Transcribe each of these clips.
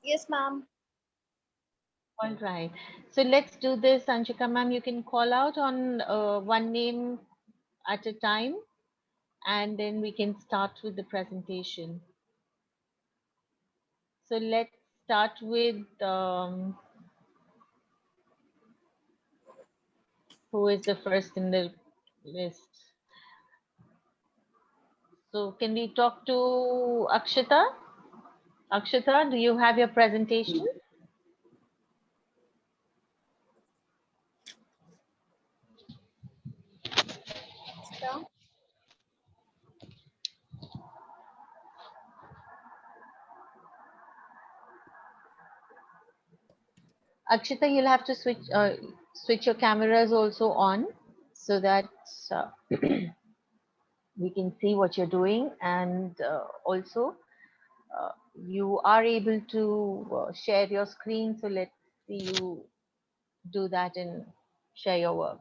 Yes, ma'am. All right. So let's do this, Anshika ma'am. You can call out on one name at a time, and then we can start with the presentation. So let's start with who is the first in the list. So can we talk to Akshita? Akshita, do you have your presentation? Akshita, you'll have to switch your cameras also on so that uh, we can see what you're doing, and also uh, you are able to share your screen. So let's see you do that and share your work.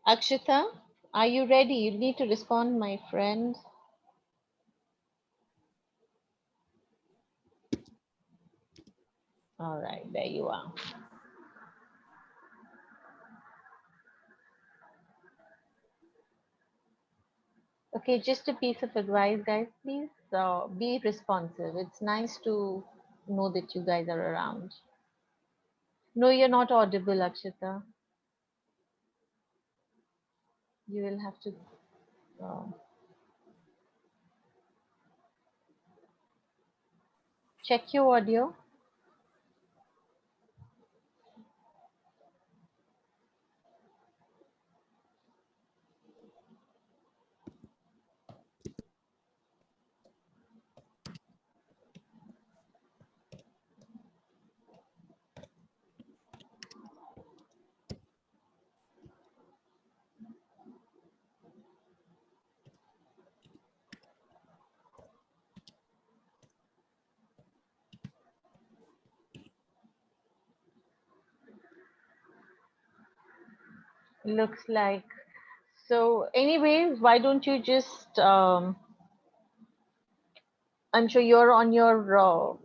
Akshita, are you ready? You need to respond, my friend. All right, there you are. Okay, just a piece of advice, guys. Please be responsive. It's nice to know that you guys are around. No, you're not audible, Akshita. You will have to uh, check your audio. Looks like. So, anyways, why don't you just, I'm sure you're on your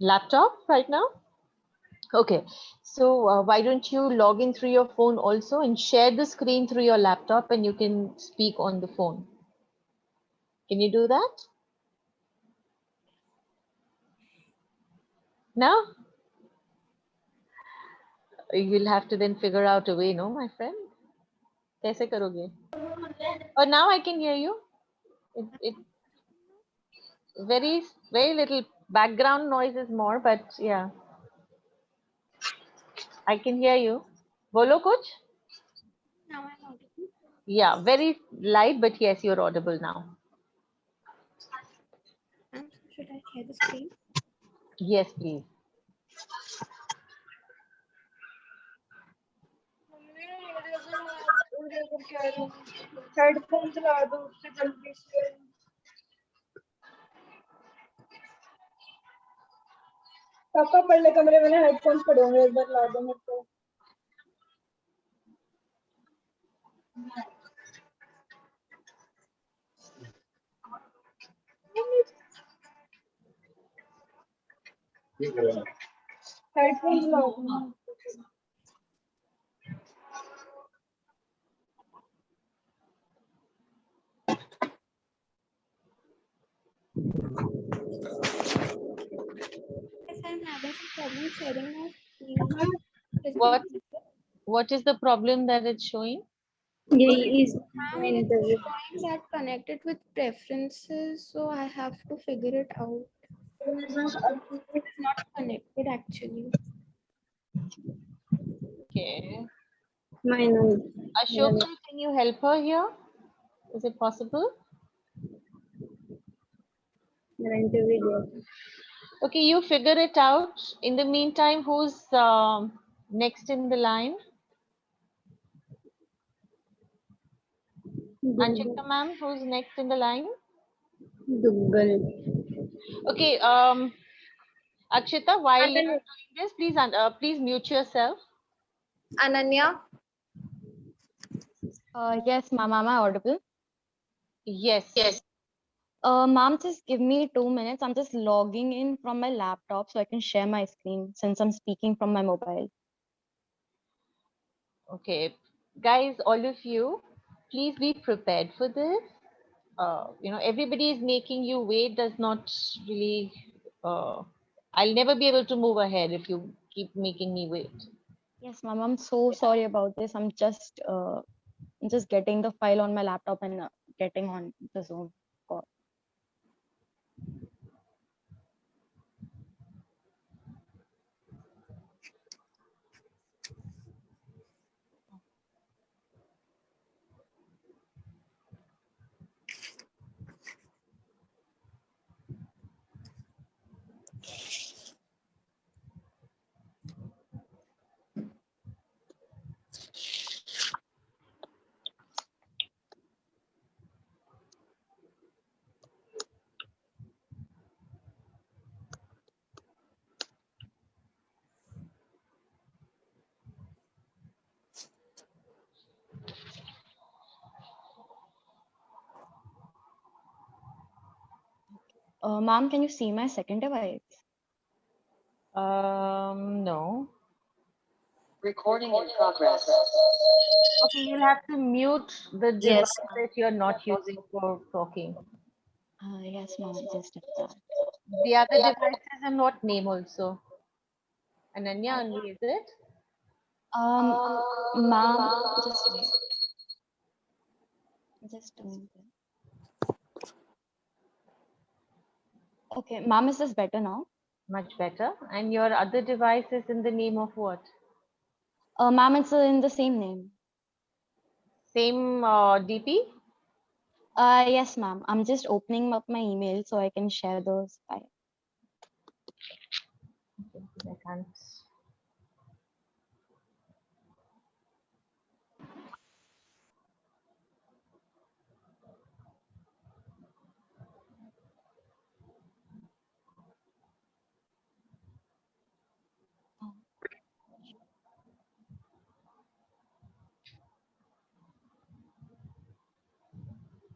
laptop right now. Okay, so why don't you log in through your phone also and share the screen through your laptop and you can speak on the phone. Can you do that? Now? You'll have to then figure out a way, no, my friend? कैसे करोगे? Oh, now I can hear you. It very little background noise is more, but yeah, I can hear you. Bolo kuch? Now I'm audible. Yeah, very light, but yes, you're audible now. Should I share the screen? Yes, please. Headphone चला दो उससे जल्दी से पापा पहले कमरे में headphone पड़े होंगे एक बार ला दो मेरे को हेडफोन चला दो Yes, I'm having some problem sharing my screen. What what is the problem that it's showing? It's showing that connected with preferences, so I have to figure it out. It's not connected actually. Okay. Mine. Ashoka, can you help her here? Is it possible? Okay, you figure it out. In the meantime, who's next in the line? Anshika ma'am, who's next in the line? Duggal. Okay, Akshita, while you're doing this, please mute yourself. Ananya? Yes, ma'am, am I audible? Yes. Ma'am, just give me 2 minutes. I'm just logging in from my laptop so I can share my screen since I'm speaking from my mobile. Okay. Guys, all of you, please be prepared for this. Everybody is making you wait does not really, I'll never be able to move ahead if you keep making me wait. Yes, ma'am, I'm so sorry about this. I'm just getting the file on my laptop and getting on the Zoom call. Ma'am, can you see my second device? No. Recording in progress. Okay, you'll have to mute the Yes. device that you're not using for talking. Yes, ma'am, I just did that. The other devices and what name also? Ananya only, is it? Ma'am, just wait. Just a minute. Okay, ma'am, is this better now? Much better. And your other device is in the name of what? Ma'am, it's in the same name. Same DP? Yes, ma'am. I'm just opening up my email so I can share those files. I can't.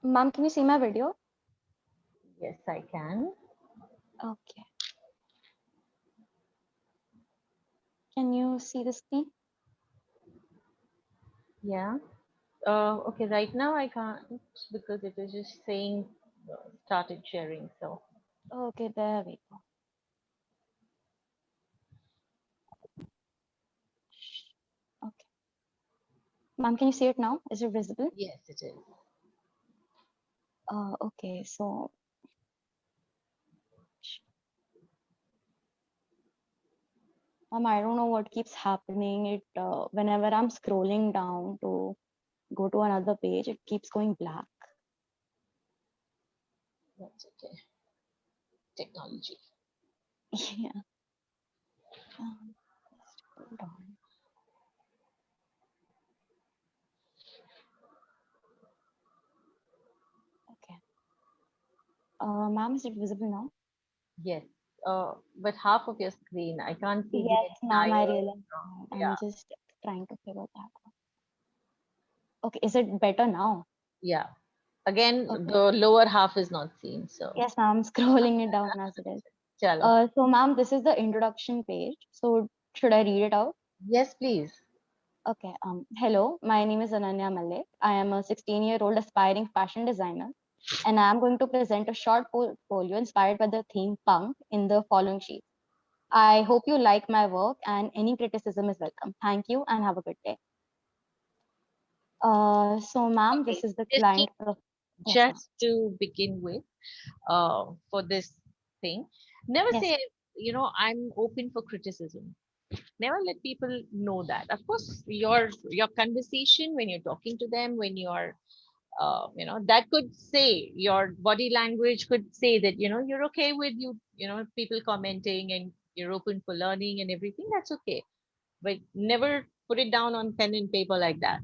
Ma'am, can you see my video? Yes, I can. Okay. Can you see the screen? Yeah. Okay, right now I can't because it is just saying started sharing. So Okay, there we go. Okay. Ma'am, can you see it now? Is it visible? yes, it is. Okay, so I don't know what keeps happening. Whenever I'm scrolling down to go to another page, it keeps going black. That's okay. Technology. Yeah. Just hold on. Okay. Ma'am, is it visible now? Yes. But half of your screen, I can't see the Yes, ma'am, I entire. realize. Yeah. I'm just trying to figure that out. Okay, is it better now? Yeah. Again, Okay. the lower half is not seen. So Yes, ma'am, I'm scrolling it down as it is. chalo. So, ma'am, this is the introduction page. So, should I read it out? Yes, please. Okay. Hello, my name is Ananya Malik. I am a 16-year-old aspiring fashion designer, and I am going to present a short portfolio inspired by the theme punk in the following sheet. I hope you like my work, and any criticism is welcome. Thank you, and have a good day. So, ma'am, this is the client. Yes, ma'am. Just to begin with, for this thing, never Yes. say, I'm open for criticism. Never let people know that. Of course, your conversation when you're talking to them, when you're that could say your body language could say that you're okay with people commenting and you're open for learning and everything. That's okay, but never put it down on pen and paper like that.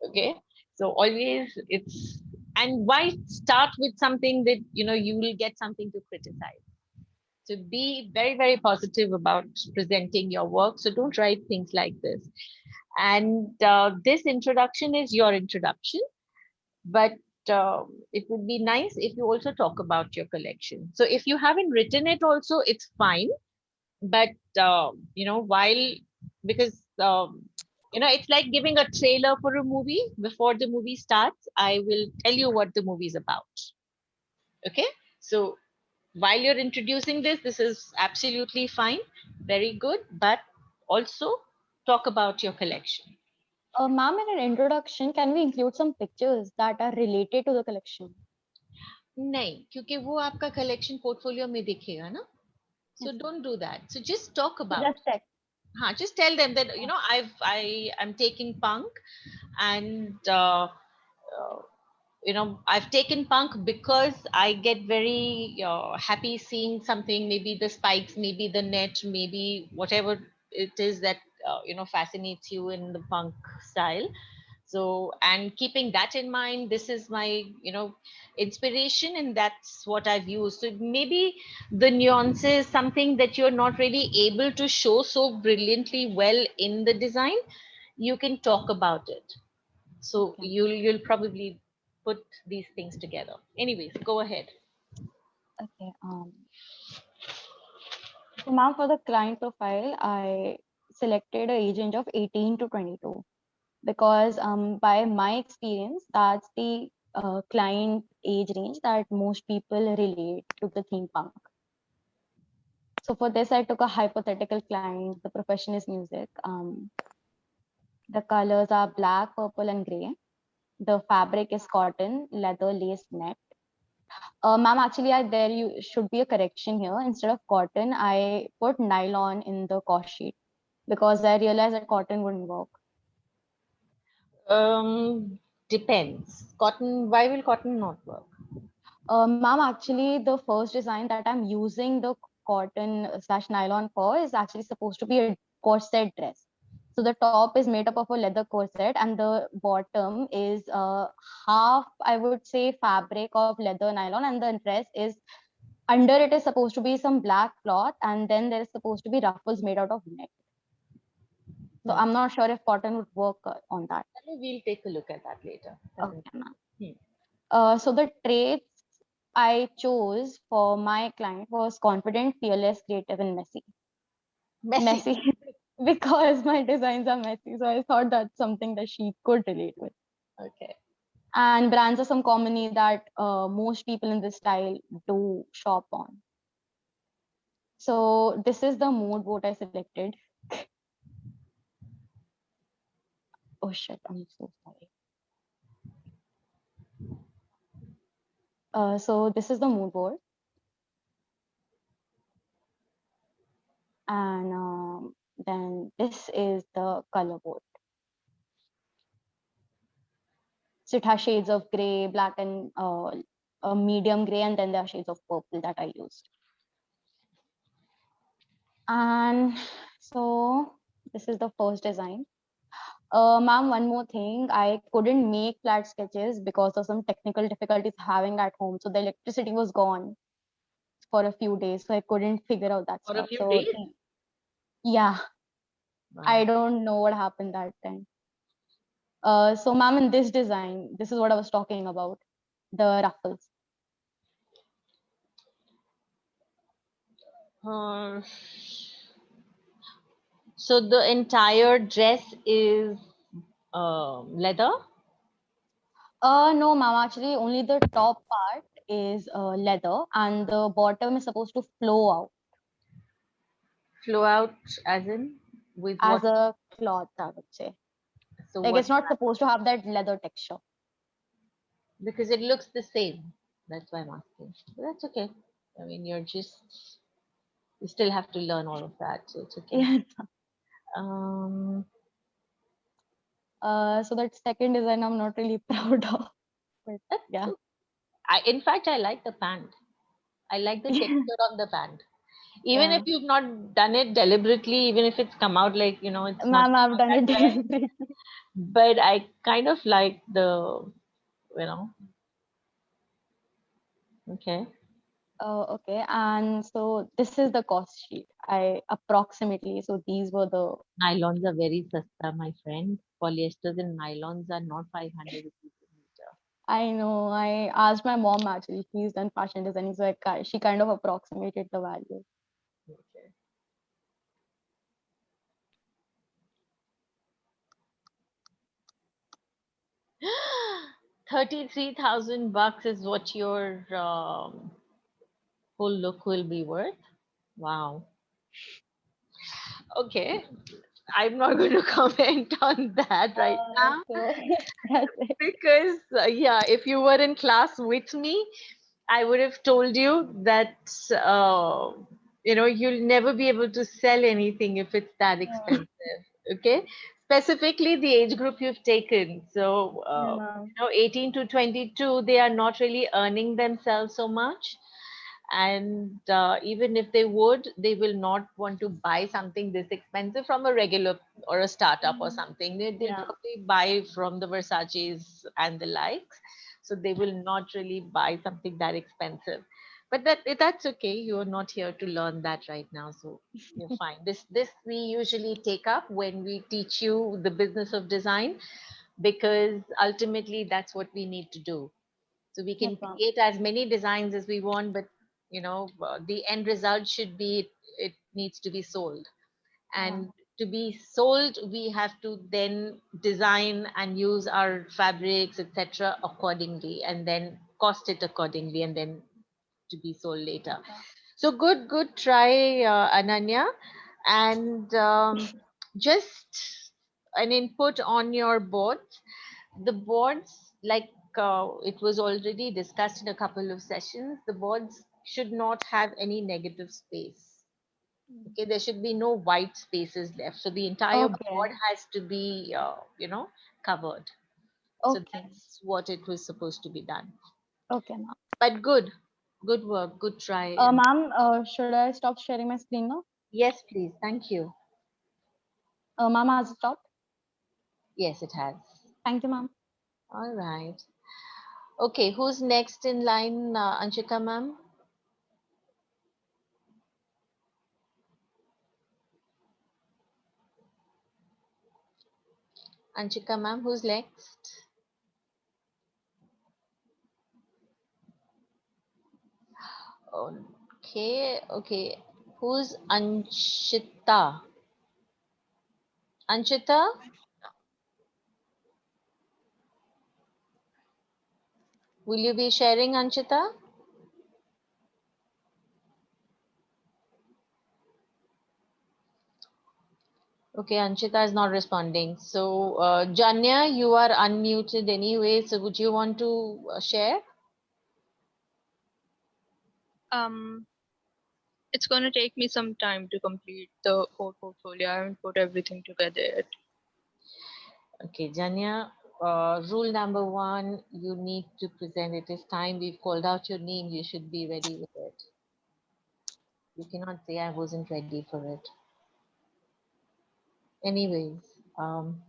Okay, so always it's, and why start with something that you will get something to criticize. So be very, very positive about presenting your work. So don't write things like this. And this introduction is your introduction, but it would be nice if you also talk about your collection. So if you haven't written it also, it's fine. But while, because it's like giving a trailer for a movie. Before the movie starts, I will tell you what the movie is about. Okay, so while you're introducing this is absolutely fine, very good, but also talk about your collection. Ma'am, in an introduction, can we include some pictures that are related to the collection? नहीं, क्योंकि वो आपका collection portfolio में दिखेगा ना. So Yes. don't do that. So just talk So about. just check. Just tell them that I'm taking punk, and I've taken punk because I get very happy seeing something, maybe the spikes, maybe the net, maybe whatever it is that fascinates you in the punk style. So, and keeping that in mind, this is my inspiration, and that's what I've used. So maybe the nuances, something that you're not really able to show so brilliantly well in the design, you can talk about it. So Okay. you'll probably put these things together. Anyways, go ahead. Okay. So ma'am, for the client profile, I selected a age range of 18 to 22 because by my experience, that's the client age range that most people relate to the theme punk. So for this, I took a hypothetical client. The profession is music. The colors are black, purple, and gray. The fabric is cotton, leather, lace, net. Ma'am, actually, there you should be a correction here. Instead of cotton, I put nylon in the cost sheet because I realized that cotton wouldn't work. Depends. Cotton. Why will cotton not work? Ma'am, actually, the first design that I'm using the cotton slash nylon for is actually supposed to be a corset dress. So the top is made up of a leather corset, and the bottom is half, I would say, fabric of leather nylon, and the dress is under it is supposed to be some black cloth, and then there is supposed to be ruffles made out of net. So I'm not sure if cotton would work on that. We'll take a look at that later. Okay, ma'am. Hmm. So the traits I chose for my client was confident, fearless, creative, and messy. Messy. Because my designs are messy. So I thought that's something that she could relate with. Okay. And brands are some commonly that most people in this style do shop on. So this is the mood board I selected. Oh shit, I'm so sorry. So this is the mood board. And then this is the color board. So it has shades of gray, black, and a medium gray, and then there are shades of purple that I used. And so this is the first design. Ma'am, one more thing. I couldn't make flat sketches because of some technical difficulties having at home. So the electricity was gone for a few days. So I couldn't figure out that For a stuff. few So days. yeah, Wow. I don't know what happened that time. So ma'am, in this design, this is what I was talking about, the ruffles. So the entire dress is leather. No, ma'am, actually only the top part is leather and the bottom is supposed to flow out Flow out as in with as what? a cloth, I would say. So Like what? it's not supposed to have that leather texture. Because it looks the same. That's why I'm asking. But that's okay. I mean, you still have to learn all of that, so it's okay. Yeah. Um, So that second design I'm not really proud of. But yeah. in fact, I like the band. I like the texture on the band. Even Yeah. if you've not done it deliberately, even if it's come out like, it's not Ma'am, I've done it that well, deliberately. but I kind of like the, you know, okay. Okay, and so this is the cost sheet. I approximately, so these were the, Nylons are very sasta, my friend. Polyesters and nylons are not 500 rupees a meter. I know, I asked my mom actually, she's done fashion designing, so she kind of approximated the value. Okay. 33,000 bucks is what your whole look will be worth. Wow. Okay. I'm not going to comment on that right now So that's it. because, yeah, if you were in class with me, I would have told you that, you'll never be able to sell anything if it's that expensive. Okay. Specifically, the age group you've taken. So, Yeah, ma'am. 18 to 22, they are not really earning themselves so much. And even if they would, they will not want to buy something this expensive from a regular or a startup or something. They'll Yeah. probably buy from the Versace's and the likes. So they will not really buy something that expensive. But that's okay. You're not here to learn that right now, so you're fine. This we usually take up when we teach you the business of design, because ultimately that's what we need to do. So we Yes, can ma'am. create as many designs as we want, but the end result should be it needs to be sold. And to be sold, we have to then design and use our fabrics, etc., accordingly, and then cost it accordingly, and then to be sold later. So good try, Ananya. And just an input on your boards. The boards, like it was already discussed in a couple of sessions, the boards should not have any negative space. Okay, there should be no white spaces left. So the entire board Okay. has to be, covered. So Okay. that's what it was supposed to be done. Okay, ma'am. But good work, good try. And Ma'am, should I stop sharing my screen now? yes, please, thank you. Ma'am, has it stopped? Yes, it has. Thank you, ma'am. All right. Okay, who's next in line, Anshika ma'am? Anshika ma'am, who's next? Okay, okay. Who's Anshita? Anshita? Will you be sharing, Anshita? Okay, Anshita is not responding. So, Janya, you are unmuted anyway. So, would you want to share? Um, it's gonna take me some time to complete the whole portfolio. I haven't put everything together yet. Okay, Janya, rule number one, you need to present. It is time. We've called out your name. You should be ready with it. You cannot say I wasn't ready for it. Anyways, um,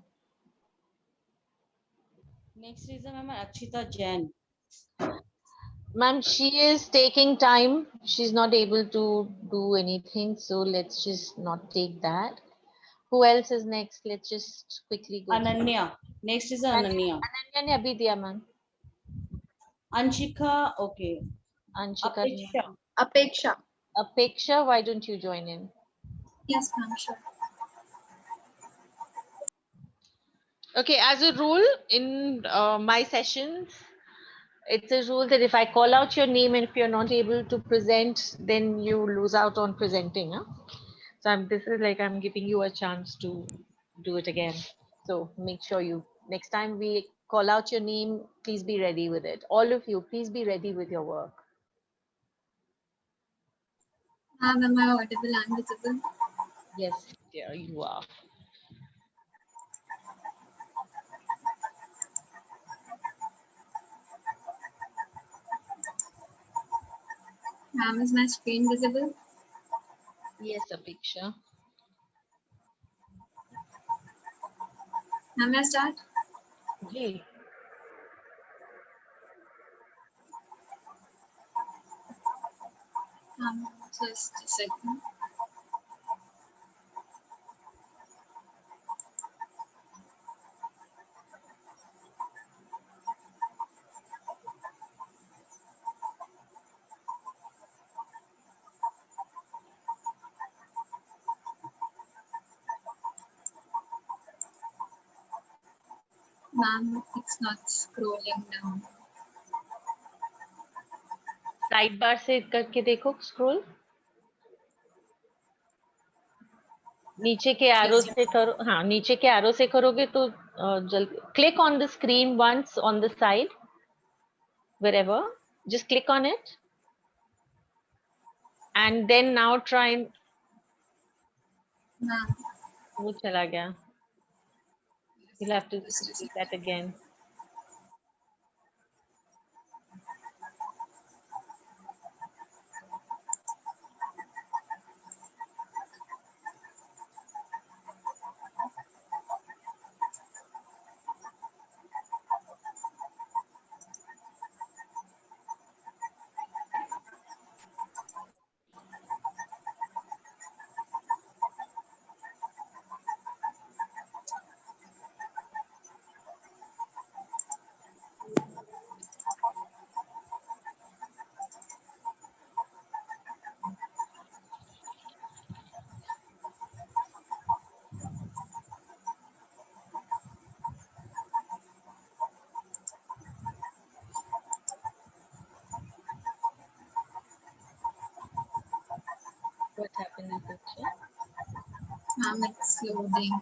Next is Ma'am Akshita Jain. ma'am, she is taking time. She's not able to do anything. So let's just not take that. Who else is next? Let's just quickly go through. Ananya. Next is Ananya. Ananya ne abhi diya, ma'am. Anshika, okay. Anshika, Apeksha. Apeksha. Apeksha, why don't you join in? Yes, ma'am, sure. Okay, as a rule in my sessions, it's a rule that if I call out your name and if you're not able to present, then you lose out on presenting. Huh? So this is like I'm giving you a chance to do it again. So make sure next time we call out your name, please be ready with it. All of you, please be ready with your work. Ma'am, am I audible and visible? Yes, dear, you are. Ma'am, is my screen visible? Yes, Apeksha. Ma'am, may I start? Ji. Just a second. Ma'am, it's not scrolling down. Side bar से करके देखो scroll नीचे के arrow से करो हाँ नीचे के एरो से करोगे तो जल्दी click on the screen once on the side wherever just click on it and then now try and Ma'am, वो चला गया you'll have to do that again what happened in the picture ma'am, it's loading.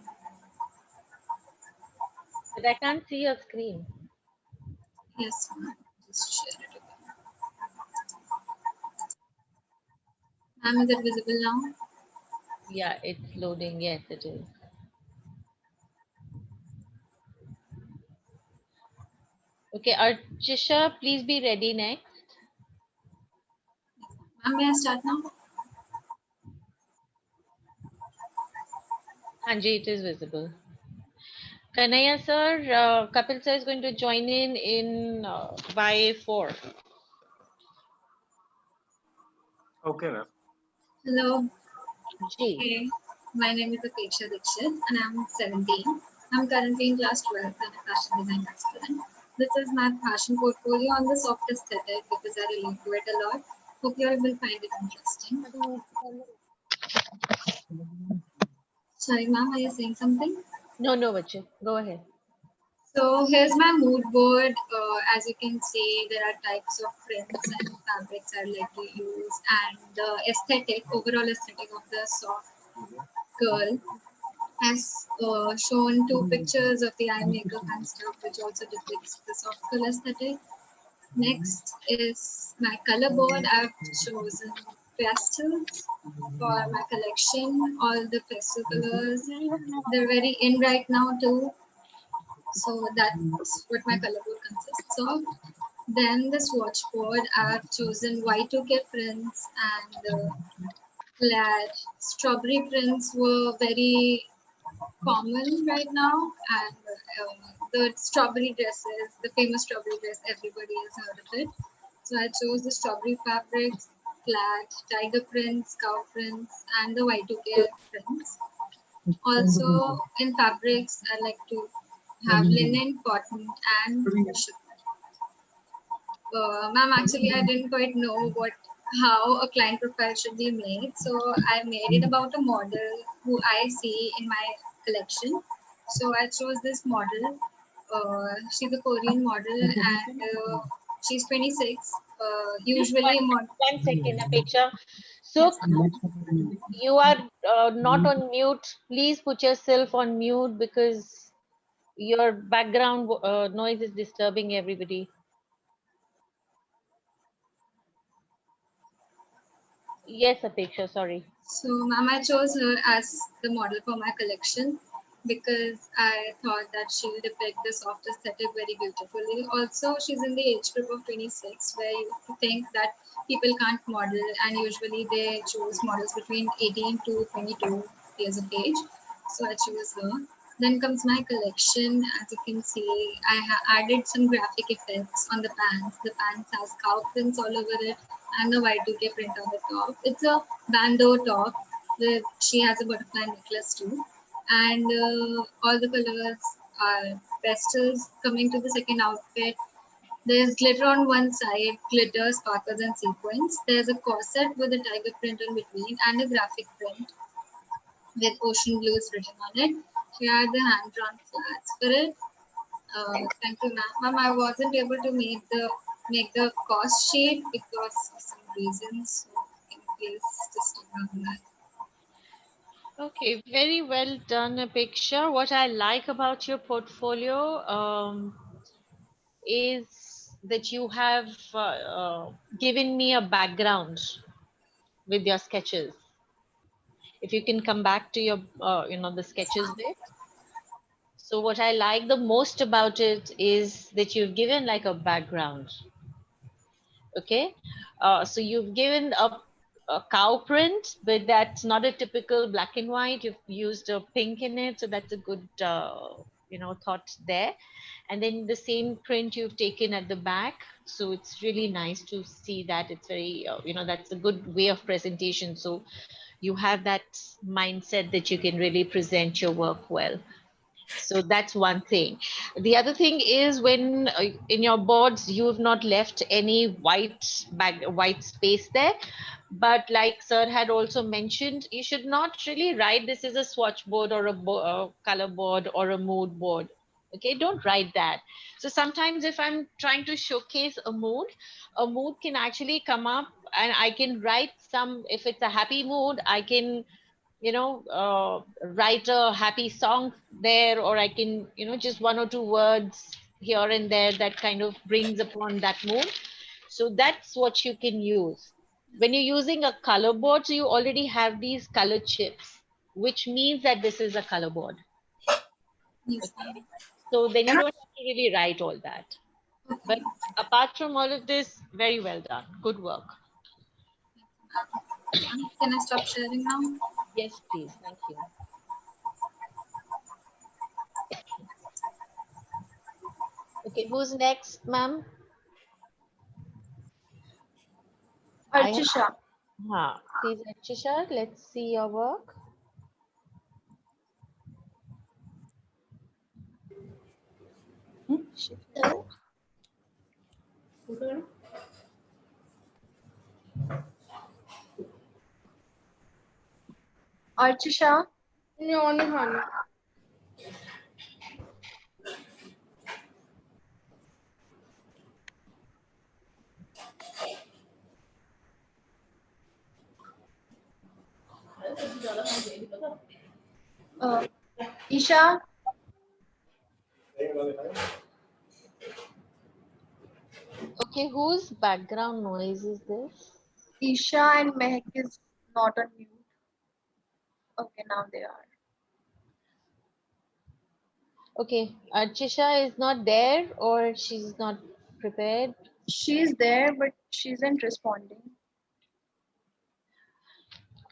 but I can't see your screen Yes, ma'am. Just share it again. Ma'am, is it visible now? yeah it's loading yes it is okay Archisha please be ready next Ma'am, may I start now? Anji it is visible Kanaya sir Kapil sir is going to join in by 4 Okay, ma'am. Hello. Ji. Hey, my name is Apeksha Dikshit and I'm 17. I'm currently in class 12 and a fashion design aspirant. This is my fashion portfolio on the soft aesthetic because I relate to it a lot. Hope you all will find it interesting. Sorry, ma'am, are you saying something? No, Bache. Go ahead. So here's my mood board. As you can see, there are types of prints and fabrics I like to use, and the overall aesthetic of the soft girl has shown two pictures of the eye makeup and stuff, which also depicts the soft girl aesthetic. Next is my color board. I've chosen pastels for my collection. All the pastel colors. They're very in right now too. So that's what my color board consists of. Then the swatch board, I've chosen Y2K prints and plaid. Strawberry prints were very common right now, and the strawberry dresses, the famous strawberry dress, everybody has heard of it. So I chose the strawberry fabrics, plaid, tiger prints, cow prints, and the Y2K prints. Also in fabrics, I like to have linen, cotton, and chiffon. Ma'am, actually, I didn't quite know how a client profile should be made. So I made it about a model who I see in my collection. So I chose this model. She's a Korean model and she's 26. Usually, 1 second, Apeksha. So you are not on mute. Please put yourself on mute because your background noise is disturbing everybody. Yes, Apeksha, sorry. So, ma'am, I chose her as the model for my collection because I thought that she'll depict the soft aesthetic very beautifully. Also, she's in the age group of 26, where you think that people can't model, and usually they choose models between 18 to 22 years of age. So, I chose her. Then comes my collection. As you can see, I added some graphic effects on the pants. The pants has cow prints all over it and the Y2K print on the top. It's a bandeau top with she has a butterfly necklace too. And all the colors are pastels. Coming to the second outfit, there's glitter on one side, glitter, sparkles, and sequins. There's a corset with a tiger print in between and a graphic print with ocean blues written on it. She had the hand-drawn flats for it. Thank you, ma'am. Ma'am, I wasn't able to make the cost sheet because of some reasons. So can you please just ignore that? Okay, very well done, Apeksha. What I like about your portfolio is that you have given me a background with your sketches. If you can come back to your, the sketches bit. So what I like the most about it is that you've given like a background. Okay, so you've given a cow print, but that's not a typical black and white. You've used a pink in it, so that's a good thought there. And then the same print you've taken at the back, so it's really nice to see that. It's very that's a good way of presentation. So you have that mindset that you can really present your work well. So that's one thing. The other thing is when in your boards you have not left any white space there, but like sir had also mentioned, you should not really write this is a swatch board or a color board or a mood board. Okay, don't write that. So sometimes if I'm trying to showcase a mood can actually come up and I can write some. If it's a happy mood, I can write a happy song there, or I can, just one or two words here and there that kind of brings upon that mood. So that's what you can use. When you're using a color board, so you already have these color chips, which means that this is a color board. Yes, Okay. So then you don't have to really write all that. But apart from all of this, very well done. Good work. can I stop sharing now? Yes, please. Thank you. Okay, who's next, ma'am? Archisha. Please, Archisha, let's see your work. Archisha. Isha. Okay, whose background noise is this? Isha and Mehak is not on mute. Okay, now they are. Okay, Archisha is not there or she's not prepared. She's there, but she isn't responding.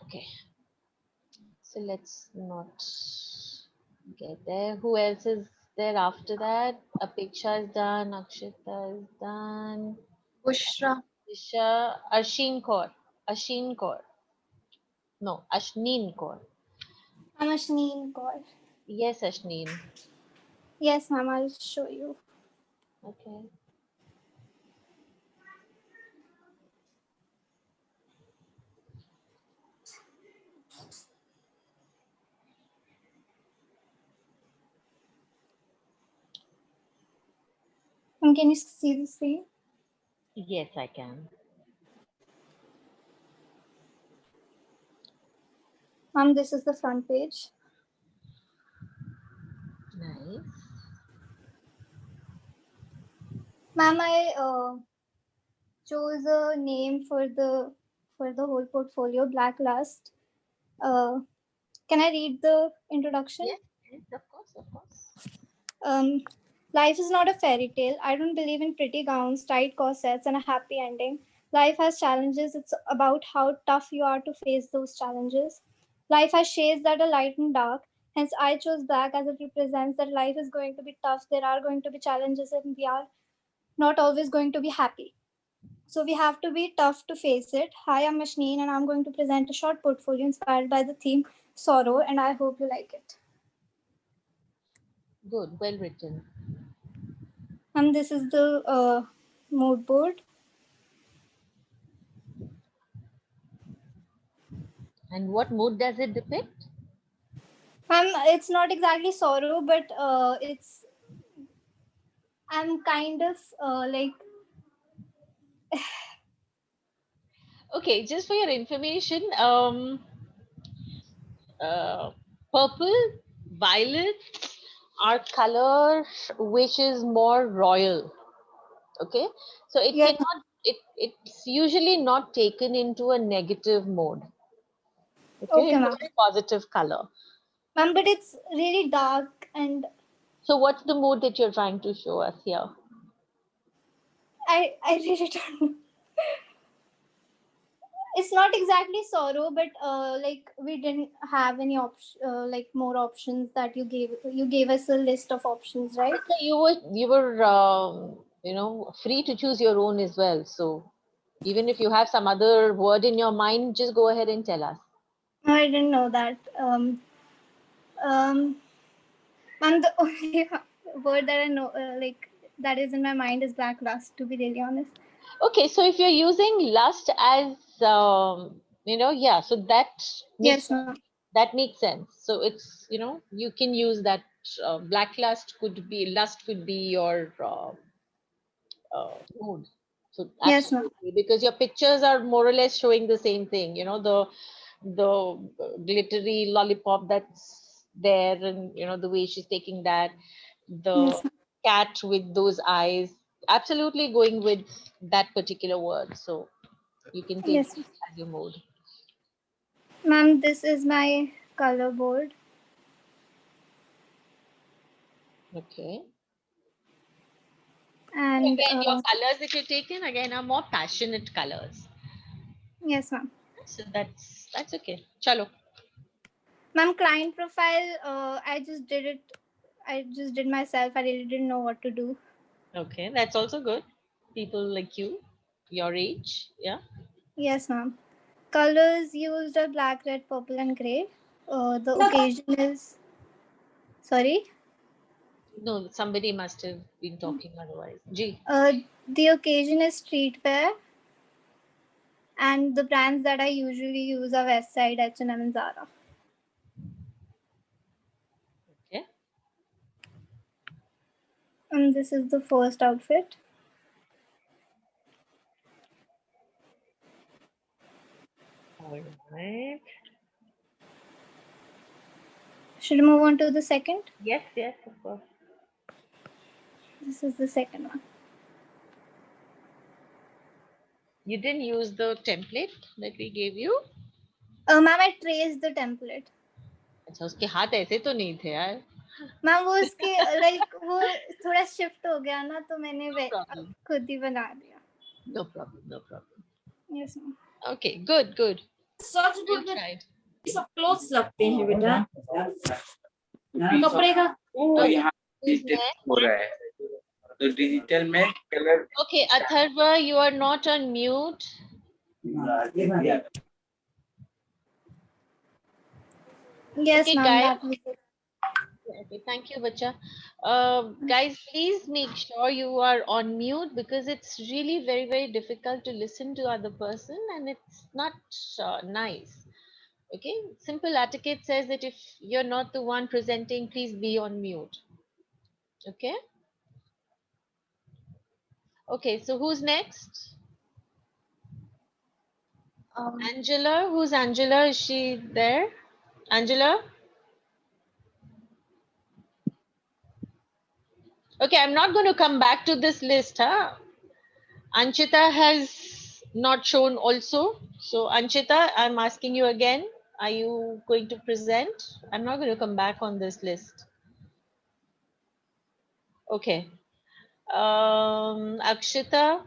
Okay, so let's not get there. Who else is there after that? Apeksha is done, Akshita is done. Bushra. Isha, Ashin Kaur. Ashin Kaur. No, Ashneen Kaur. I'm Ashneen Kaur. Yes, Ashneen. Yes, ma'am, I'll show you. Okay. And can you see the screen? Yes, I can. Ma'am, this is the front page. Nice. Ma'am, I chose a name for the whole portfolio, Black Lust. Can I read the introduction? Yes, of course, of course. Life is not a fairy tale. I don't believe in pretty gowns, tight corsets, and a happy ending. Life has challenges. It's about how tough you are to face those challenges. Life has shades that are light and dark. Hence, I chose black as it represents that life is going to be tough. There are going to be challenges, and we are not always going to be happy. So we have to be tough to face it. Hi, I'm Mashneen, and I'm going to present a short portfolio inspired by the theme sorrow, and I hope you like it. Good, well written. And this is the mood board. And what mood does it depict? It's not exactly sorrow, but I'm kind of like, Okay, just for your information, purple, violet are color which is more royal. Okay, so it yes, cannot, it's usually not taken into a negative mode. Okay, okay, it's a ma'am. very positive color. Ma'am, but it's really dark, and So what's the mood that you're trying to show us here? I really don't know. It's not exactly sorrow, but like we didn't have any like more options that you gave us a list of options, right? So you were you know, free to choose your own as well. So even if you have some other word in your mind, just go ahead and tell us. No, I didn't know that. Um, and the only word that I know, like that is in my mind, is black lust. To be really honest. Okay, so if you're using lust as you know, yeah, so that makes Yes, ma'am. that makes sense. So it's, you know, you can use that. Black lust could be your mood. So Yes, ma'am. absolutely, because your pictures are more or less showing the same thing. You know, the glittery lollipop that's there, and you know the way she's taking that, the Yes, ma'am. cat with those eyes. Absolutely going with that particular word. So you can take Yes, it as your mood. ma'am. This is my color board, Okay. and Again, your colors that you're taking again are more passionate colors. yes, ma'am. So that's okay. Chalo. Ma'am, client profile. I just did it. I just did myself. I really didn't know what to do. Okay, that's also good. People like you, your age, yeah. Yes, ma'am. Colors used are black, red, purple, and gray. The occasion is sorry. No, somebody must have been talking otherwise. G. The occasion is streetwear, and the brands that I usually use are Westside, H&M, and Zara. Okay. And this is the first outfit. All right. Should we move on to the second? Yes, yes, of course. This is the second one. You didn't use the template that we gave you? Ma'am, I traced the template. अच्छा उसके हाथ ऐसे तो नहीं थे यार. Ma'am वो उसके लाइक वो थोड़ा शिफ्ट हो गया ना, तो मैंने problem. खुद ही बना दिया. No problem, no problem. Yes, ma'am. Okay, good, good. सच Well बोल tried. सब क्लोथ्स लगते हैं बेटा कपड़े का Who's next? तो डिजिटल में colour Okay, Atharva, you are not on mute. Yes, Okay, ma'am. guys. That was it. Okay, thank you, Bacha. Guys, please make sure you are on mute because it's really very, very difficult to listen to other person and it's not nice. Okay, simple etiquette says that if you're not the one presenting, please be on mute. Okay. Okay, so who's next? Angela. Who's Angela? Is she there? Angela? Okay, I'm not going to come back to this list, huh? Anchita has not shown also. So Anchita, I'm asking you again, are you going to present? I'm not going to come back on this list. Okay. Akshita.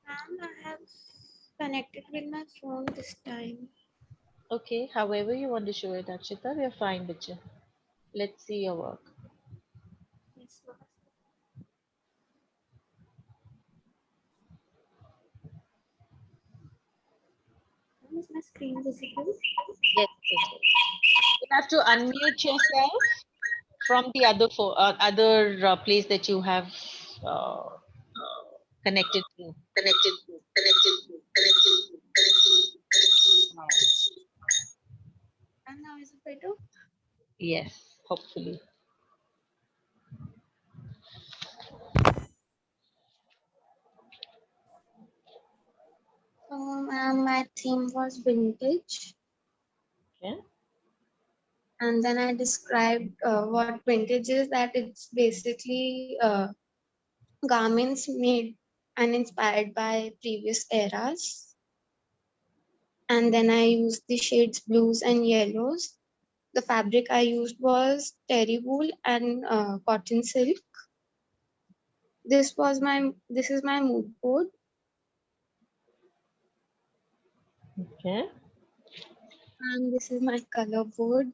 Ma'am, I have connected with my phone this time. Okay, however you want to show it, Akshita, we're fine, Bacha. Let's see your work. Yes, ma'am. Is my screen visible? Yes, Bacha. You have to unmute yourself from the other place that you have uh, connected to. And now is it better? Yes, hopefully. So, my theme was vintage, Okay. and then I described what vintage is. That it's basically garments made and inspired by previous eras. And then I used the shades blues and yellows. The fabric I used was terry wool and cotton silk. This is my mood board. Okay. And this is my color board.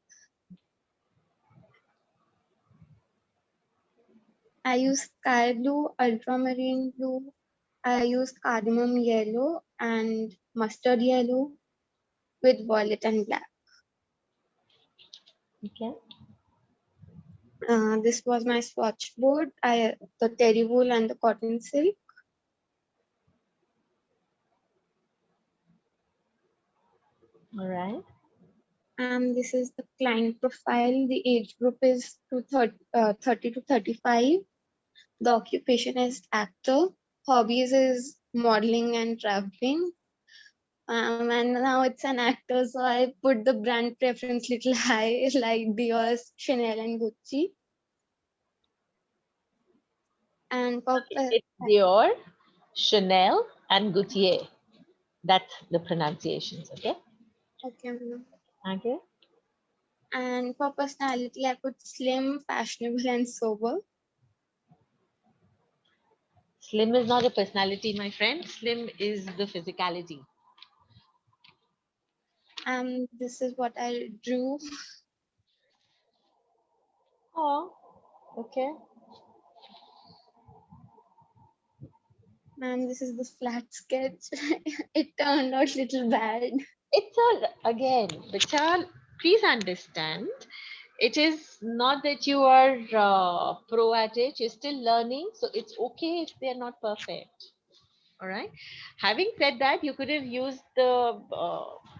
I use sky blue, ultramarine blue. I use cardamom yellow and mustard yellow with violet and black. Okay. This was my swatch board. The terry wool and the cotton silk. All right. This is the client profile. The age group is 30 to 35. The occupation is actor. Hobbies is modeling and traveling. And now it's an actor, so I put the brand preference little high, like Dior, Chanel, and Gucci. And for It's Dior, Chanel, and Gaultier. That's the pronunciations, okay? okay, ma'am. Okay. And for personality, I put slim, fashionable, and sober. Slim is not a personality, my friend. Slim is the physicality. This is what I drew. Oh, okay. And this is the flat sketch. It turned out little bad. It's again, Bachal, please understand. It is not that you are pro at it, you're still learning. So it's okay if they're not perfect. All right. Having said that, you could have used the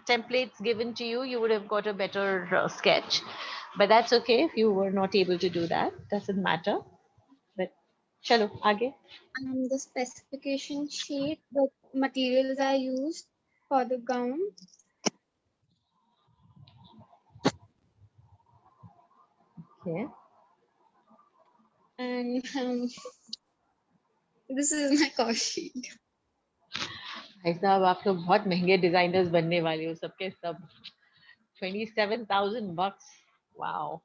templates given to you, you would have got a better sketch. But that's okay if you were not able to do that. Doesn't matter. But chalo, aage. And the specification sheet, the materials I used for the gown. Okay. And this is my cost sheet. भाई साहब आप लोग बहुत महंगे designers बनने वाले हो सबके सब 27,000 bucks. Wow.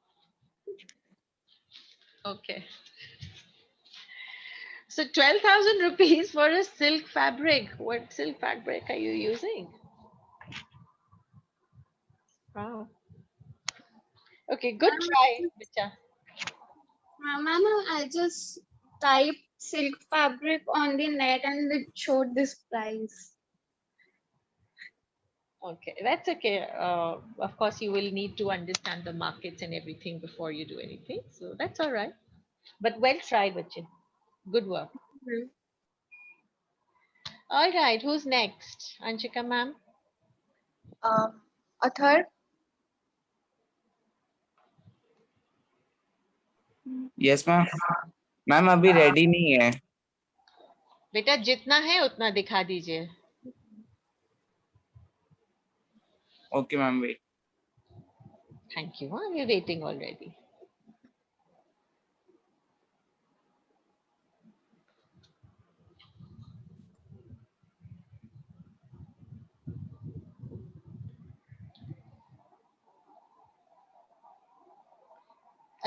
Okay. So 12,000 rupees for a silk fabric. What silk fabric are you using? Wow. Okay, good try, Bicha. Mama, I just typed silk fabric on the net and it showed this price. Okay, that's okay. Of course, you will need to understand the markets and everything before you do anything. So that's all right. But well tried, Bachin. Good work. Mhm. All right, who's next? Anshika ma'am? A third. Yes ma'am ma'am अभी ready नहीं है बेटा जितना है उतना दिखा दीजिए. Okay ma'am wait Thank you. Huh? We're waiting already.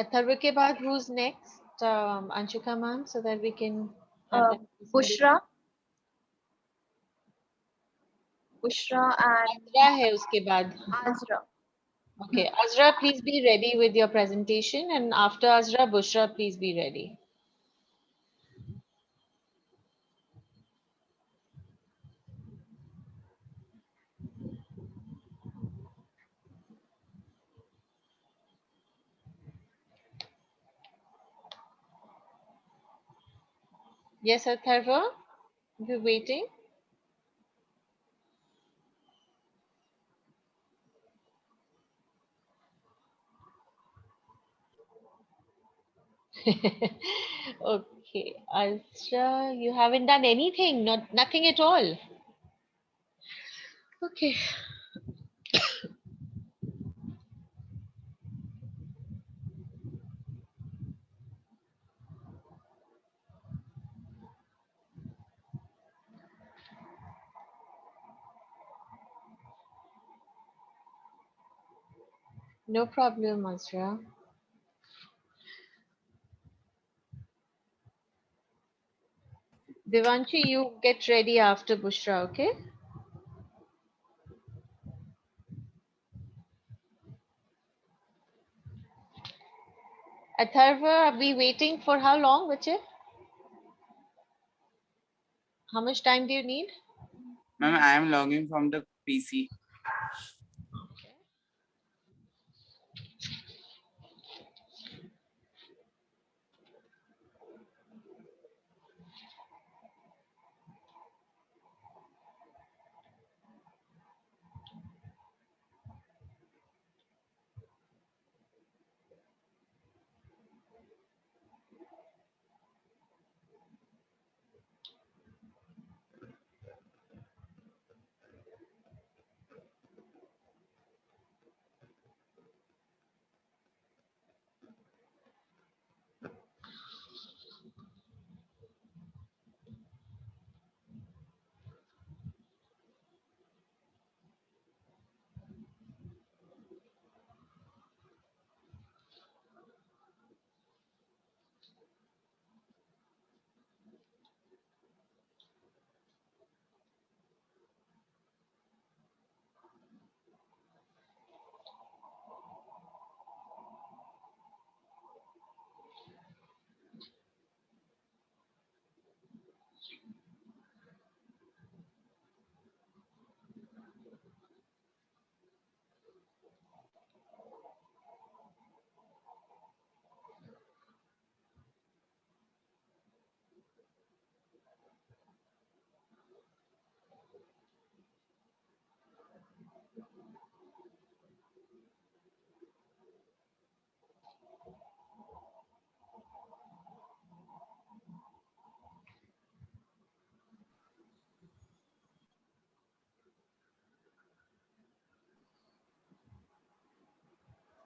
Atharva ke baad, who's next? Anshika ma'am, so that we can have that. Bushra. Bushra and Azra है उसके बाद. Azra. Okay, Azra, please be ready with your presentation, and after Azra, Bushra, please be ready. Yes, Atharva, we're waiting. Okay, Azra, you haven't done anything, nothing at all. Okay. No problem, Azra. Devanshi, you get ready after Bushra, okay? Atharva, are we waiting for how long, bache? How much time do you need? Ma'am, I am logging from the PC.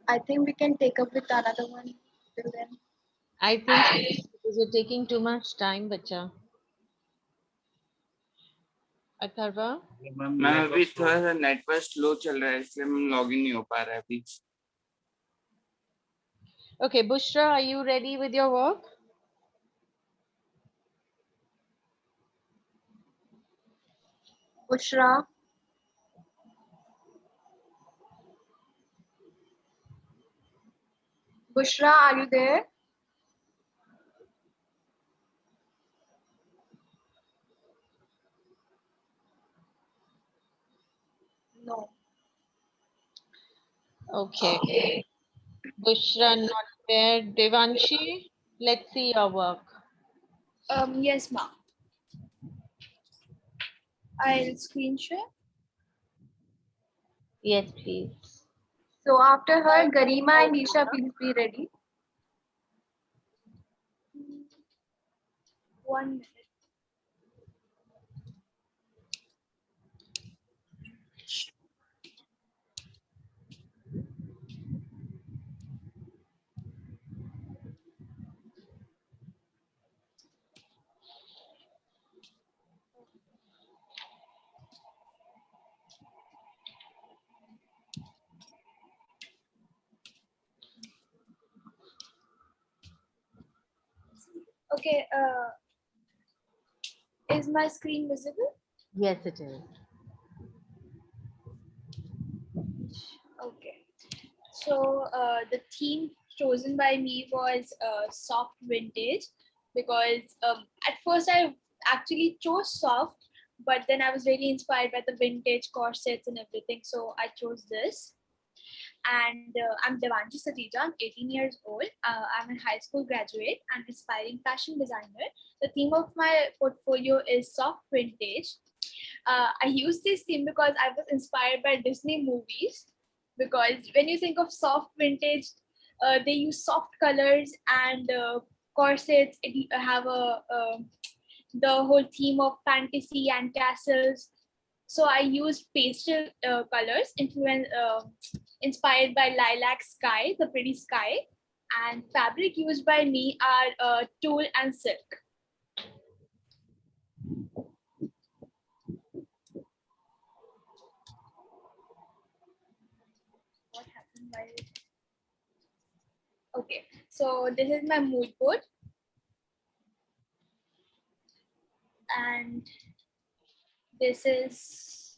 I think we can take up with another one till then. I think so, because you're taking too much time, bacha. Atharva ma'am अभी थोड़ा सा network slow चल रहा है इसलिए मैं login नहीं हो पा रहा है अभी. Okay, Bushra, are you ready with your work? Bushra. Bushra, are you there? No. Okay. Bushra not there. Devanshi, let's see your work. Yes, ma'am. I'll screen share. Yes, please. So after her, Garima and Isha, please be ready. 1 minute. Okay, is my screen visible? Yes, it is. So the theme chosen by me was soft vintage because at first I actually chose soft, but then I was really inspired by the vintage corsets and everything, so I chose this. And I'm Devanshi Satija. I'm 18 years old. I'm a high school graduate and aspiring fashion designer. The theme of my portfolio is soft vintage. I use this theme because I was inspired by Disney movies. Because when you think of soft vintage, they use soft colors and corsets. It have the whole theme of fantasy and castles. So I used pastel colors, inspired by lilac sky, the pretty sky, and fabric used by me are tulle and silk. What happened while? Okay, so this is my mood board, and this is,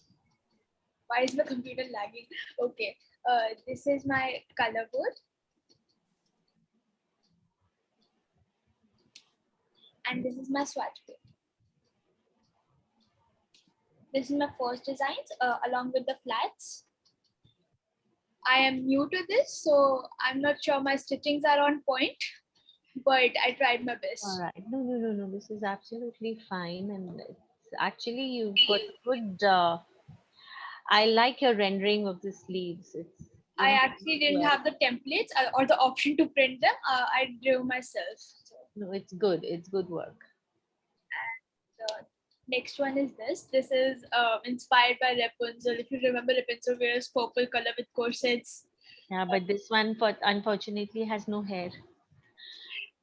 why is the computer lagging? Okay, this is my color board. And this is my swatch board. This is my first designs along with the flats. I am new to this, so I'm not sure my stitchings are on point, but I tried my best. All right. No. This is absolutely fine, and it's actually you've got good. I like your rendering of the sleeves. It's. I actually didn't have the templates or the option to print them. I drew myself. So. No, it's good. It's good work. And the next one is this. This is inspired by Rapunzel. If you remember, Rapunzel wears purple color with corsets. Yeah, but this one, unfortunately, has no hair.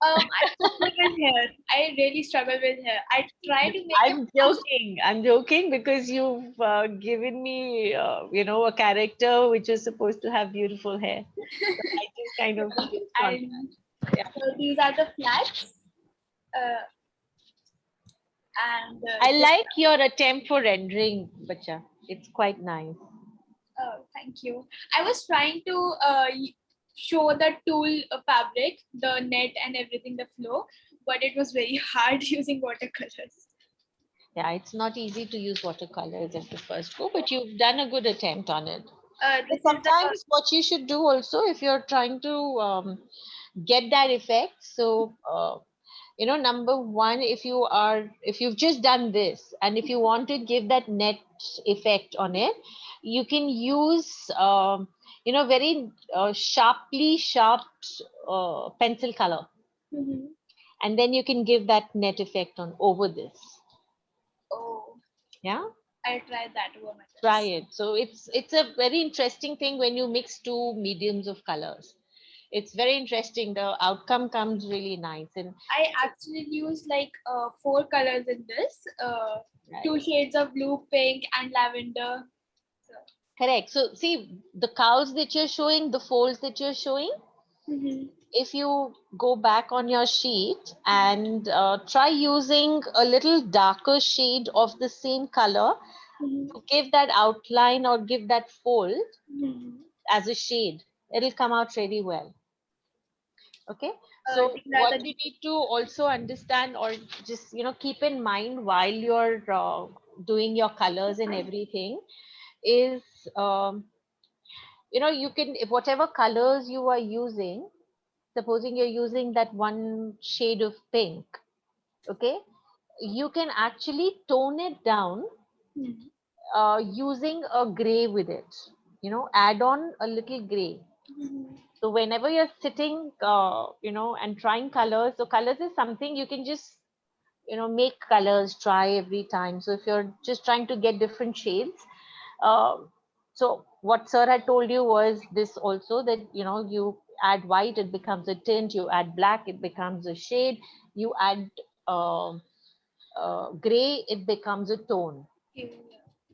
I struggle with hair. I really struggle with hair. I try to make. I'm joking. I'm joking because you've given me, a character which is supposed to have beautiful hair. So I just kind of. Yeah. So these are the flats. And I like your attempt for rendering, Bacha. It's quite nice. Oh, thank you. I was trying to show the tulle fabric, the net and everything, the flow, but it was very hard using watercolors. Yeah, it's not easy to use watercolors at the first go, but you've done a good attempt on it. Sometimes what you should do also, if you're trying to get that effect, so number one, if you've just done this and if you want to give that net effect on it, you can use very sharply sharped pencil color. Mm-hmm. And then you can give that net effect on over this. Oh. Yeah. I tried that over my test. Try it. So it's a very interesting thing when you mix two mediums of colors. It's very interesting. The outcome comes really nice. And I actually used like 4 colors in this, right. 2 shades of blue, pink, and lavender. So. Correct. So see the cows that you're showing, the folds that you're showing. Mm-hmm. If you go back on your sheet and try using a little darker shade of the same color to give that outline or give that fold as a shade, it'll come out really well. Okay, so what you need to also understand or just keep in mind while you're doing your colors and everything is you can, if whatever colors you are using, supposing you're using that one shade of pink, okay, you can actually tone it down using a gray with it, add on a little gray. So whenever you're sitting, and trying colors, so colors is something you can just, make colors, try every time. So if you're just trying to get different shades, so what sir had told you was this also, that, you add white, it becomes a tint, you add black, it becomes a shade, you add gray, it becomes a tone.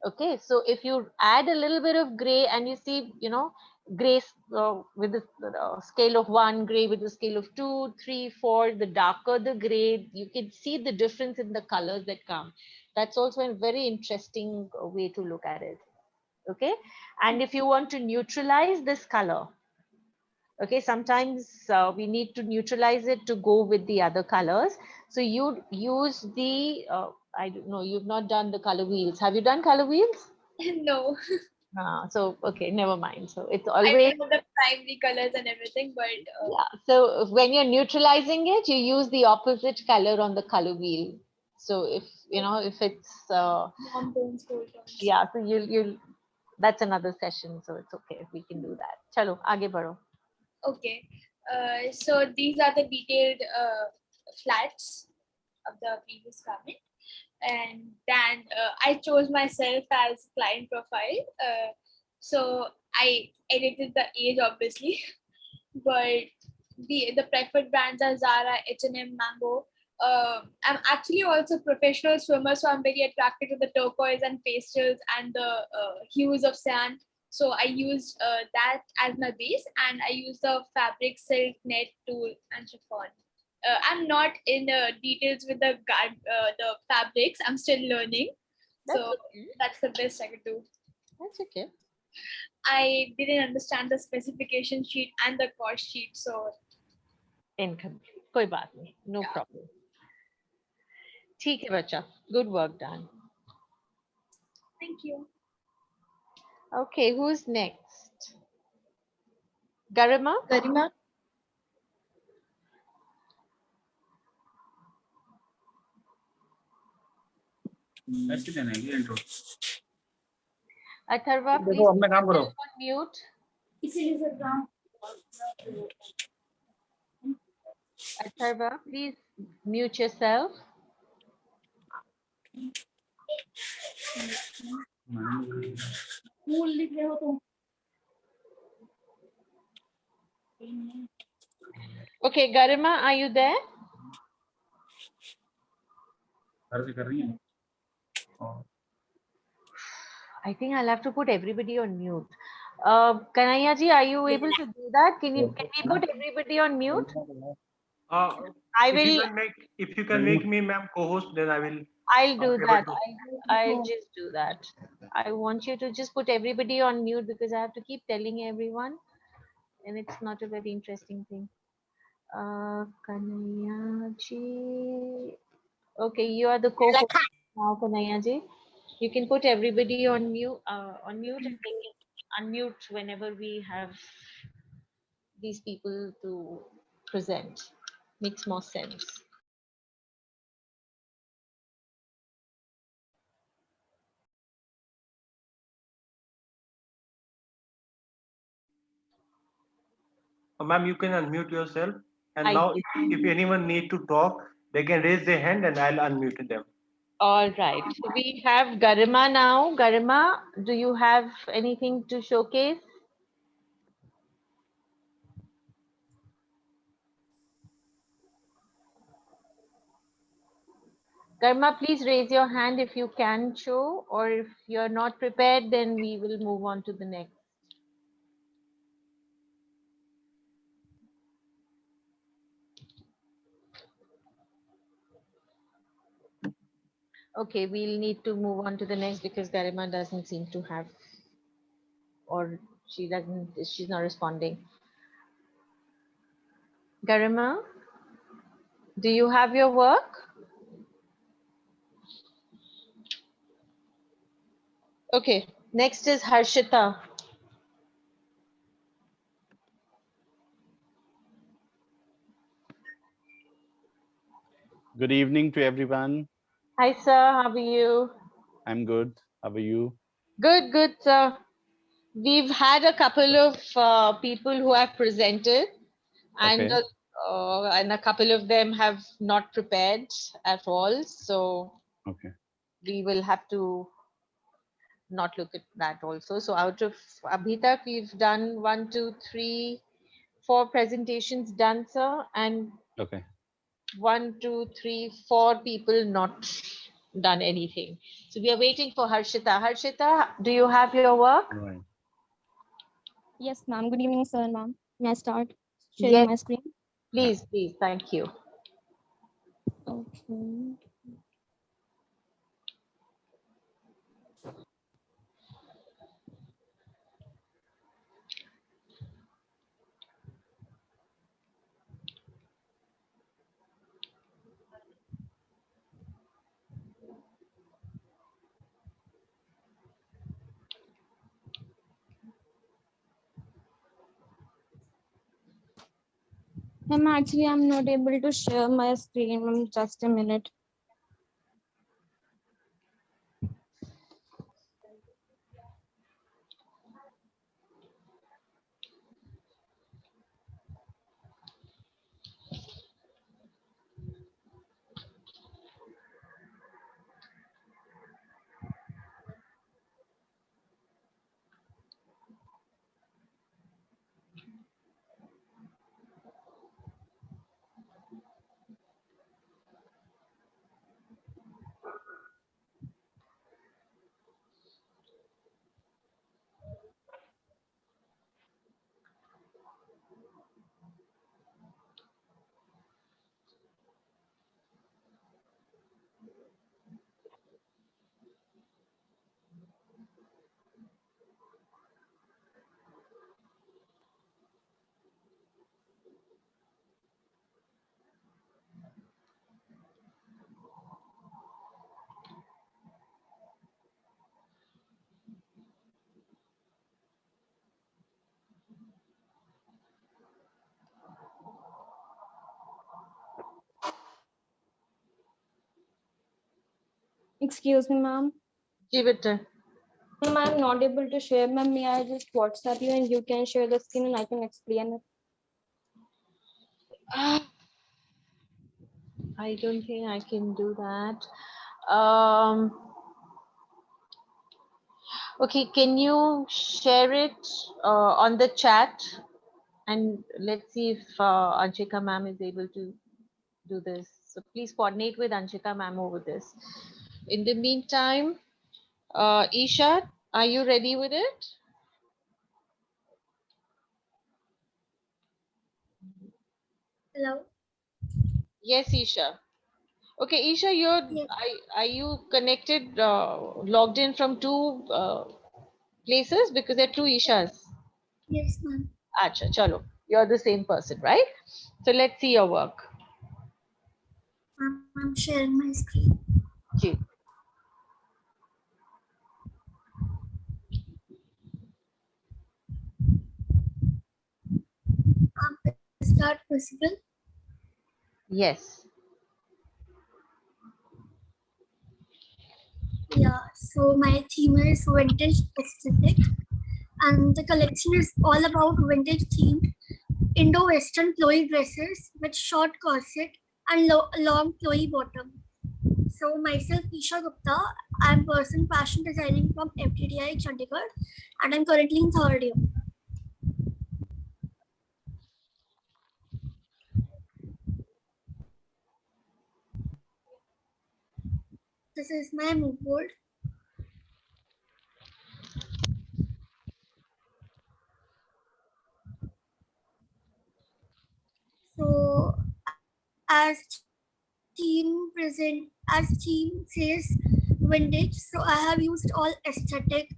Okay, so if you add a little bit of gray and you see, gray with the scale of 1, gray with the scale of 2, 3, 4, the darker the gray, you can see the difference in the colors that come. That's also a very interesting way to look at it. Okay, and if you want to neutralize this color, Okay, sometimes we need to neutralize it to go with the other colors. So you use the, I don't know, you've not done the color wheels. Have you done color wheels? No, So, okay, never mind. So it's I always, know the primary colors and everything, but yeah. So when you're neutralizing it, you use the opposite color on the color wheel. So if, you know, if it's, warm tones, cold tones. yeah, so you'll, that's another session. So it's okay. We can do that. Chalo, aage badho. Okay, so these are the detailed flats of the previous garment, and then I chose myself as client profile. So I edited the age obviously, but the preferred brands are Zara, H&M, Mango. I'm actually also a professional swimmer, so I'm very attracted to the turquoise and pastels and the hues of sand. So I used that as my base, and I used the fabric, silk, net, tulle, and chiffon. I'm not in details with the fabrics. I'm still learning, That's so okay. that's the best I could do. That's okay. I didn't understand the specification sheet and the cost sheet, so Incomplete. Koi baat nahi. No Yeah. problem. ठीक है बच्चा. Good work done. thank you. Okay, who's next? Garima? Garima? ऐसे देना है ये intro. Atharva, please देखो अपना काम करो. on mute. Atharva, please mute yourself. Okay, Garima, are you there? घर से कर रही है. I think I'll have to put everybody on mute. Kanaya ji, are you able to do that? Can we put everybody on mute? I will. If you can make me ma'am co-host, then I will. I'll do able that. to. I'll just do that. I want you to just put everybody on mute because I have to keep telling everyone, and it's not a very interesting thing. Kanaya ji. Okay, you are the co-host now, Kanaya ji. You can put everybody on mute, and they can unmute whenever we have these people to present. Makes more sense. Ma'am, you can unmute yourself. And I now, if anyone need to talk, they can raise their hand, and I'll unmute them. All right. So we have Garima now. Garima, do you have anything to showcase? Garima, please raise your hand if you can show, or if you're not prepared, then we will move on to the next. Okay, we'll need to move on to the next because Garima doesn't seem to have, or she's not responding. Garima, do you have your work? Okay, next is Harshita. Good evening to everyone. Hi, sir. How are you? I'm good. How are you? Good, good, sir. We've had a couple of people who have presented, and Okay. and a couple of them have not prepared at all. So Okay. we will have to not look at that also. So out of Abhi tak, we've done 1, 2, 3, 4 presentations done, sir, and Okay. 1, 2, 3, 4 people not done anything. So we are waiting for Harshita. Harshita, do you have your work? Right. Yes, ma'am. Good evening, sir, ma'am. May I start sharing Yes, my screen? please, please. Thank you. Okay. Ma'am, actually, I'm not able to share my screen. Ma'am, just a minute. Excuse me, ma'am. Give it to. Ma'am, I'm not able to share. Ma'am, may I just WhatsApp you and you can share the screen and I can explain it? I don't think I can do that. Okay, can you share it on the chat? And let's see if Anshika ma'am is able to do this. So please coordinate with Anshika ma'am over this. In the meantime, Isha, are you ready with it? Hello. Yes, Isha. Okay, Isha, are you connected, logged in from two places? Because there are two Ishas. Yes, ma'am. Acha, chalo. You're the same person, right? So let's see your work. I'm sharing my screen. Ji. Is that possible? Yes. Yeah, so my theme is vintage aesthetic, and the collection is all about vintage themed Indo-Western flowy dresses with short corset and long flowy bottom. So myself, Isha Gupta, I'm person fashion designing from FTDI Chandigarh, and I'm currently in 3rd year. This is my mood board. So as theme says vintage, so I have used all aesthetic,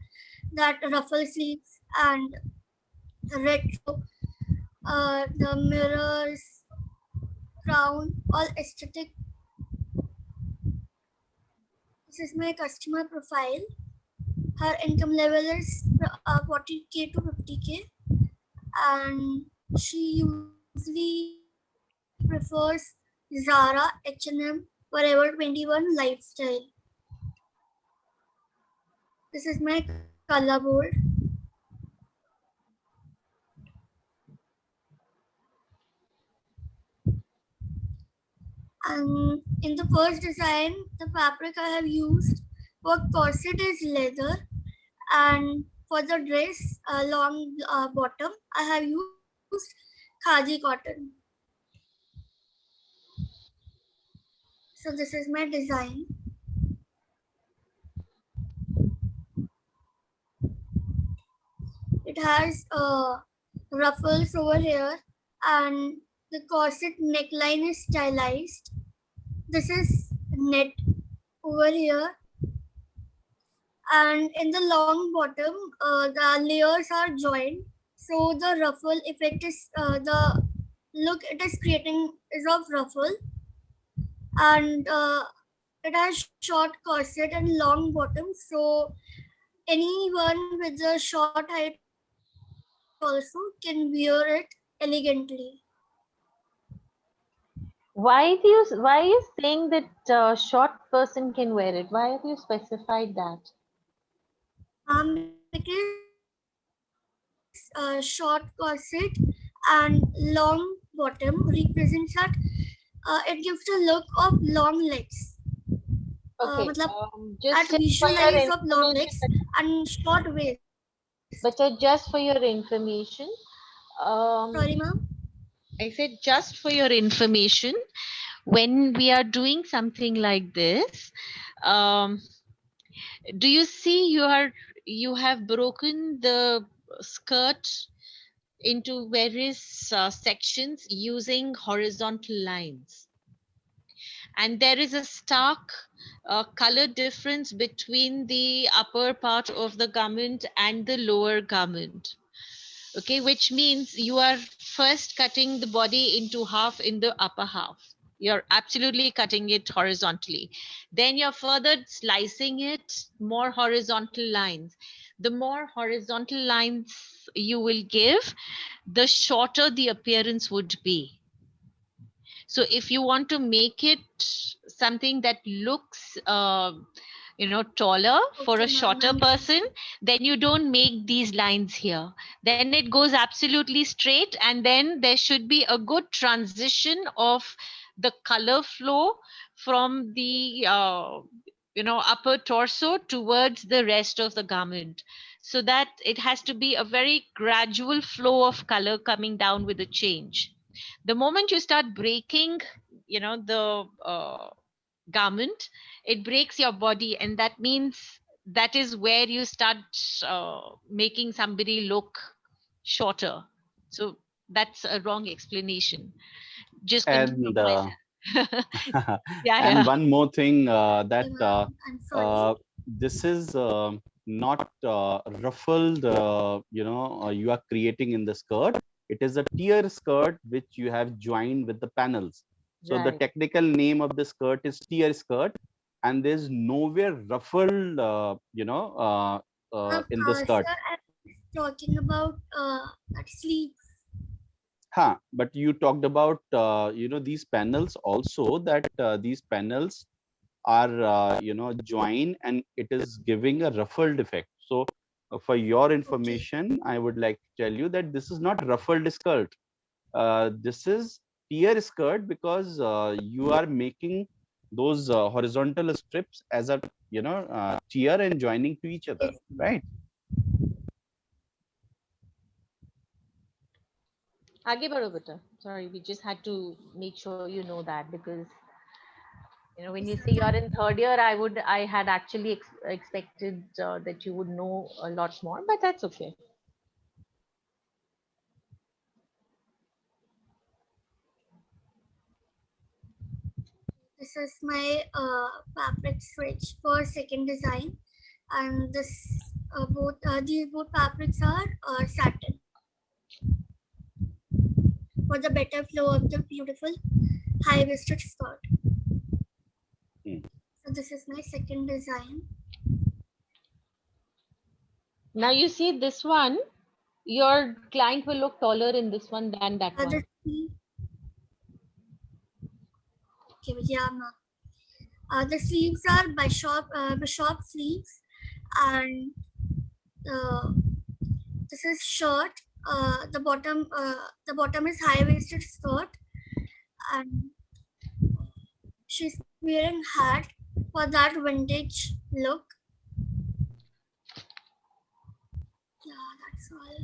that ruffle sleeves and retro, the mirrors, crown, all aesthetic. This is my customer profile. Her income level is 40K to 50K, and she usually prefers Zara, H&M, Forever 21 lifestyle. This is my color board. And in the first design, the fabric I have used for corset is leather, and for the dress, long bottom, I have used khadi cotton. So this is my design. It has ruffles over here, and the corset neckline is stylized. This is net over here, and in the long bottom, the layers are joined. So the ruffle effect is the look it is creating is of ruffle, and it has short corset and long bottom. So anyone with a short height also can wear it elegantly. Why are you saying that short person can wear it? Why have you specified that? Because short corset and long bottom represents that it gives the look of long legs. Okay, That just for your visualize of long information, legs and short waist. but just for your information, Sorry, ma'am. I said just for your information, when we are doing something like this, um, do you see you have broken the skirt into various sections using horizontal lines, and there is a stark color difference between the upper part of the garment and the lower garment. Okay, which means you are first cutting the body into half in the upper half. You're absolutely cutting it horizontally. Then you're further slicing it, more horizontal lines. The more horizontal lines you will give, the shorter the appearance would be. So if you want to make it something that looks taller for a shorter person, then you don't make these lines here. Then it goes absolutely straight, and then there should be a good transition of the color flow from the upper torso towards the rest of the garment, so that it has to be a very gradual flow of color coming down with the change. The moment you start breaking the garment, it breaks your body, and that means that is where you start making somebody look shorter. So that's a wrong explanation. Just continue. And Yeah, and yeah. one more thing, that I'm sorry. this is not ruffled, you are creating in the skirt. It is a tier skirt which you have joined with the panels. So the Right. technical name of the skirt is tier skirt, and there's nowhere ruffled, in the skirt. Sir, I'm talking about that sleeve. Huh, but you talked about these panels also, that these panels are joined, and it is giving a ruffled effect. So for your information, I would like to tell you that this is not ruffled skirt. This is tier skirt, because you are making those horizontal strips as a tier and joining to each other, right? Aage badho beta. Sorry, we just had to make sure you know that, because when you say you're in third year, I had actually expected that you would know a lot more, but that's okay. This is my fabric switch for second design, and this these both fabrics are satin for the better flow of the beautiful high-waisted skirt. So this is my second design. Now you see this one, your client will look taller in this one than that one. Okay, yeah, ma'am. The sleeves are bishop sleeves, and this is shirt. The bottom is high-waisted skirt, and she's wearing hat for that vintage look. Yeah, that's all.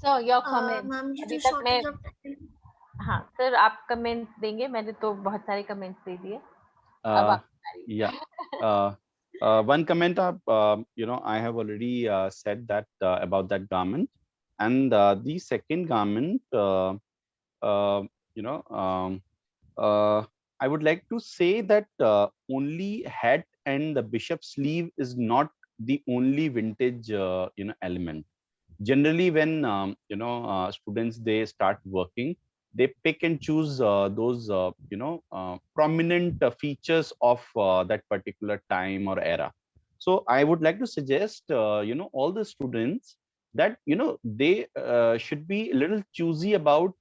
So your comment. Ma'am, अभी तक मैं हाँ sir आप comments देंगे, मैंने तो बहुत सारे कमेंट्स दे दिए, अब आप Yeah. One comment, I have already said that about that garment, and the second garment, I would like to say that only hat and the bishop sleeve is not the only vintage, element. Generally, when students, they start working, they pick and choose those prominent features of that particular time or era. So I would like to suggest, all the students that, they should be a little choosy about,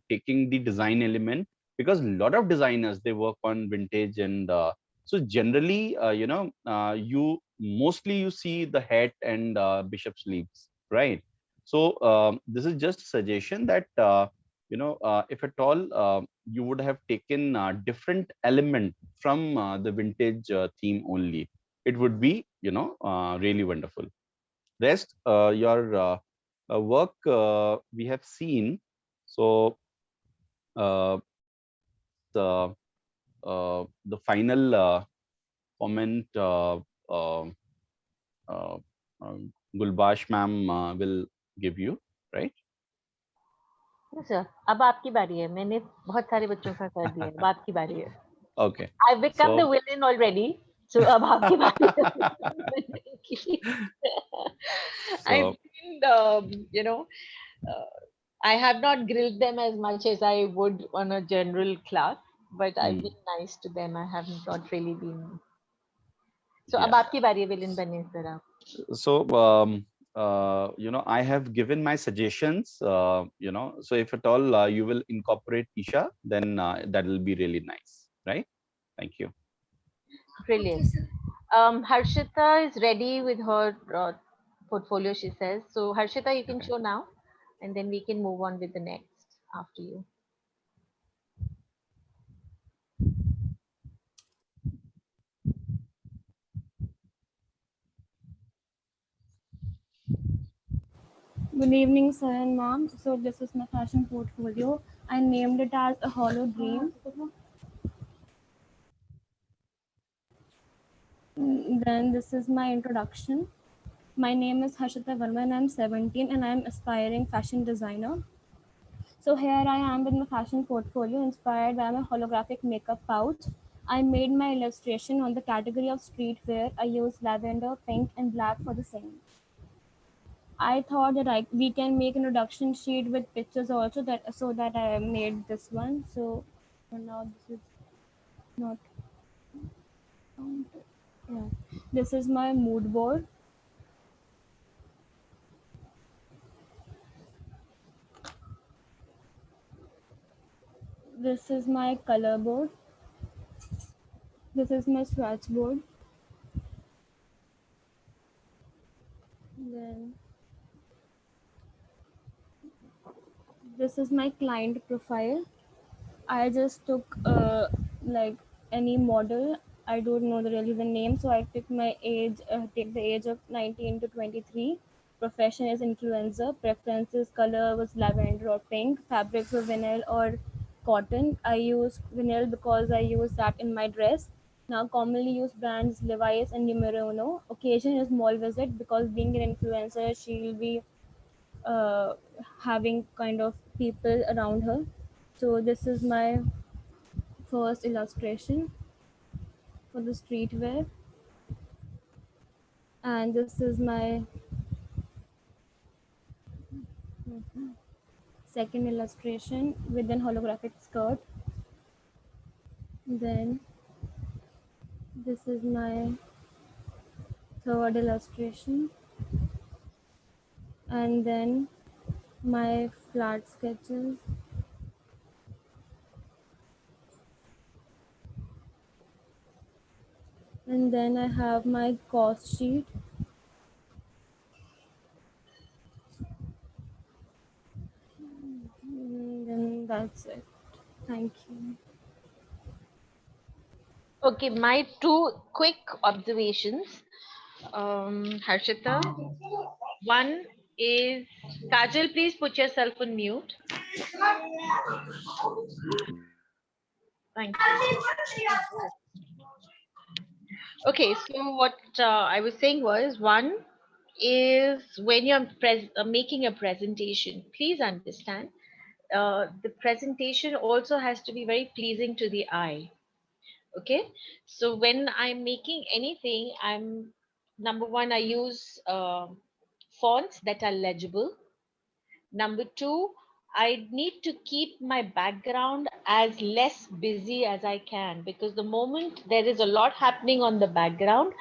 taking the design element, because a lot of designers, they work on vintage. And so generally, you see the hat and bishop sleeves, right? So this is just a suggestion that, if at all you would have taken different element from the vintage theme only, it would be, really wonderful. Rest, your work we have seen. So the the final comment, uh, uh, Gulbash ma'am will give you, right? Sir अब आपकी बारी है. मैंने बहुत सारे बच्चों का कर दिया. अब आपकी बारी है. Okay. I've become the villain already. So अब आपकी बारी है. I've been, I have not grilled them as much as I would on a general class, but I've been nice to them. I have not really been. So अब आपकी बारी है villain बनने sir आप. So I have given my suggestions, so if at all you will incorporate Isha, then that will be really nice, right? Thank you. Brilliant. Harshita is ready with her portfolio, she says. So Harshita, you can show now, and then we can move on with the next after you. Good evening, sir and mom. So this is my fashion portfolio. I named it as a hollow dream. Then this is my introduction. My name is Harshita Verma and I'm 17 and I'm aspiring fashion designer. So here I am with my fashion portfolio inspired by my holographic makeup pouch. I made my illustration on the category of streetwear. I used lavender, pink and black for the same. I thought that we can make an introduction sheet with pictures also, so that I made this one. So for now this is not. Yeah. This is my mood board. This is my color board. This is my swatch board. Then this is my client profile. I just took like any model. I don't know really the name, so I took my age, take the age of 19 to 23. Profession is influencer. Preferences color was lavender or pink. Fabrics were vinyl or cotton. I use vinyl because I use that in my dress. Now commonly used brands Levi's and Numero Uno. Occasion is mall visit because being an influencer, she will be having kind of people around her. So this is my first illustration for the streetwear, and this is my second illustration with an holographic skirt. Then this is my third illustration, and then my flat sketches. And then I have my cost sheet. And then that's it. Thank you. Okay, my two quick observations, Harshita. One is, Kajal, please put yourself on mute. Thank you. Okay, so what I was saying was, one is when you're making a presentation, please understand the presentation also has to be very pleasing to the eye. Okay, so when I'm making anything, number one, I use fonts that are legible. Number two, I need to keep my background as less busy as I can, because the moment there is a lot happening on the background,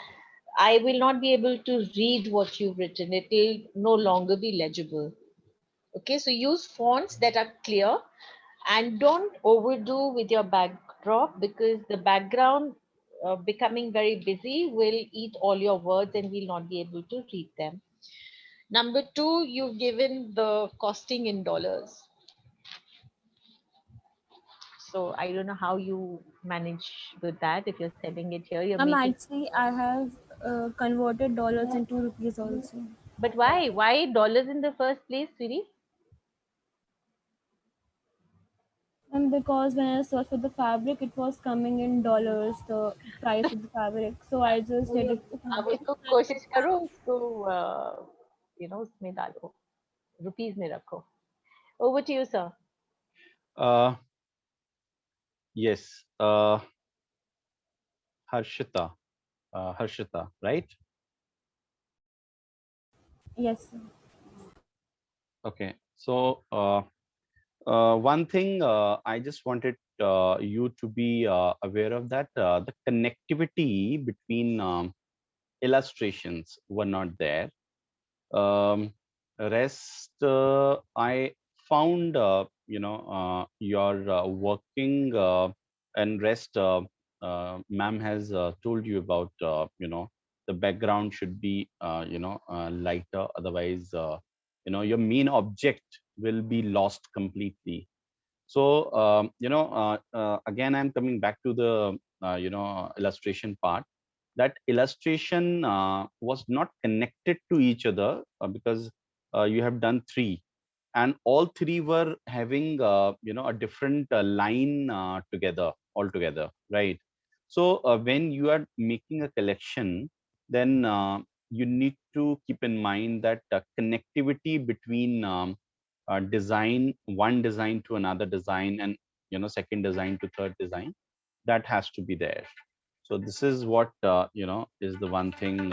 I will not be able to read what you've written. It will no longer be legible. Okay, so use fonts that are clear and don't overdo with your backdrop, because the background becoming very busy will eat all your words and we'll not be able to read them. Number two, you've given the costing in dollars. So I don't know how you manage with that. If you're selling it here, you're making. Actually, I have converted dollars into rupees also. But why? Why dollars in the first place, sweetie? And because when I searched for the fabric, it was coming in dollars, the price of the fabric. So I just did it. अब उसको कोशिश करो, उसको उसमें डालो, rupees में रखो. Over to you, sir. Yes, Harshita, right? Yes, sir. Okay, so one thing I just wanted you to be aware of, that the connectivity between illustrations were not there. Rest, I found your working and rest. Ma'am has told you about the background should be lighter, otherwise your main object will be lost completely. So again, I'm coming back to the illustration part. That illustration was not connected to each other because you have done three, and all three were having a different line together altogether, right? So when you are making a collection, then you need to keep in mind that connectivity between one design to another design, and second design to third design, that has to be there. So this is what is the one thing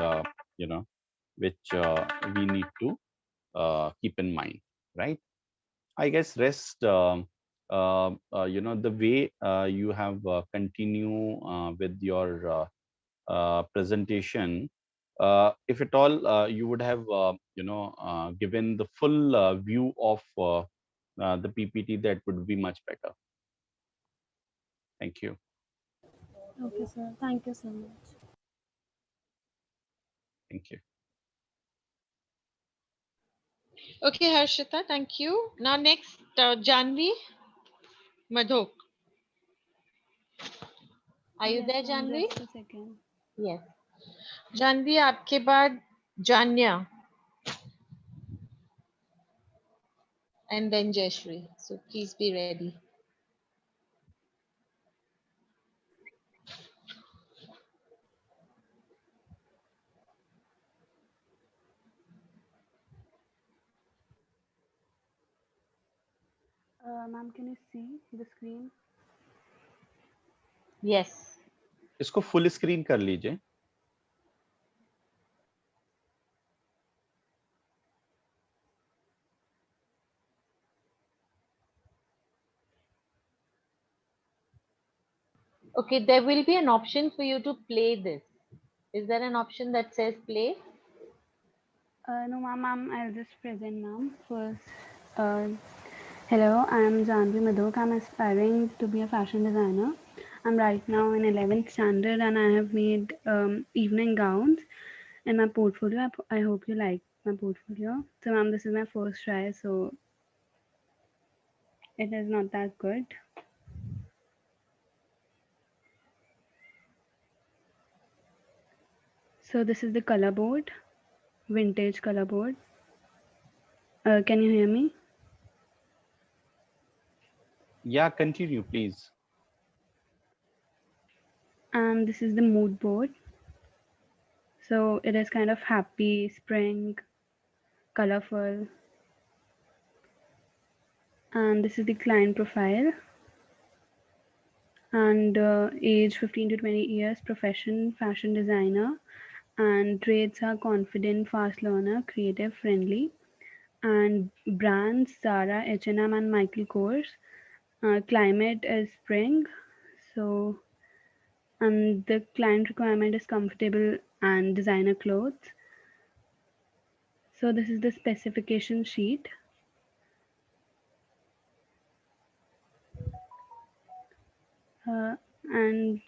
which we need to keep in mind, right? I guess rest the way you have continue with your presentation, if at all you would have given the full view of the PPT, that would be much better. Thank you. Okay, sir. Thank you so much. Thank you. Okay, Harshita, thank you. Now next, Janvi Madhok. Are you there, Janvi? Just a second. Yes. Janvi, आपके बाद Janya, and then Jayashree. So please be ready. Ma'am, can you see the screen? Yes. इसको full screen कर लीजिए. Okay, there will be an option for you to play this. Is there an option that says play? No, ma'am, I'll just present, ma'am. First, hello, I'm Janvi Madhok. I'm aspiring to be a fashion designer. I'm right now in 11th standard and I have made evening gowns in my portfolio. I hope you like my portfolio. So, ma'am, this is my first try, so it is not that good. So, this is the color board, vintage color board. Can you hear me? Yeah, continue, please. And this is the mood board. So it is kind of happy, spring, colorful. And this is the client profile. And age 15 to 20 years, profession, fashion designer. And traits are confident, fast learner, creative, friendly. and brands Zara, H&M, and Michael Kors. Climate is spring, so and the client requirement is comfortable and designer clothes. So this is the specification sheet. And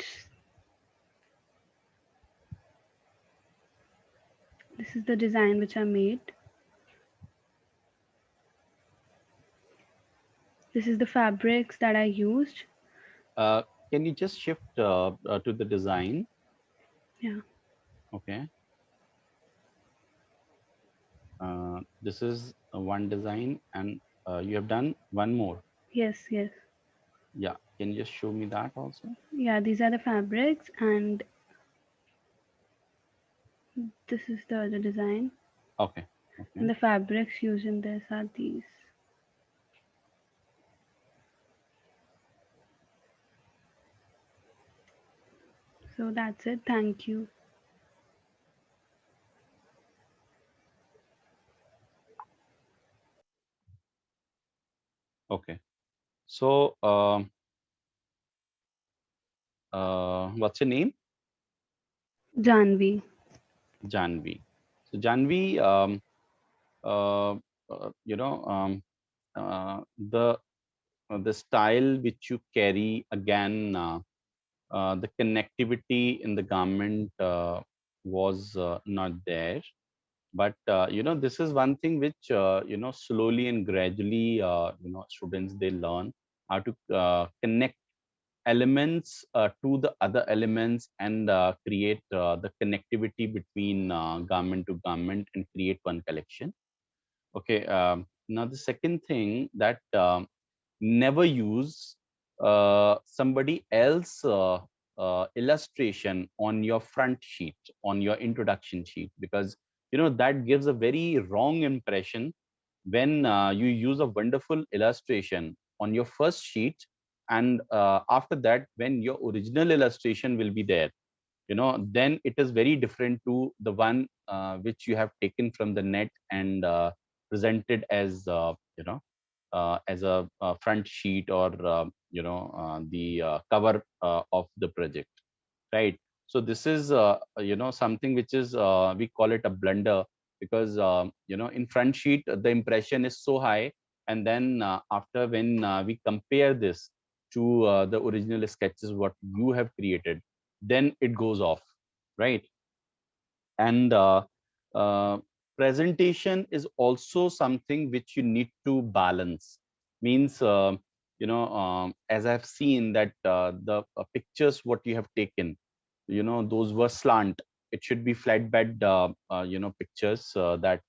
this is the design which I made. This is the fabrics that I used. Can you just shift to the design? Yeah. Okay. This is one design, and you have done one more. Yes, yes. Yeah. Can you just show me that also? Yeah, these are the fabrics, and this is the other design. Okay. Okay. And the fabrics used in this are these. So that's it. Thank you. Okay. So, what's your name? Janvi. Janvi. So Janvi, you know, the style which you carry, again, the connectivity in the garment was not there. But you know, this is one thing which you know, slowly and gradually, you know, students, they learn how to connect elements to the other elements, and create the connectivity between garment to garment and create one collection. Okay. Now the second thing, that never use somebody else illustration on your front sheet, on your introduction sheet, because you know, that gives a very wrong impression. When you use a wonderful illustration on your first sheet, and after that, when your original illustration will be there, you know, then it is very different to the one which you have taken from the net and presented as you know, as a front sheet, or you know, the cover of the project, right? So this is you know, something which is, we call it a blunder, because you know, in front sheet the impression is so high, and then after, when we compare this to the original sketches what you have created, then it goes off, right? And presentation is also something which you need to balance. Means you know, as I've seen that the pictures what you have taken, you know, those were slant. It should be flatbed you know, pictures, that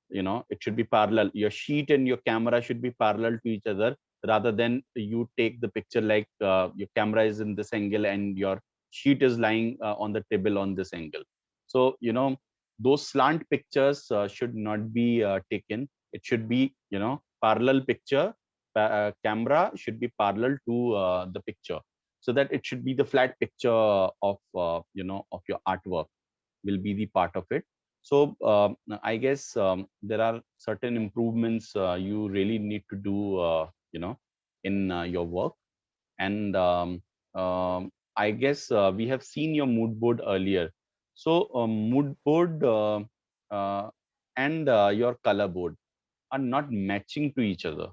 you know, it should be parallel. Your sheet and your camera should be parallel to each other, rather than you take the picture like your camera is in this angle and your sheet is lying on the table on this angle. So you know, those slant pictures should not be taken. It should be, you know, parallel picture. Camera should be parallel to the picture, so that it should be the flat picture of you know, of your artwork will be the part of it. So I guess there are certain improvements you really need to do you know, in your work. And I guess we have seen your mood board earlier. So mood board and your color board are not matching to each other.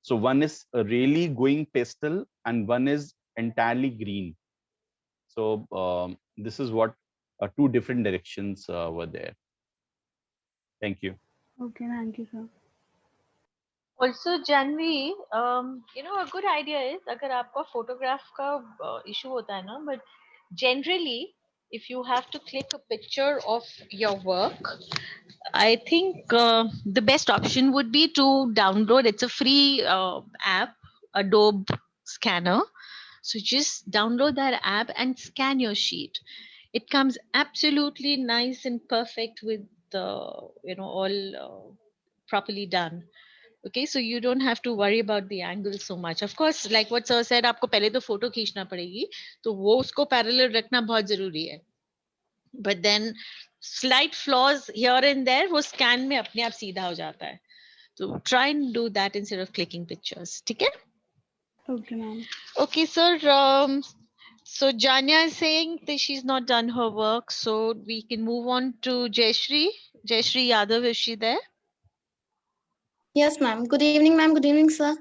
So one is really going pastel and one is entirely green. So this is what two different directions were there. Thank you. Okay, thank you, sir. Also, Janvi, you know, a good idea is, अगर आपका photograph का issue होता है ना, but generally, if you have to click a picture of your work, I think the best option would be to download. It's a free app, Adobe Scanner. So just download that app and scan your sheet. It comes absolutely nice and perfect with you know, all properly done. Okay, so you don't have to worry about the angle so much. Of course, like what sir said, आपको पहले तो photo खींचना पड़ेगी, तो वो उसको parallel रखना बहुत जरूरी है. But then slight flaws here and there वो scan में अपने आप सीधा हो जाता है. So try and do that instead of clicking pictures. ठीक है? Okay, ma'am. Okay, sir. So Janya is saying that she's not done her work, so we can move on to Jayashri. Jayashri Yadav, is she there? Yes, ma'am. Good evening, ma'am. Good evening, sir.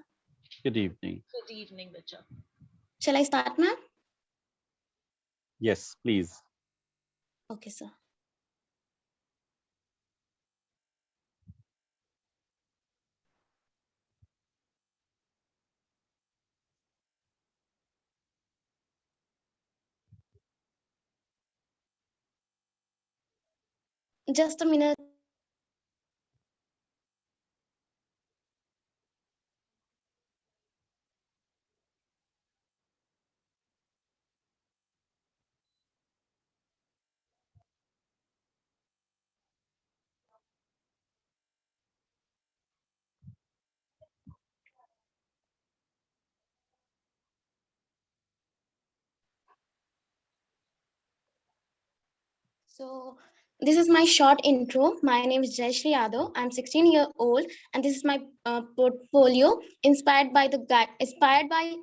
Good evening. Good evening, Bacha. Shall I start, ma'am? Yes, please. Okay, sir. Just a minute. So this is my short intro. My name is Jayashri Yadav. I'm 16 years old, and this is my portfolio inspired by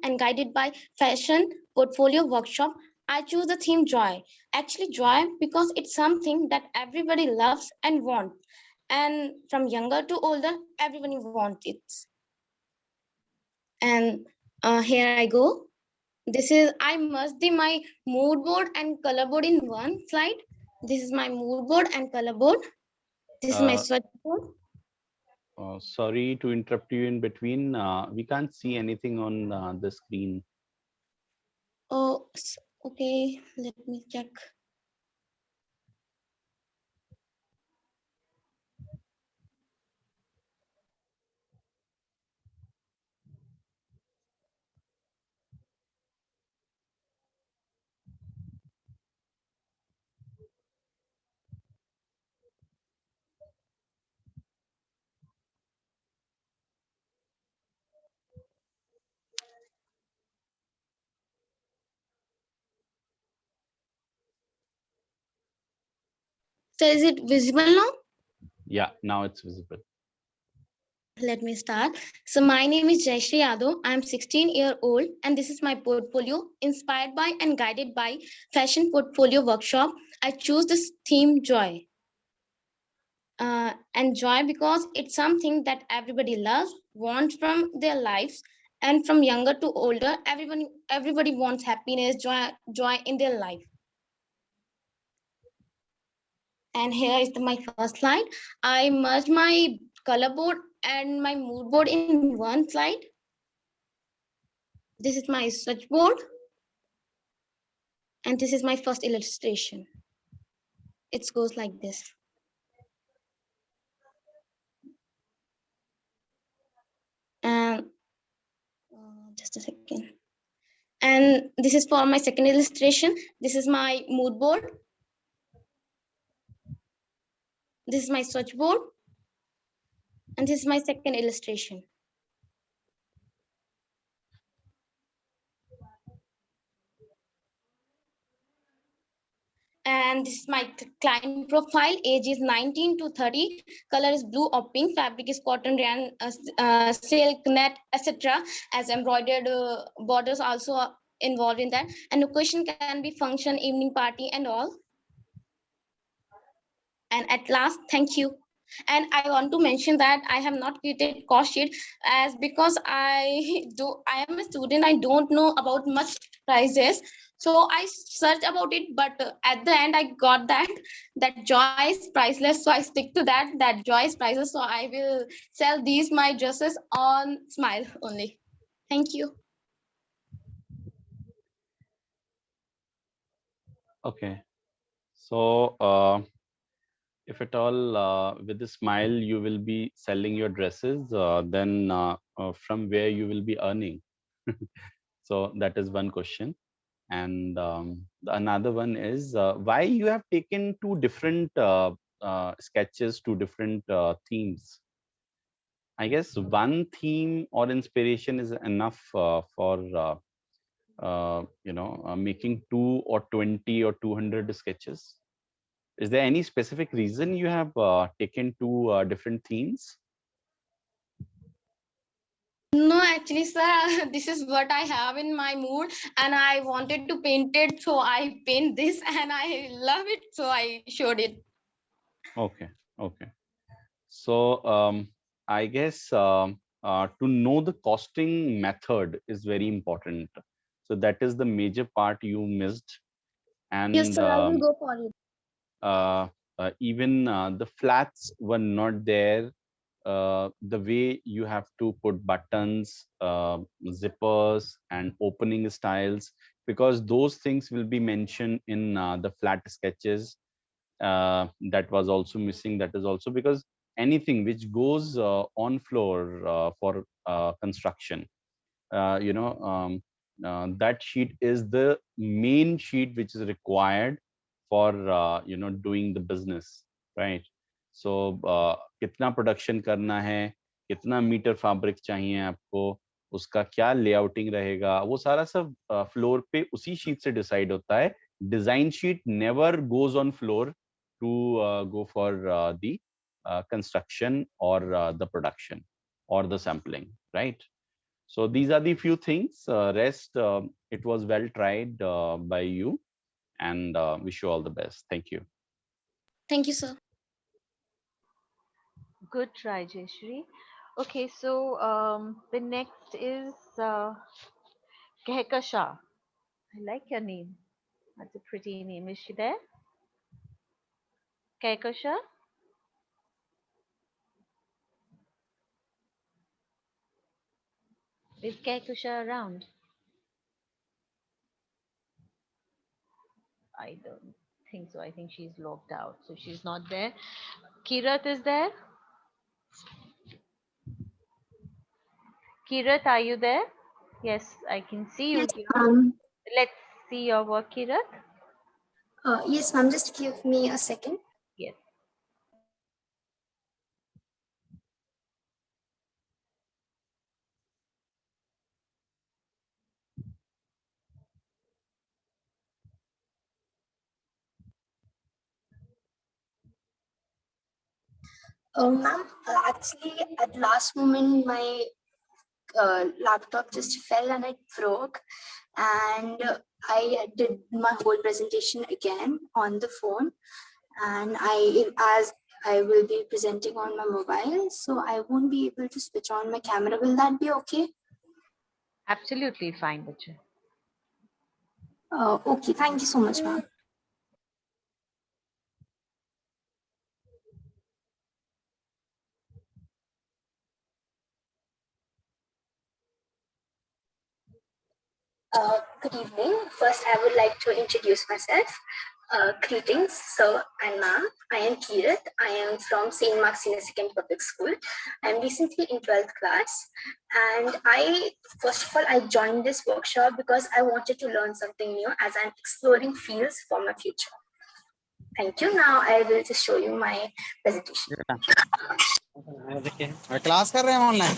and guided by Fashion Portfolio Workshop. I choose the theme joy. Actually, joy because it's something that everybody loves and wants, and from younger to older, everybody wants it. And here I go. I must be my mood board and color board in one slide. This is my mood board and color board. This is my swatch board. Sorry to interrupt you in between. We can't see anything on the screen. Oh, okay. Let me check. So is it visible now? Yeah, now it's visible. Let me start. So my name is Jayashri Yadav. I'm 16 years old, and this is my portfolio inspired by and guided by Fashion Portfolio Workshop. I choose this theme joy. And joy because it's something that everybody loves, wants from their lives, and from younger to older, everybody wants happiness, joy in their life. And here is my first slide. I merged my color board and my mood board in one slide. This is my swatch board. And this is my first illustration. It goes like this. And just a second. And this is for my second illustration. This is my mood board. This is my swatch board. And this is my second illustration. And this is my client profile. Age is 19 to 30. Color is blue or pink. Fabric is cotton, rayon, silk, net, etc. As embroidered borders also are involved in that. And occasion can be function, evening party, and all. And at last, thank you. And I want to mention that I have not created cost sheet as because I am a student. I don't know about much prices. So I searched about it, but at the end I got that joy is priceless. So I stick to that joy is priceless. So I will sell these my dresses on Smile only. Thank you. Okay. So if at all with the Smile you will be selling your dresses, then from where you will be earning? So that is one question. And another one is why you have taken two different sketches, two different themes. I guess one theme or inspiration is enough for making 2 or 20 or 200 sketches. Is there any specific reason you have taken two different themes? No, actually, sir, this is what I have in my mood, and I wanted to paint it, so I paint this, and I love it, so I showed it. Okay, okay. So I guess to know the costing method is very important. So that is the major part you missed, and Yes, sir, I will go for it. even the flats were not there. The way you have to put buttons, zippers, and opening styles, because those things will be mentioned in the flat sketches. That was also missing. That is also because anything which goes on floor for construction, that sheet is the main sheet which is required for doing the business, right? So कितना production करना है, कितना metre fabric चाहिए आपको, उसका क्या layouting रहेगा, वो सारा सब फ्लोर पे उसी शीट से डिसाइड होता है. Design sheet never goes on floor to go for the construction or the production or the sampling, right? So these are the few things. Rest, it was well tried by you, and wish you all the best. Thank you. Thank you, sir. Good try, Jayashree. Okay, so the next is Kehkasha. I like your name. That's a pretty name. Is she there? Kehkasha? Is Kehkasha around? I don't think so. I think she's logged out, so she's not there. Kirat is there? Kirat, are you there? Yes, I can see you Yes, here. Let's see your work, Kirat. Yes, ma'am. Just give me a second. Yes. Ma'am, actually, at last moment, my laptop just fell and it broke, and I did my whole presentation again on the phone, and as I will be presenting on my mobile, so I won't be able to switch on my camera. Will that be okay? Absolutely fine, Bacha. Okay, thank you so much, ma'am. Good evening. First, I would like to introduce myself. Greetings, sir and ma'am. I am Kirat. I am from St. Mark's Senior Secondary Public School. I am recently in 12th class. And first of all, I joined this workshop because I wanted to learn something new as I'm exploring fields for my future. Thank you. Now I will just show you my presentation. Class कर रहे हैं online.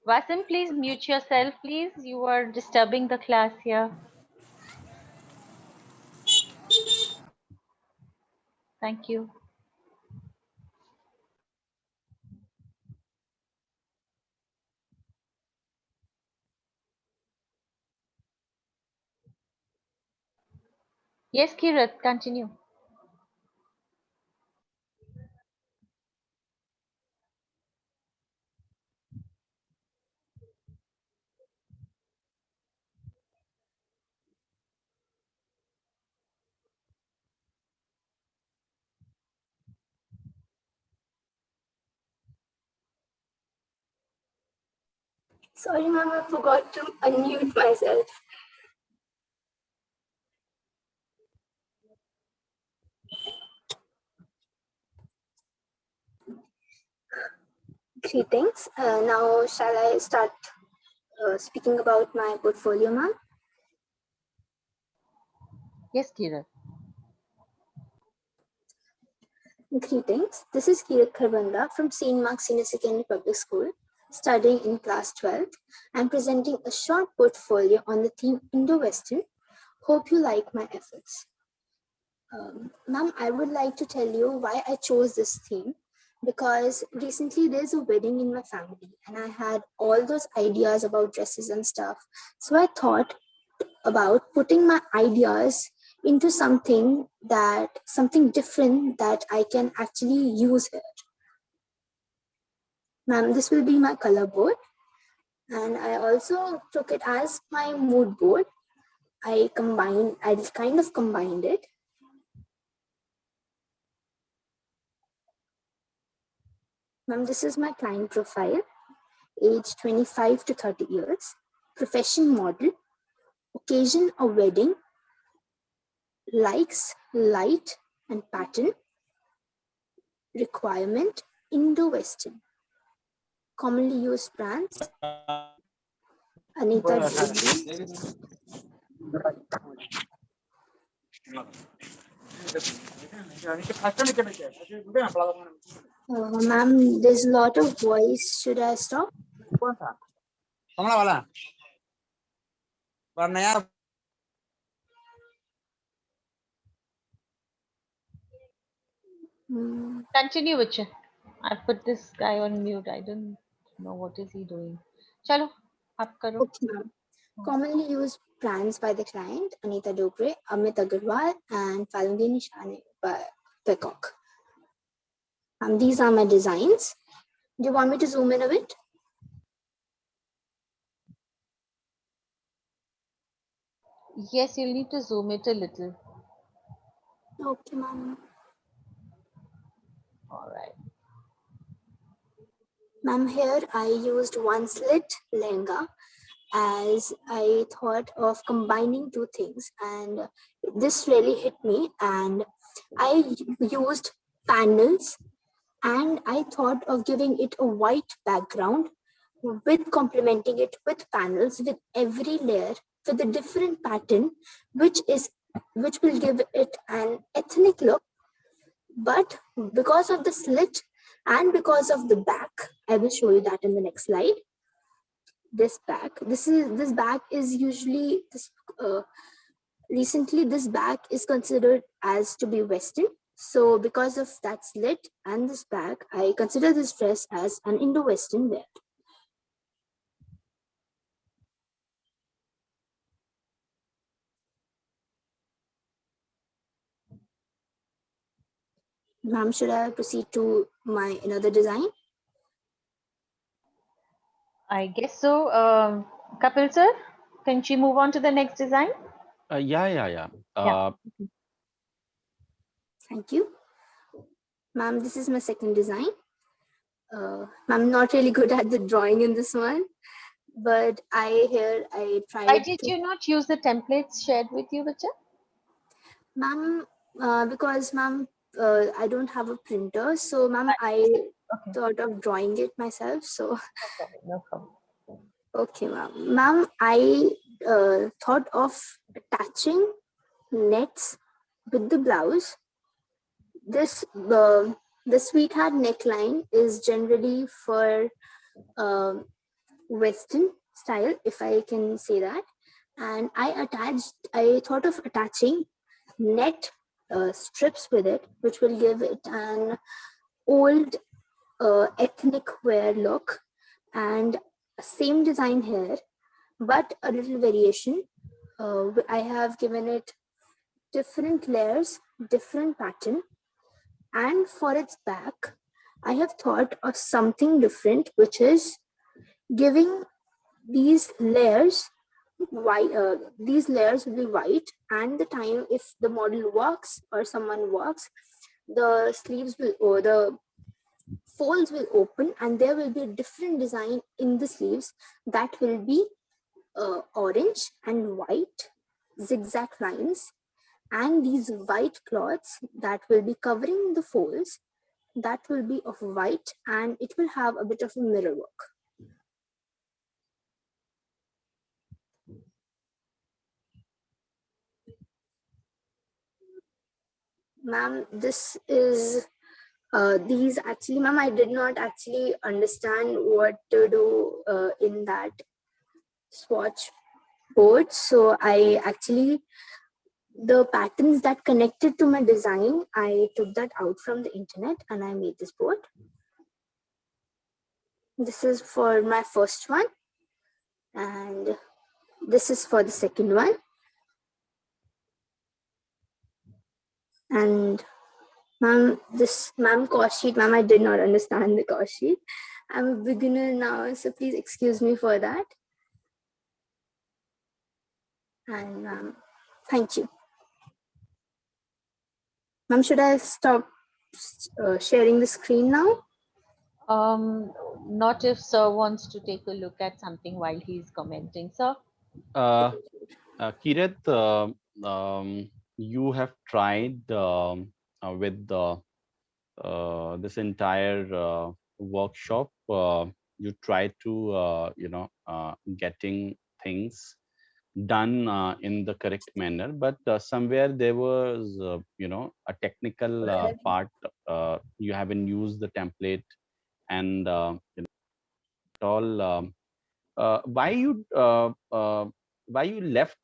Vasim, please mute yourself, please. You are disturbing the class here. Thank you. Yes, Kirat, continue. Sorry, ma'am, I forgot to unmute myself. Greetings. Now, shall I start speaking about my portfolio, ma'am? Yes, Kirat. Greetings. This is Kirat Kharbanda from St. Mark's Senior Secondary Public School. studying in class 12. I'm presenting a short portfolio on the theme Indo-Western. Hope you like my efforts. Ma'am, I would like to tell you why I chose this theme, because recently there's a wedding in my family and I had all those ideas about dresses and stuff. So I thought about putting my ideas into something different that I can actually use here. Ma'am, this will be my color board. And I also took it as my mood board. I kind of combined it. Ma'am, this is my client profile, age 25 to 30 years, profession model, occasion a wedding, likes light and pattern, requirement Indo-Western, commonly used brands, Anita Jewelry. Ma'am, there's a lot of voice. Should I stop? Continue, Vicha. I put this guy on mute. I don't know what is he doing. Chalo, aap karo. Okay, ma'am. Commonly used brands by the client, Anita Dogre, Amit Agarwal, and Falguni Nishane by Peacock. These are my designs. Do you want me to zoom in a bit? Yes, you'll need to zoom it a little. Okay, ma'am. All right. Ma'am, here I used one slit lehenga as I thought of combining two things, and this really hit me, and I used panels and I thought of giving it a white background with complementing it with panels with every layer with a different pattern, which will give it an ethnic look. But because of the slit and because of the back, I will show you that in the next slide. This back is usually recently this back is considered as to be Western. So because of that slit and this back, I consider this dress as an Indo-Western wear. Ma'am, should I proceed to my another design? I guess so. Kapil sir, can she move on to the next design? Yeah. Thank you. Ma'am, this is my second design. I'm not really good at the drawing in this one, but I tried. Why did you not use the templates shared with you, Vicha? Ma'am, because ma'am, I don't have a printer, so ma'am, I thought of drawing it myself. So no problem. Okay, ma'am. Ma'am, I thought of attaching nets with the blouse. The sweetheart neckline is generally for Western style, if I can say that. And I thought of attaching net strips with it, which will give it an old ethnic wear look. And same design here, but a little variation. I have given it different layers, different pattern. And for its back, I have thought of something different, which is giving these layers white. These layers will be white, and the time if the model walks or someone walks, the sleeves will, or the folds will open, and there will be a different design in the sleeves that will be orange and white zigzag lines, and these white cloths that will be covering the folds that will be of white, and it will have a bit of a mirror work. Ma'am, this is These actually, ma'am, I did not actually understand what to do in that swatch board. So I actually, the patterns that connected to my design, I took that out from the internet and I made this board. This is for my first one. And this is for the second one. And ma'am, this cost sheet, ma'am, I did not understand the cost sheet. I'm a beginner now, so please excuse me for that. And thank you. Ma'am, should I stop sharing the screen now? Not if sir wants to take a look at something while he's commenting, sir. Kirat, you have tried with this entire workshop. You tried to, getting things done in the correct manner, but somewhere there was, a technical part. You haven't used the template, and all. Why you left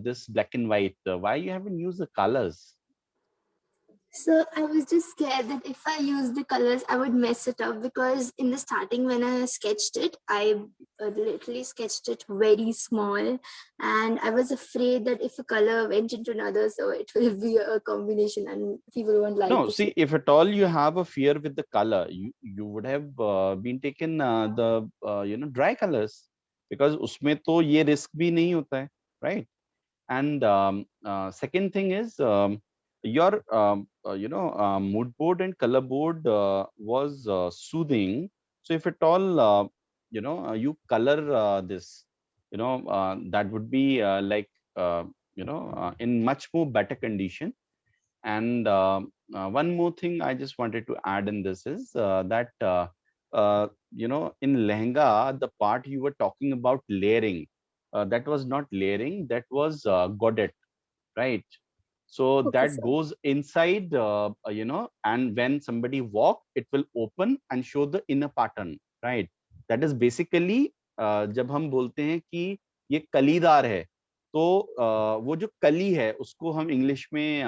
this black and white? Why you haven't used the colors? So I was just scared that if I use the colors, I would mess it up, because in the starting when I sketched it, I literally sketched it very small, and I was afraid that if a color went into another, so it will be a combination and people won't like No, the see, shape. if at all you have a fear with the color, you would have been taken the dry colors, because उसमें तो ये risk भी नहीं होता है, right? And second thing is, your mood board and color board was soothing. So if at all you color this, that would be like in much more better condition. And one more thing I just wanted to add in this is that in lehenga, the part you were talking about layering, that was not layering, that was godet, right? So Okay, that sir. goes inside, and when somebody walk, it will open and show the inner pattern, right? That is basically जब हम बोलते हैं कि ये कलीदार है, तो वो जो कली है उसको हम इंग्लिश में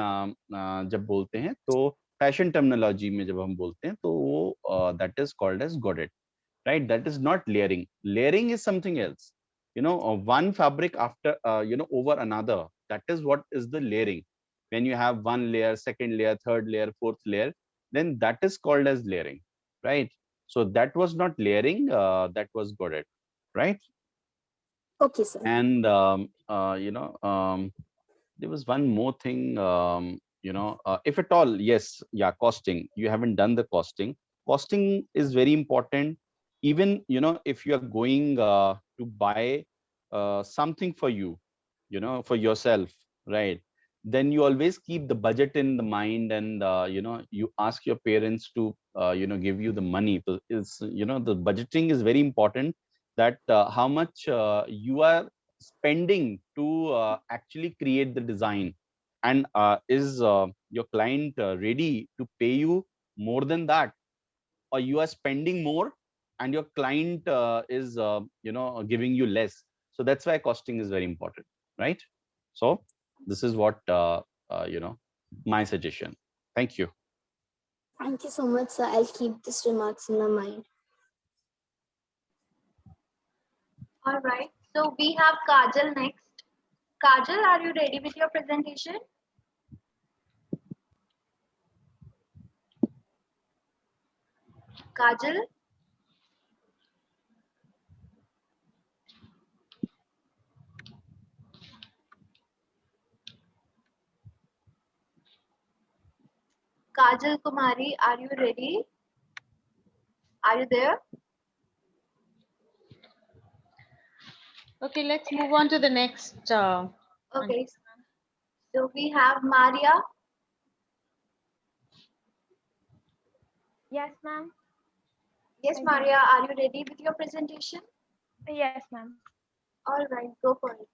जब बोलते हैं, तो फैशन टर्मिनोलॉजी में जब हम बोलते हैं, तो वो that is called as godet, right? That is not layering. Layering is something else, one fabric after over another. That is what is the layering. When you have one layer, second layer, third layer, fourth layer, then that is called as layering, right? So that was not layering, that was godet, right? Okay, sir. And there was one more thing, if at all, yes, yeah, costing, you haven't done the costing. Costing is very important. Even if you are going to buy something for you, for yourself, right? Then you always keep the budget in the mind, and you ask your parents to give you the money. So is the budgeting is very important, that how much you are spending to actually create the design, and is your client ready to pay you more than that, or you are spending more and your client is giving you less. So that's why costing is very important, right? So this is what my suggestion. Thank you. Thank you so much, sir. I'll keep these remarks in my mind. All right. So we have Kajal next. Kajal, are you ready with your presentation? Kajal? Kajal Kumari, are you ready? Are you there? Okay, let's move on to the next. Okay. So we have Maria. Yes, ma'am. Yes, Thank you. Maria, are you ready with your presentation? Yes, ma'am. All right, go for it.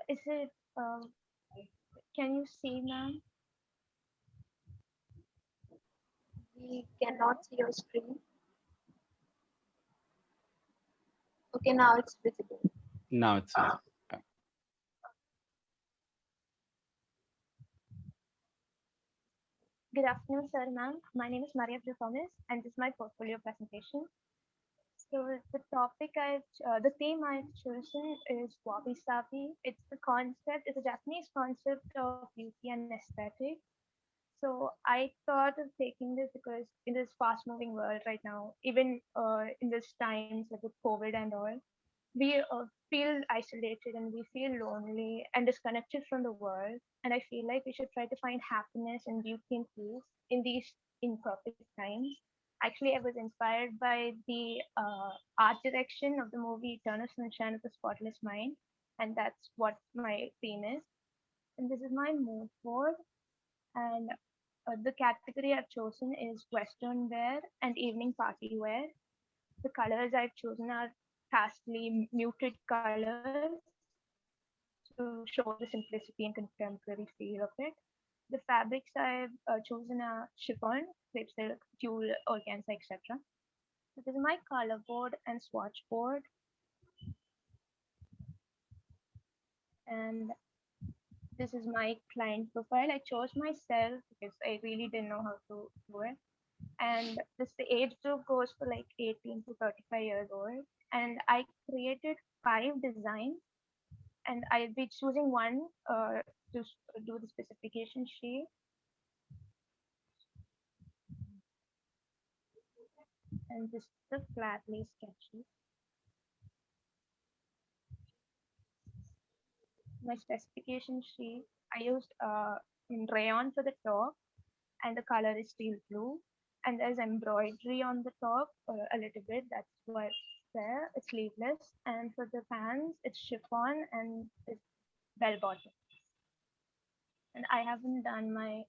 Is it, can you see, ma'am? We cannot see your screen. Okay, now it's visible. Now it's visible. Good afternoon, sir, ma'am. My name is Maria Thomas, and this is my portfolio presentation. So the theme I've chosen is wabi sabi. It's a Japanese concept of beauty and aesthetic. So I thought of taking this because in this fast-moving world right now, even in this times like with COVID and all, we feel isolated and we feel lonely and disconnected from the world. And I feel like we should try to find happiness and beauty and peace in these imperfect times. Actually, I was inspired by the art direction of the movie Eternal Sunshine of the Spotless Mind, and that's what my theme is. And this is my mood board, and the category I've chosen is Western wear and evening party wear. The colors I've chosen are pastely muted colors to show the simplicity and contemporary feel of it. The fabrics I've chosen are chiffon, crepe silk, tulle, organza, etc. This is my color board and swatch board. And this is my client profile. I chose myself because I really didn't know how to do it. And the age group goes for like 18 to 35 years old. And I created 5 designs, and I'll be choosing one to do the specification sheet. And this is the flat lace sketches. My specification sheet, I used rayon for the top, and the color is steel blue. And there's embroidery on the top a little bit. That's what's there. It's sleeveless. And for the pants, it's chiffon and it's bell bottom. And I haven't done my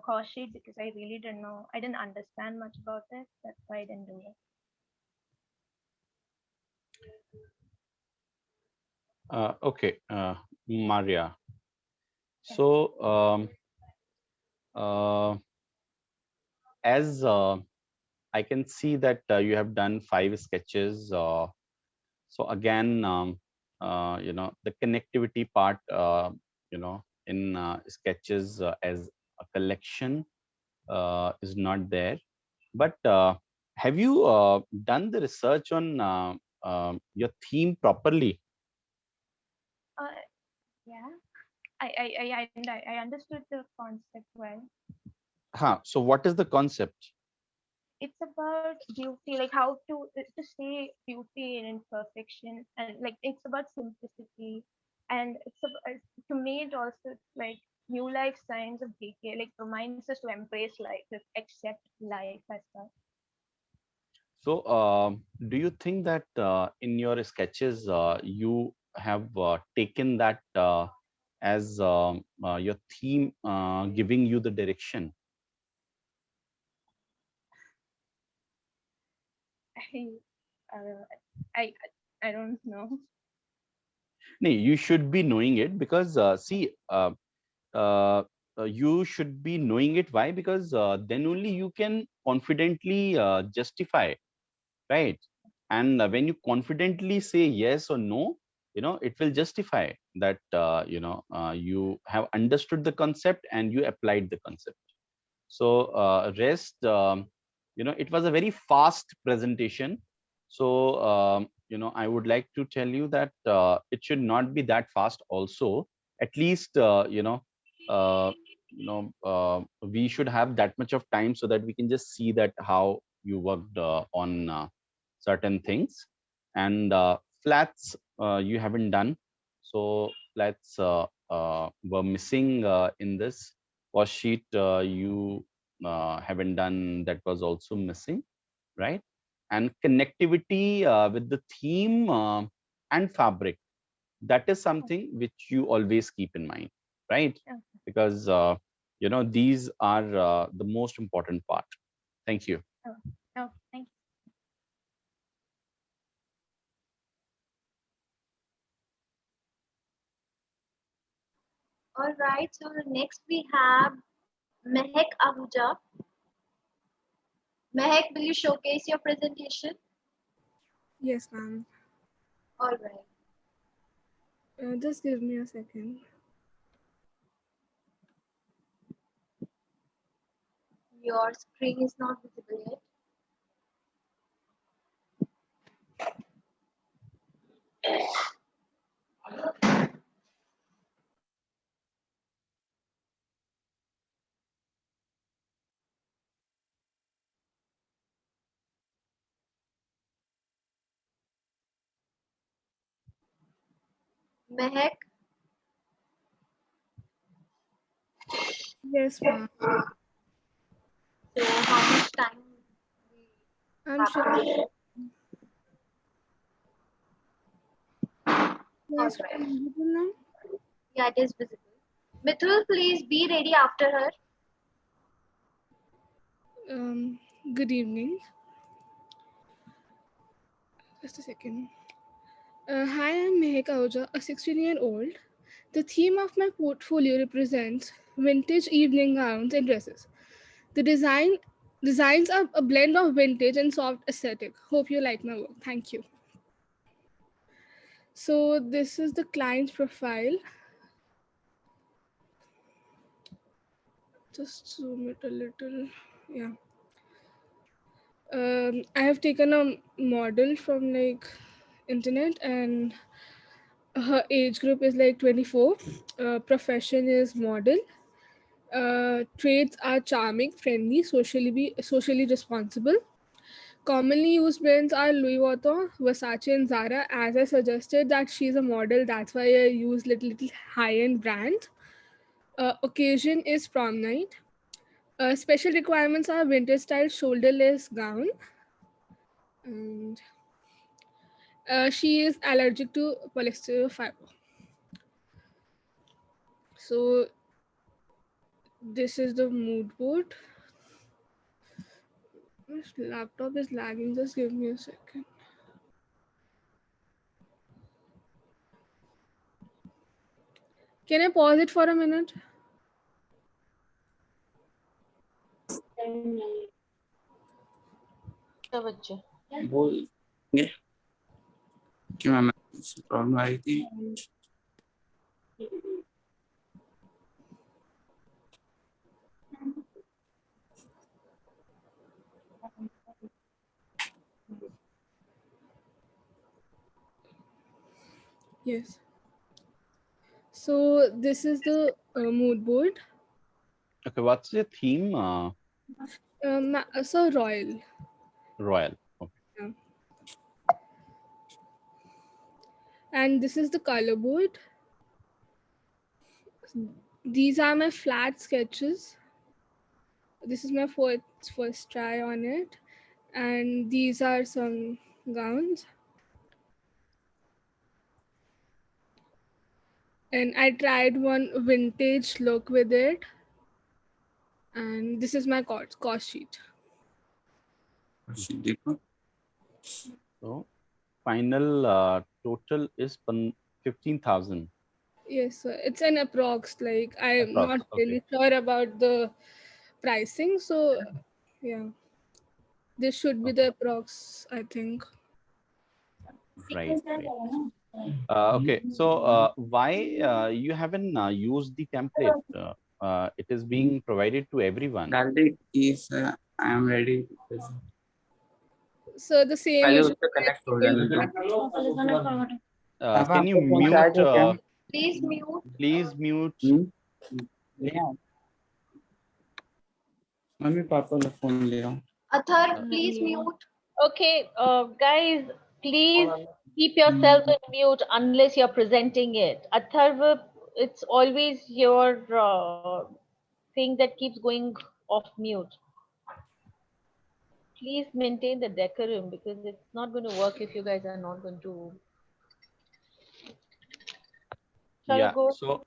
cost sheet because I really didn't know. I didn't understand much about it. That's why I didn't do it. Okay, Maria. So as I can see that you have done 5 sketches. So again, the connectivity part, in sketches as a collection is not there. But have you done the research on your theme properly? Yeah, I understood the concept well. So what is the concept? It's about beauty, like how to see beauty in imperfection, and like it's about simplicity, and to me it also like new life signs of decay, like reminds us to embrace life, to accept life as such. So do you think that in your sketches you have taken that as your theme giving you the direction? uh, I I don't know. No, you should be knowing it because see, you should be knowing it. Why? Because then only you can confidently justify, right? And when you confidently say yes or no, it will justify that you have understood the concept and you applied the concept. So rest, it was a very fast presentation. So I would like to tell you that it should not be that fast also. At least uh, we should have that much of time so that we can just see that how you worked on certain things. And flats you haven't done. So flats were missing in this cost sheet. You haven't done, that was also missing, right? And connectivity with the theme and fabric, that is something which you always keep in mind, right? Okay. Because these are the most important part. Thank you. Oh, thank you. All right, so next we have Mehek Ahuja. Mehek, will you showcase your presentation? Yes, ma'am. All right. Just give me a second. Your screen is not visible yet. Mehek, Yes, ma'am. so how much time I'm have sure. to- Yes, All right. visible now? Yeah, it is visible. Mithul, please be ready after her. Good evening. Just a second. Hi, I'm Mehek Ahuja, a 16-year-old. The theme of my portfolio represents vintage evening gowns and dresses. The designs are a blend of vintage and soft aesthetic. Hope you like my work. Thank you. So this is the client's profile. Just zoom it a little. Yeah. I have taken a model from like internet, and her age group is like 24. Profession is model. Traits are charming, friendly, socially responsible. Commonly used brands are Louis Vuitton, Versace, and Zara. As I suggested that she's a model, that's why I use little high-end brands. Occasion is prom night. Special requirements are vintage style shoulderless gown. And she is allergic to polyester fiber. So this is the mood board. This laptop is lagging. Just give me a second. Can I pause it for a minute? बोलेंगे कि ma'am problem आई थी Yes. So this is the mood board. Okay, what's the theme? So royal. Royal. Okay. Yeah. And this is the color board. These are my flat sketches. This is my first try on it. And these are some gowns. And I tried one vintage look with it. And this is my cost sheet. So final total is 15,000. Yes, so it's an approx. Like I'm Approx, not okay. really sure about the pricing. So yeah, this should be the approx, I think. Right. Okay, so why you haven't used the template? It is being provided to everyone. Is I am ready. So the same पहले issue. उससे connect हो जाने दो। Can you mute? Please mute. Please mute. Mummy papa का phone ले रहा हूँ। Athar, please mute. Okay, guys, please keep yourself in mute unless you're presenting it. Atharva, it's always your thing that keeps going off mute. Please maintain the decorum because it's not going to work if you guys are not going to. Shall I Yeah. go? So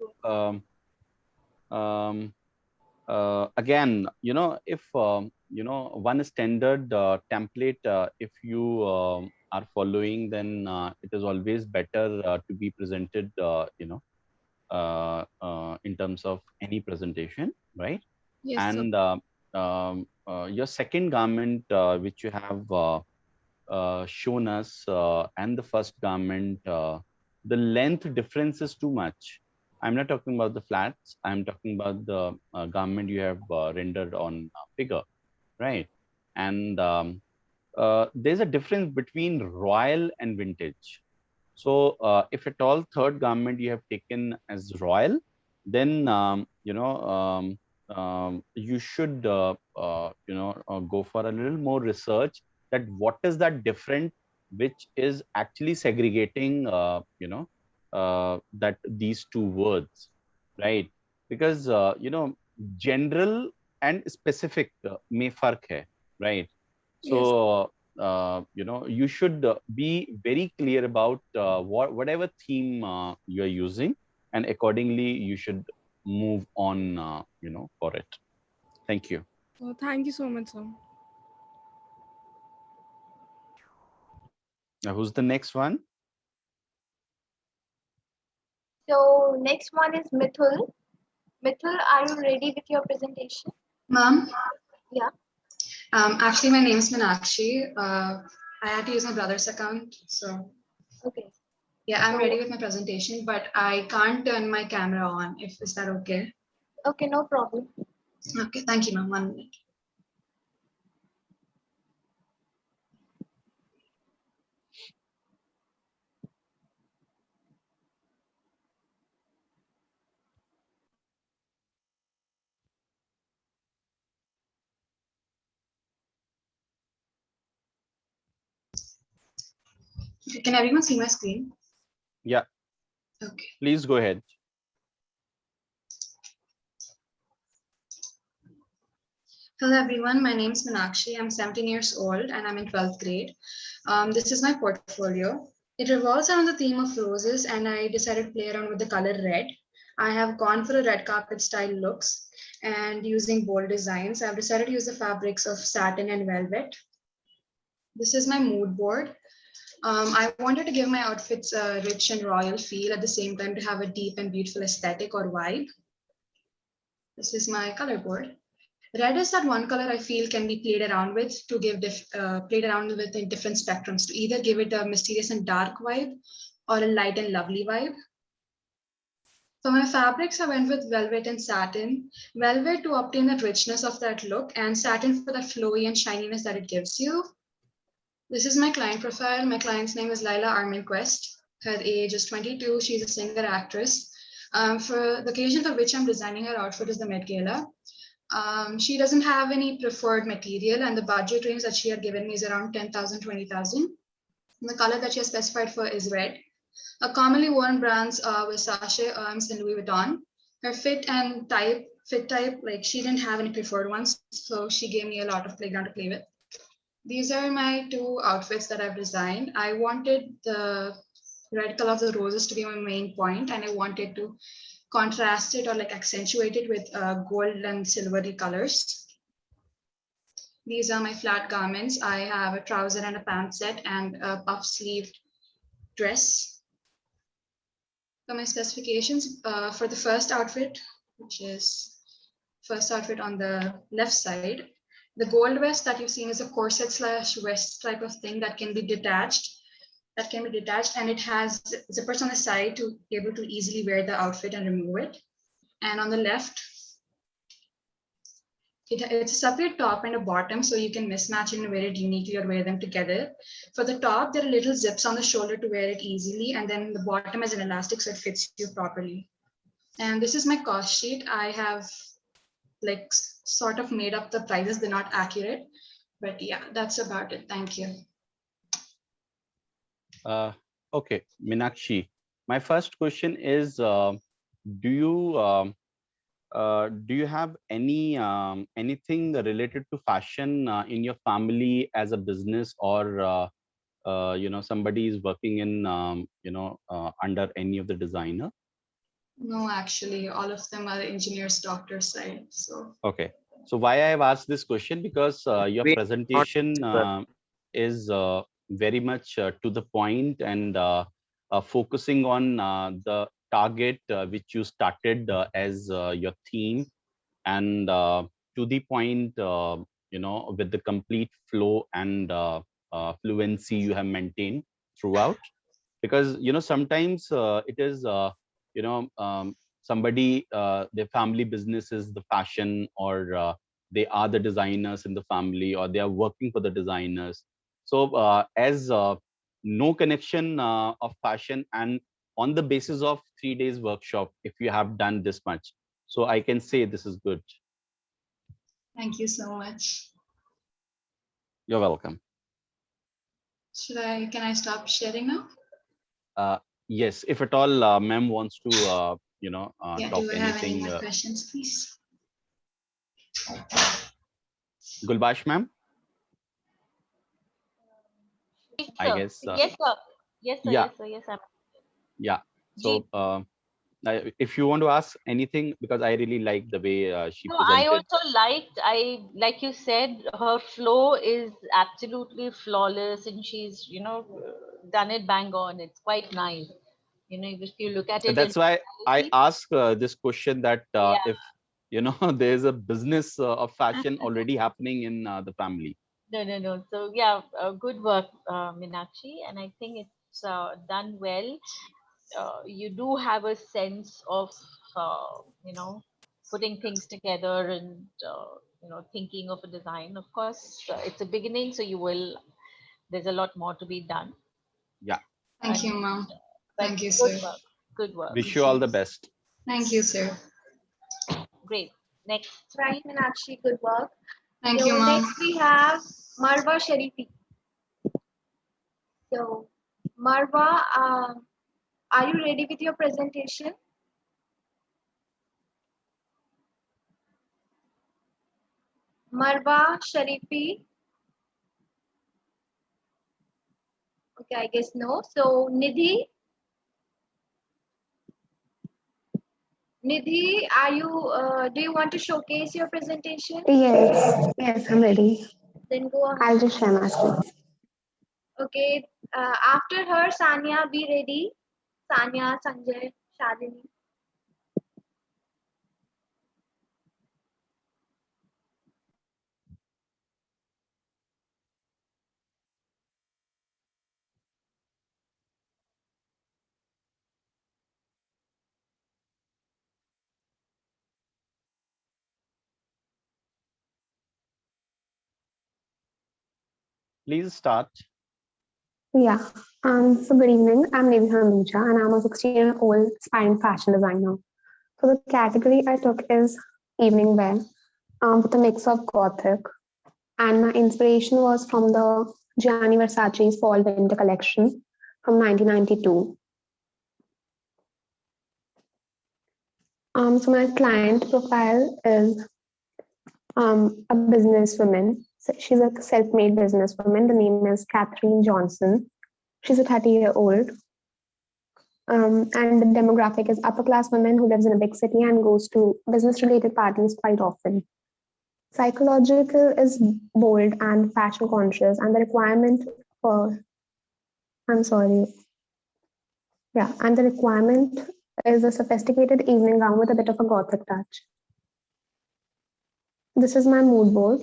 again, if one standard template, if you are following, then it is always better to be presented, in in terms of any presentation, right? Yes, sir. And your second garment, which you have shown us, and the first garment, the length difference is too much. I'm not talking about the flats. I'm talking about the garment you have rendered on figure, right? And there's a difference between royal and vintage. So if at all third garment you have taken as royal, then you should go for a little more research that what is that different, which is actually segregating that these two words, right? Because general and specific mein fark hai, right? So you should be very clear about whatever theme you are using, and accordingly you should move on for it. Thank you. Oh, thank you so much, sir. Now, who's the next one? So next one is Mithul. Mithul, are you ready with your presentation? Ma'am? Yeah. Actually, my name is Meenakshi. I had to use my brother's account, so. Okay. Yeah, I'm ready with my presentation, but I can't turn my camera on. Is that okay? Okay, no problem. Okay, thank you, ma'am. 1 minute. Okay, can everyone see my screen? Yeah. Okay. Please go ahead. Hello everyone, my name is Meenakshi. I'm 17 years old and I'm in 12th grade. This is my portfolio. It revolves around the theme of roses and I decided to play around with the color red. I have gone for a red carpet style looks and using bold designs. I've decided to use the fabrics of satin and velvet. This is my mood board. I wanted to give my outfits a rich and royal feel at the same time to have a deep and beautiful aesthetic or vibe. This is my color board. Red is that one color I feel can be played around with to give played around with in different spectrums to either give it a mysterious and dark vibe or a light and lovely vibe. For my fabrics, I went with velvet and satin. Velvet to obtain that richness of that look, and satin for that flowy and shininess that it gives you. This is my client profile. My client's name is Laila Arminquest. Her age is 22. She's a singer actress. For the occasion for which I'm designing her outfit is the Met Gala. She doesn't have any preferred material, and the budget range that she had given me is around 10,000, 20,000. The color that she has specified for is red. Commonly worn brands Versace, Hermes, and Louis Vuitton. Her fit type, like she didn't have any preferred ones, so she gave me a lot of playground to play with. These are my two outfits that I've designed. I wanted the red color of the roses to be my main point, and I wanted to contrast it or like accentuate it with gold and silvery colors. These are my flat garments. I have a trouser and a pant set and a puff sleeved dress. For my specifications, for the first outfit, which is first outfit on the left side, the gold vest that you've seen is a corset slash vest type of thing that can be detached. And it has zippers on the side to be able to easily wear the outfit and remove it. And on the left, it's a separate top and a bottom, so you can mismatch it and wear it uniquely or wear them together. For the top, there are little zips on the shoulder to wear it easily, and then the bottom is an elastic, so it fits you properly. And this is my cost sheet. I have like sort of made up the prices. They're not accurate, but yeah, that's about it. Thank you. Okay, Meenakshi, my first question is, do you have any anything related to fashion in your family as a business, or somebody is working in under any of the designer? No, actually, all of them are engineers, doctors side. So okay, so why I have asked this question, because your presentation is very much to the point and focusing on the target which you started as your theme, and to the point, with the complete flow and fluency you have maintained throughout. Because sometimes it is somebody, their family business is the fashion, or they are the designers in the family, or they are working for the designers. So as no connection of fashion, and on the basis of 3 days workshop, if you have done this much, so I can say this is good. Thank you so much. You're welcome. Can I stop sharing now? Yes, if at all ma'am wants to Yeah, talk do I have any anything. more questions, please? Gulbash ma'am, I Sir. guess. Yes, sir. Yes, sir. Yeah, Yes, sir. Yes, sir. yeah. So if you want to ask anything, because I really like the way she No, I presented. also like you said, her flow is absolutely flawless, and she's, done it bang on. It's quite nice. If you look at it in That's why I reality, ask this question, that yeah. if there's a business of fashion already happening in the family. No. So yeah, good work, Meenakshi, and I think it's done well. You do have a sense of, putting things together and thinking of a design. Of course, it's a beginning, so there's a lot more to be done. Yeah. Thank you, ma'am. But Thank you, good sir. work. Good work. Wish you all the best. Thank you, sir. Great. Next. Right, Meenakshi, good work. Thank So you, ma'am. next we have Marwa Sharifi. So Marwa, are you ready with your presentation? Marwa Sharifi. Okay, I guess no. So Nidhi. Nidhi, do you want to showcase your presentation? Yes, I'm ready. Then go on. I'll just share my screen. Okay, after her, Sanya, be ready. Sanya, Sanjay, Shalini. Please start. Yeah. So good evening. I'm Nidhi Handuja, and I'm a 16-year-old aspiring fashion designer. So the category I took is evening wear, with a mix of gothic, and my inspiration was from the Gianni Versace's fall winter collection from 1992. So my client profile is a businesswoman. So she's a self-made businesswoman. The name is Catherine Johnson. She's a 30-year-old. And the demographic is upper class women who lives in a big city and goes to business related parties quite often. Psychological is bold and fashion conscious, and the requirement for, I'm sorry. Yeah, and the requirement is a sophisticated evening gown with a bit of a gothic touch. This is my mood board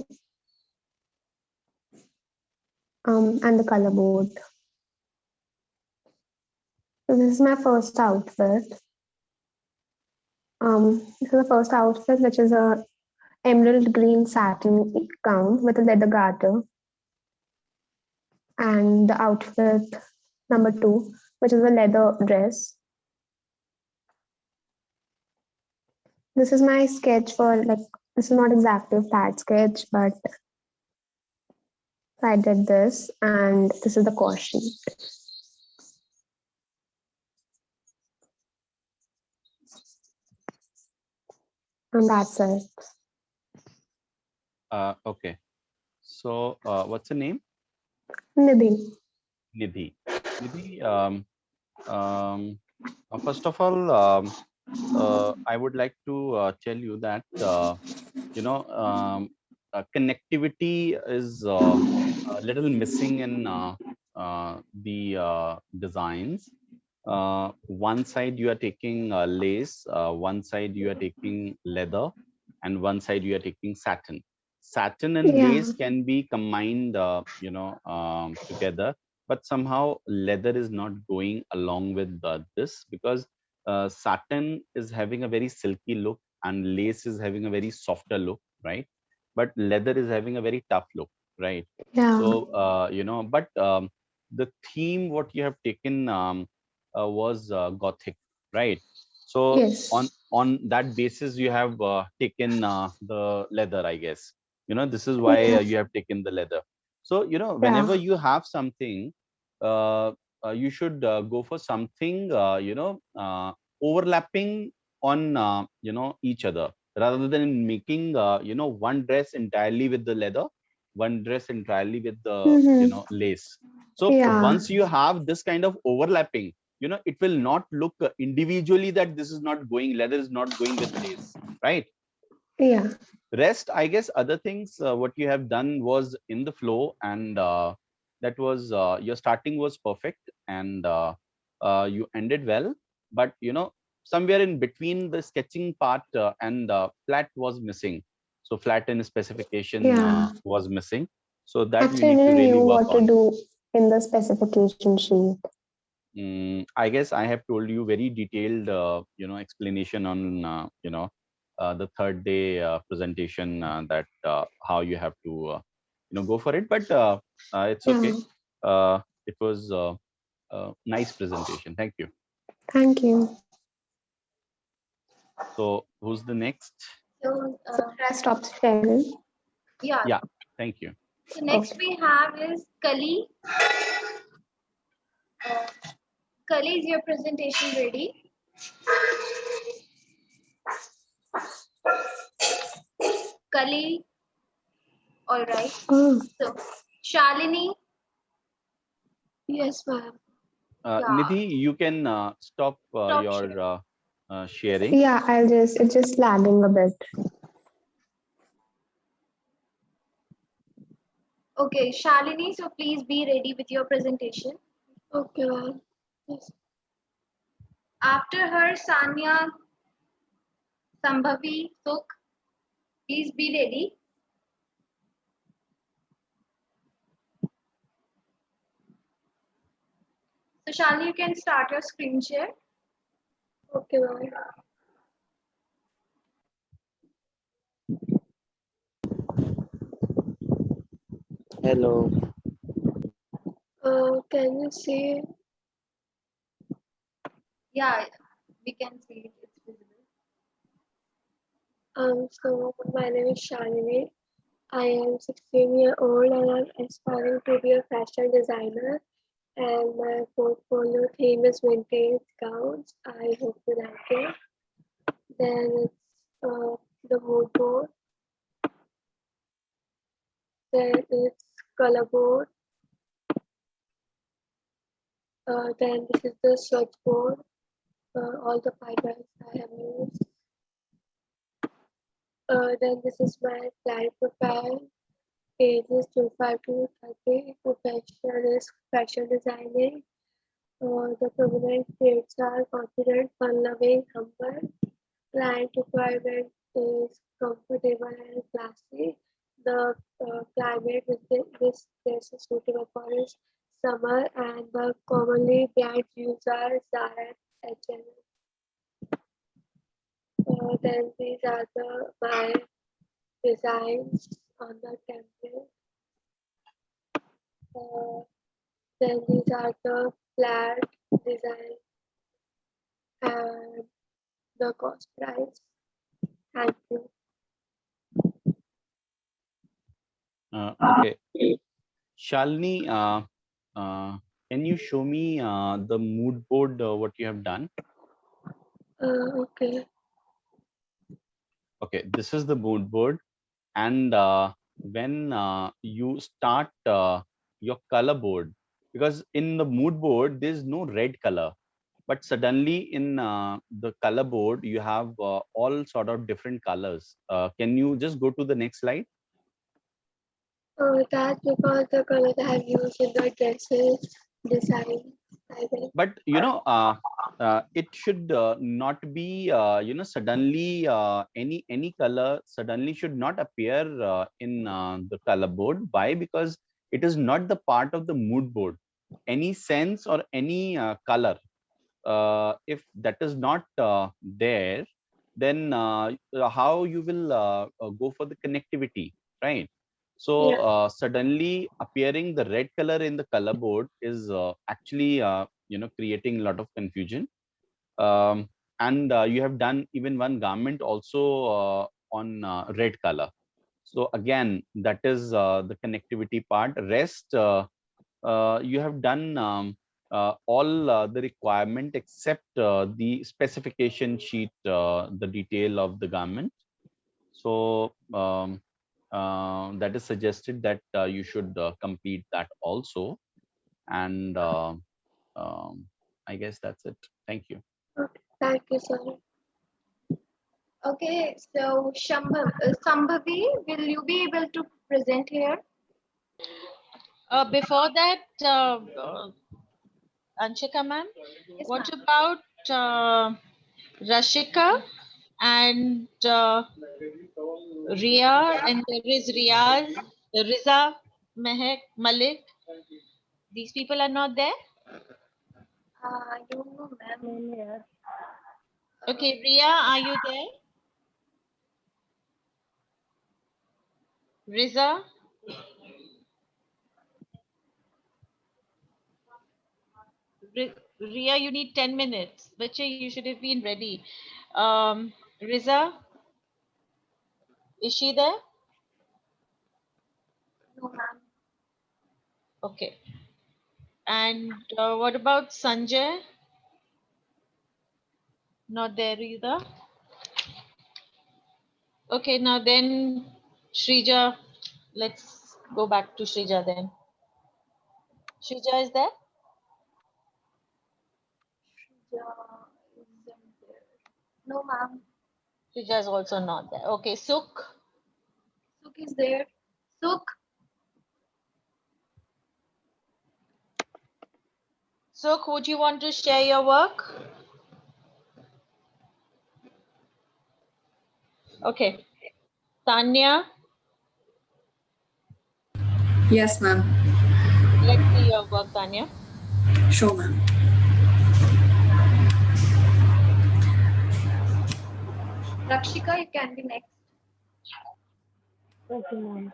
and the color board. So this is my first outfit. This is the first outfit, which is a emerald green satin gown with a leather garter. And the outfit number 2, which is a leather dress. This is my sketch for, this is not exactly a flat sketch, but I did this, and this is the cost sheet. And that's it. Okay. So what's the name? Nidhi. Nidhi. Nidhi, first of all, I would like to tell you that connectivity is a little missing in the designs. one side you are taking lace, one side you are taking leather, and one side you are taking satin. Satin and Yeah. lace can be combined, together, but somehow leather is not going along with this, because satin is having a very silky look and lace is having a very softer look, right? But leather is having a very tough look, right? Yeah. So but the theme what you have taken was Gothic, right? So Yes. on that basis you have taken the leather, I guess. This is why Yeah. you have taken the leather. So whenever Yeah. you have something, you should go for something overlapping on each other, rather than making one dress entirely with the leather, one dress entirely with the Mm-hmm. lace. So Yeah. once you have this kind of overlapping, it will not look individually that this is not going, leather is not going with lace, right? Yeah. Rest, I guess, other things what you have done was in the flow, and that was your starting was perfect, and you ended well. But somewhere in between the sketching part and flat was missing. So flat and specification Yeah. was missing, so that you Actually, I need to didn't really knew work what to on. do in the specification sheet. I guess I have told you very detailed explanation on the third day presentation, that how you have to go for it, but it's Yeah. okay. It was a nice presentation. Thank you. Thank you. So who's the next? So, I stopped sharing. yeah. Yeah, thank you. So next we have is Kali. Kali, is your presentation ready? Kali. All right. Oh. So, Shalini. Yes, ma'am. Yeah. Nidhi, you can stop Stop your sharing. Yeah, it's just lagging a bit. Okay, Shalini, so please be ready with your presentation. Okay, ma'am. Yes. After her, Sanya, Sambhavi, Sukh, please be ready. So, Shalini, you can start your screen share. Okay, ma'am. Hello. Can you see? Yeah, we can see it. It's visible. So my name is Shalini. I am 16-year-old and I'm aspiring to be a fashion designer. And my portfolio theme is vintage gowns. I hope you like it. Then it's the mood board. Then it's color board. Then this is the swatch board. All the fibers I have used. Then this is my client profile. Ages 25 to 30. Profession is fashion designing. The prominent traits are confident, fun-loving, humble. Client requirement is comfortable and classy. The climate with this place is suitable for is summer, and the commonly brands used are Zara and H&M. Then these are my designs on the template. Then these are the flat design and the cost price. Thank you. Okay. Shalini, can you show me the mood board, what you have done? Okay. Okay, this is the mood board. And when you start your color board, because in the mood board, there's no red color, but suddenly in the color board, you have all sort of different colors. Can you just go to the next slide? That's because the color that I have used in the dresses design. But it should not be suddenly any color suddenly should not appear in the color board. Why? Because it is not the part of the mood board. Any sense or any color, if that is not there, then how you will go for the connectivity, right? So suddenly appearing the red color in the color board is actually creating a lot of confusion. And you have done even one garment also on red color. So again, that is the connectivity part. Rest, you have done all the requirement except the specification sheet, the detail of the garment. So that is suggested that you should complete that also. And I guess that's it. Thank you. Okay, thank you, sir. Okay, so Shambhavi, will you be able to present here? Before that, Anshika ma'am, what about Rashika and Ria, and there is Riaz, Riza, Mehek, Malik? These people are not there? I don't know, ma'am. Okay, Ria, are you there? Riza? Ria, you need 10 minutes. Bache, you should have been ready. Riza? Is she there? No, ma'am. Okay. And what about Sanjay? Not there either. Okay, now then, Shrija, let's go back to Shrija then. Shrija is there? No, ma'am. Shrija is also not there. Okay, Sukh? Sukh is there. Sukh. Sukh, would you want to share your work? Okay. Tanya? Yes, ma'am. Let's see your work, Tanya. Sure, ma'am. Rakshika, you can be next. Okay, ma'am.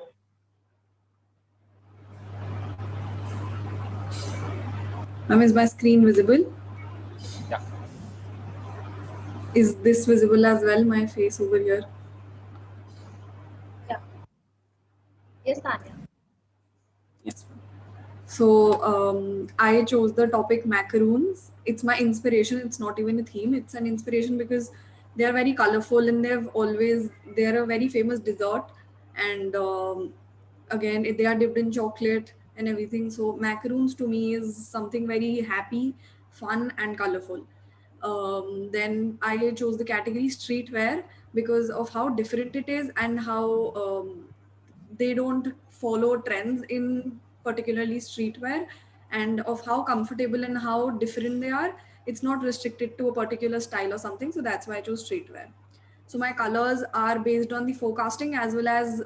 Ma'am, is my screen visible? Yeah. Is this visible as well, my face over here? Yeah. Yes, Tanya. Yes. So I chose the topic macaroons. It's my inspiration. It's not even a theme. It's an inspiration because they are very colorful and they're a very famous dessert. And again, they are dipped in chocolate and everything. So macaroons to me is something very happy, fun and colorful. Then I chose the category streetwear because of how different it is and how they don't follow trends in particularly streetwear, and of how comfortable and how different they are. It's not restricted to a particular style or something, so that's why I chose streetwear. So my colors are based on the forecasting as well as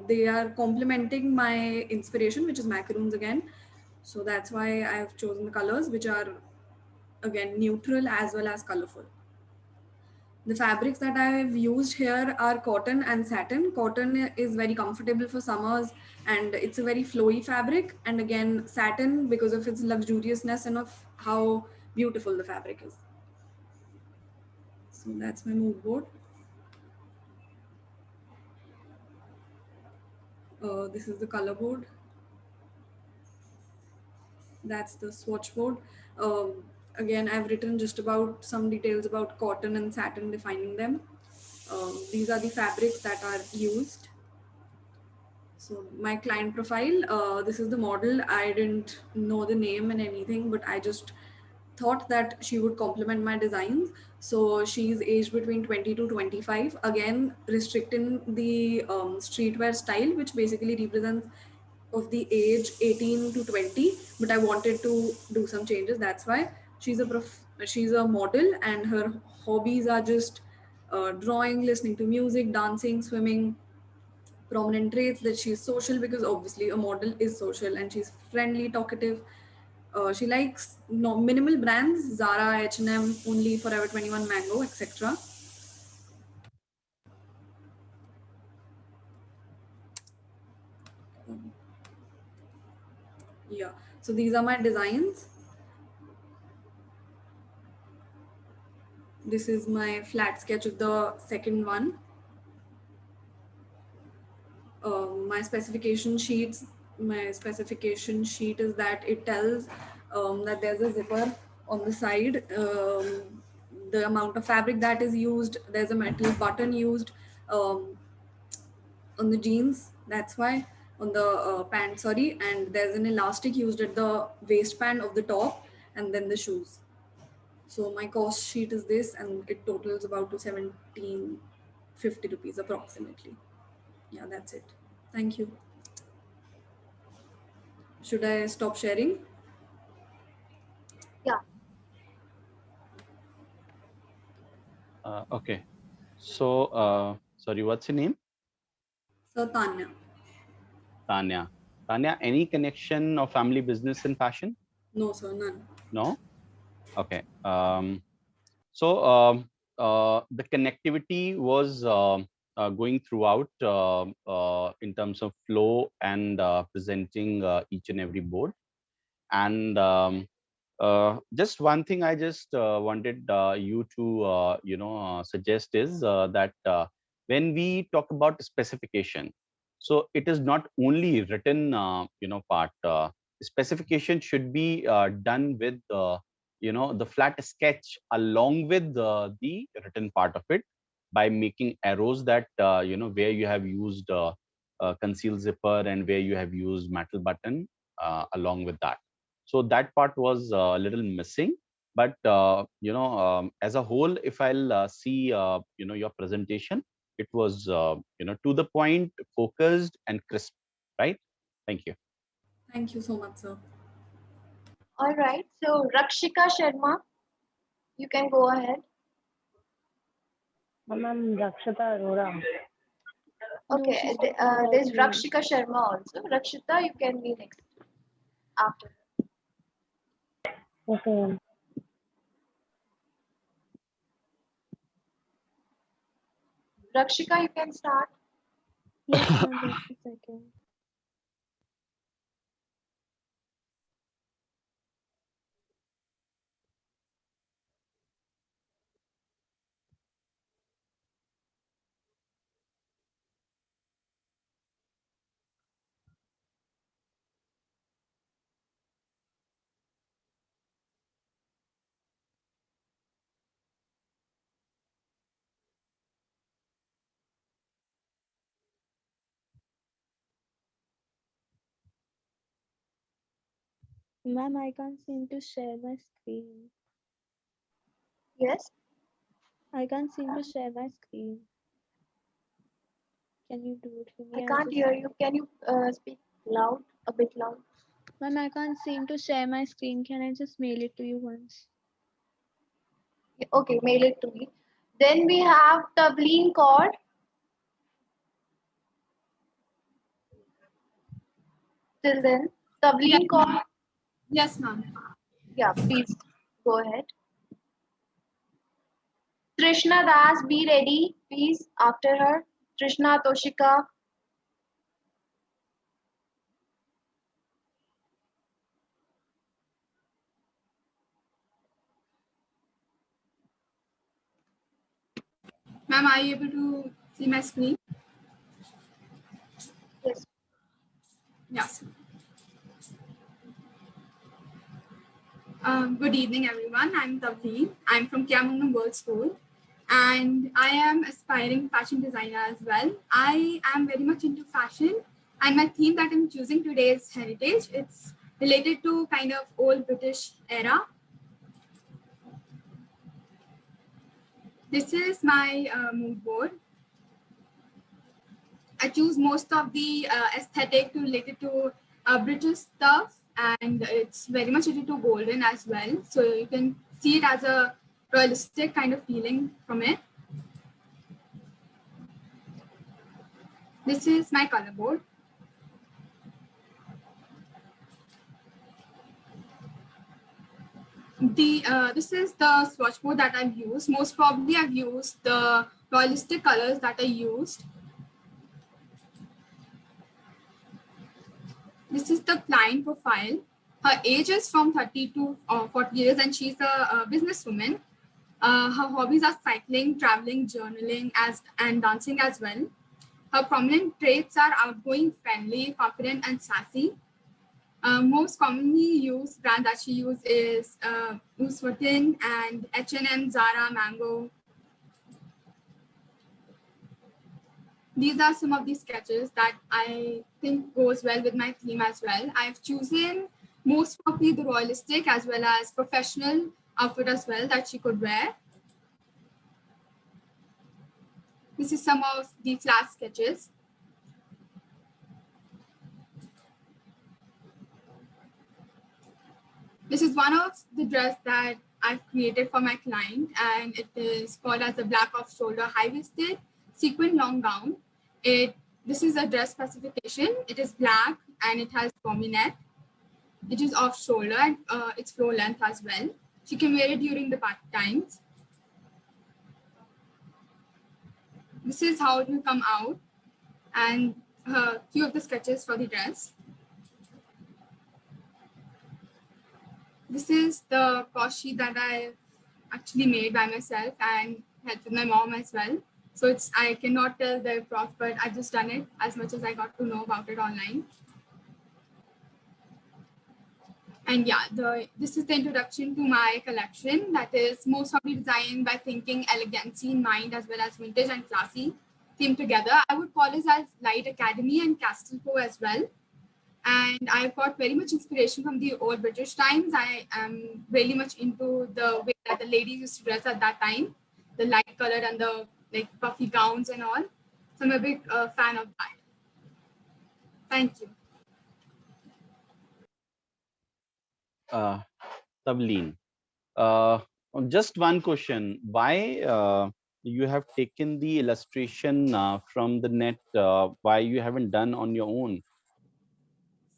they are complementing my inspiration, which is macaroons again. So that's why I have chosen the colors, which are again neutral as well as colorful. The fabrics that I have used here are cotton and satin. Cotton is very comfortable for summers and it's a very flowy fabric. And again, satin because of its luxuriousness and of how beautiful the fabric is. So that's my mood board. This is the color board. That's the swatch board. Again, I've written just about some details about cotton and satin, defining them. These are the fabrics that are used. So my client profile, this is the model. I didn't know the name and anything, but I just thought that she would complement my designs. So she's aged between 20 to 25. Again, restricting the streetwear style, which basically represents of the age 18 to 20, but I wanted to do some changes. That's why she's a model, and her hobbies are just drawing, listening to music, dancing, swimming. Prominent traits that she's social, because obviously a model is social, and she's friendly, talkative. She likes minimal brands: Zara, H&M, Only, Forever 21, Mango, etc. Yeah, so these are my designs. This is my flat sketch of the second one. My specification sheet is that it tells that there's a zipper on the side, the amount of fabric that is used, there's a metal button used on the jeans, that's why, on the pant, sorry, and there's an elastic used at the waistband of the top, and then the shoes. So my cost sheet is this, and it totals about to 1750 rupees approximately. Yeah, that's it. Thank you. Should I stop sharing? Yeah. Okay. So, sorry, what's your name? So Tanya. Tanya. Tanya, any connection or family business in fashion? No, sir, none. No? Okay. So the connectivity was going throughout in terms of flow and presenting each and every board. And just one thing I just wanted you to suggest is that when we talk about specification, so it is not only written part. Specification should be done with the flat sketch along with the written part of it, by making arrows that where you have used conceal zipper and where you have used metal button along with that. So that part was a little missing, but as a whole, if I'll see your presentation, it was to the point, focused and crisp, right? Thank you. Thank you so much, sir. All right. So Rakshika Sharma, you can go ahead. Ma'am, Rakshita Arora. Okay. There's Rakshika Sharma also. Rakshita, you can be next after. Okay. Rakshika, you can start. Yes, ma'am, just a second. Ma'am, I can't seem to share my screen. Yes? I can't seem to share my screen. Can you do it for me? I can't hear you. Can you speak loud, a bit loud? Ma'am, I can't seem to share my screen. Can I just mail it to you once? Okay, mail it to me. Then we have Tavleen Kaur. Till then, Tavleen Kaur. Yes, ma'am. Yeah, please go ahead. Trishna Das, be ready, please, after her. Trishna Toshika. Ma'am, are you able to see my screen? Yes. Yes. Good evening, everyone. I'm Tavleen. I'm from Kiamungnam World School, and I am aspiring fashion designer as well. I am very much into fashion, and my theme that I'm choosing today is heritage. It's related to kind of old British era. This is my mood board. I choose most of the aesthetic related to British stuff, and it's very much related to golden as well. So you can see it as a realistic kind of feeling from it. This is my color board. This is the swatch board that I've used. Most probably I've used the realistic colors that I used. This is the client profile. Her age is from 30 to 40 years, and she's a businesswoman. Her hobbies are cycling, traveling, journaling, and dancing as well. Her prominent traits are outgoing, friendly, confident, and sassy. Most commonly used brand that she uses is Louis Vuitton and H&M, Zara, Mango. These are some of the sketches that I think goes well with my theme as well. I've chosen most probably the royalistic as well as professional outfit as well that she could wear. This is some of the flash sketches. This is one of the dress that I've created for my client, and it is called as a black off-shoulder high-waisted sequin long gown. This is a dress specification. It is black and it has bommy neck. It is off-shoulder and it's floor length as well. She can wear it during the party times. This is how it will come out, and a few of the sketches for the dress. This is the cost sheet that I actually made by myself and helped with my mom as well. So I cannot tell the prof, but I've just done it as much as I got to know about it online. And yeah, this is the introduction to my collection that is most probably designed by thinking elegancy in mind as well as vintage and classy theme together. I would call this as Light Academy and Castelco as well. And I've got very much inspiration from the old British times. I am really much into the way that the ladies used to dress at that time, the light color and the puffy gowns and all. So I'm a big fan of that. Thank you. Tavleen, just one question. Why you have taken the illustration from the net? Why you haven't done on your own?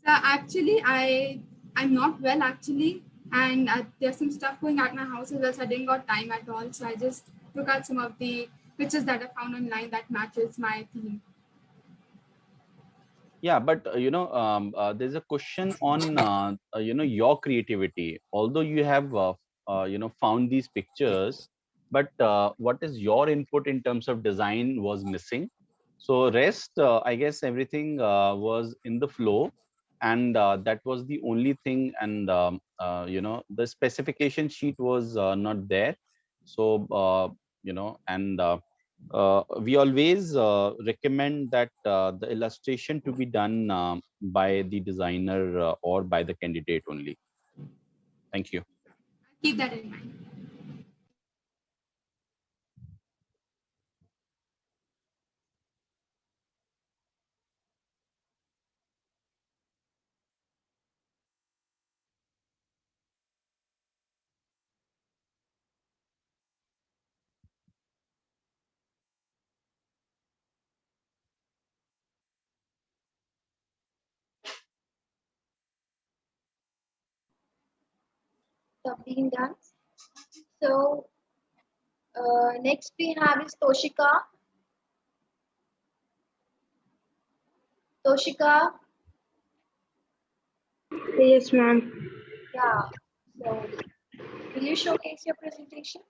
So actually, I'm not well actually, and there's some stuff going at my house as well, so I didn't got time at all. So I just took out some of the pictures that I found online that matches my theme. Yeah, but there's a question on your creativity. Although you have found these pictures, but what is your input in terms of design was missing. So rest, I guess everything was in the flow, and that was the only thing. And the specification sheet was not there. So we always recommend that the illustration to be done by the designer or by the candidate only. Thank you. Keep that in mind. Being done. So next we have is Toshika. Toshika. Yes, ma'am. Yeah. So will you showcase your presentation?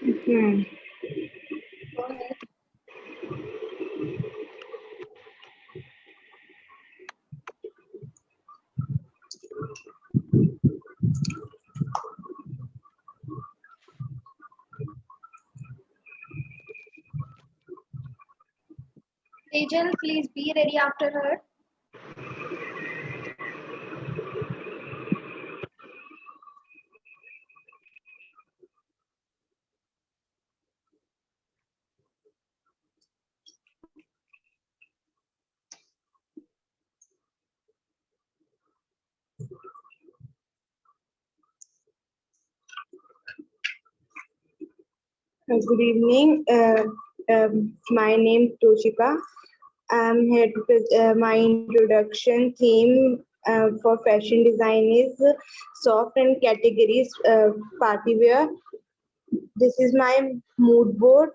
Yes, ma'am. Go ahead. Tejal, please be ready after her. Good evening. My name is Toshika. I'm here to my introduction theme for fashion design is soft and categories party wear. This is my mood board.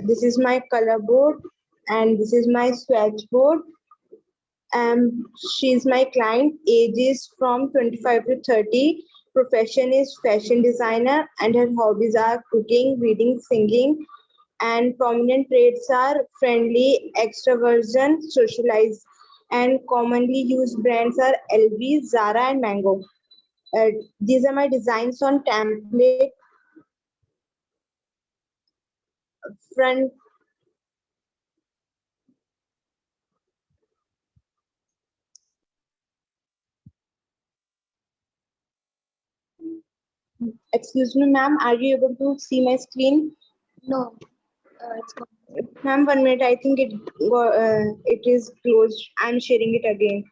This is my color board, and this is my swatch board. She's my client. Age is from 25 to 30. Profession is fashion designer, and her hobbies are cooking, reading, singing. And prominent traits are friendly, extroversion, socialize. And commonly used brands are LV, Zara, and Mango. These are my designs on template. Front Excuse me, ma'am, are you able to see my screen? No, it's not. Ma'am, 1 minute. I think it is closed. I'm sharing it again.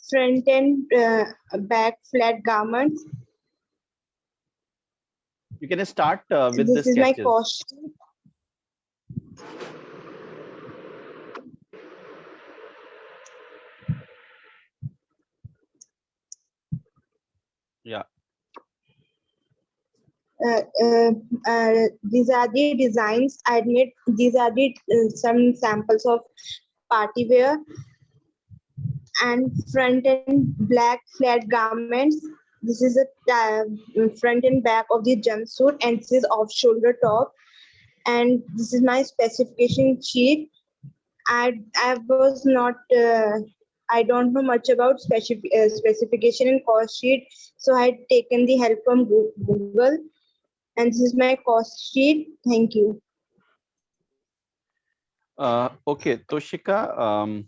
Front and back flat garments. You can start with This the is my sketches. costume. Yeah. These are the designs. I admit these are the some samples of party wear and front and black flat garments. This is a front and back of the jumpsuit, and this is off shoulder top. And this is my specification sheet. I was not. I don't know much about specification and cost sheet, so I had taken the help from Google. And this is my cost sheet. Thank you. Okay, Toshika,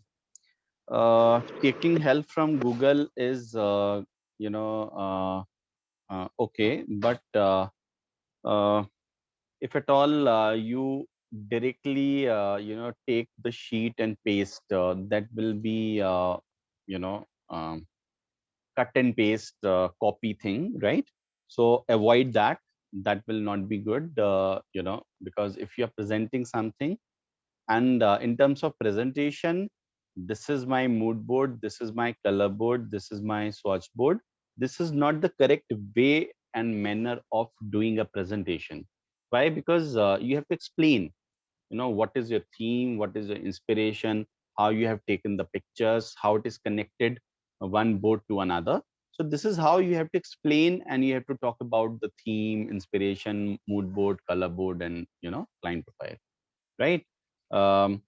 taking help from Google is, okay, but if at all you directly, take the sheet and paste, that will be, you know, cut and paste copy thing, right? So avoid that. That will not be good, because if you're presenting something, and in terms of presentation, this is my mood board, this is my color board, this is my swatch board. This is not the correct way and manner of doing a presentation. Why? Because you have to explain, what is your theme, what is your inspiration, how you have taken the pictures, how it is connected one board to another. So this is how you have to explain, and you have to talk about the theme, inspiration, mood board, color board, and client profile, right? um,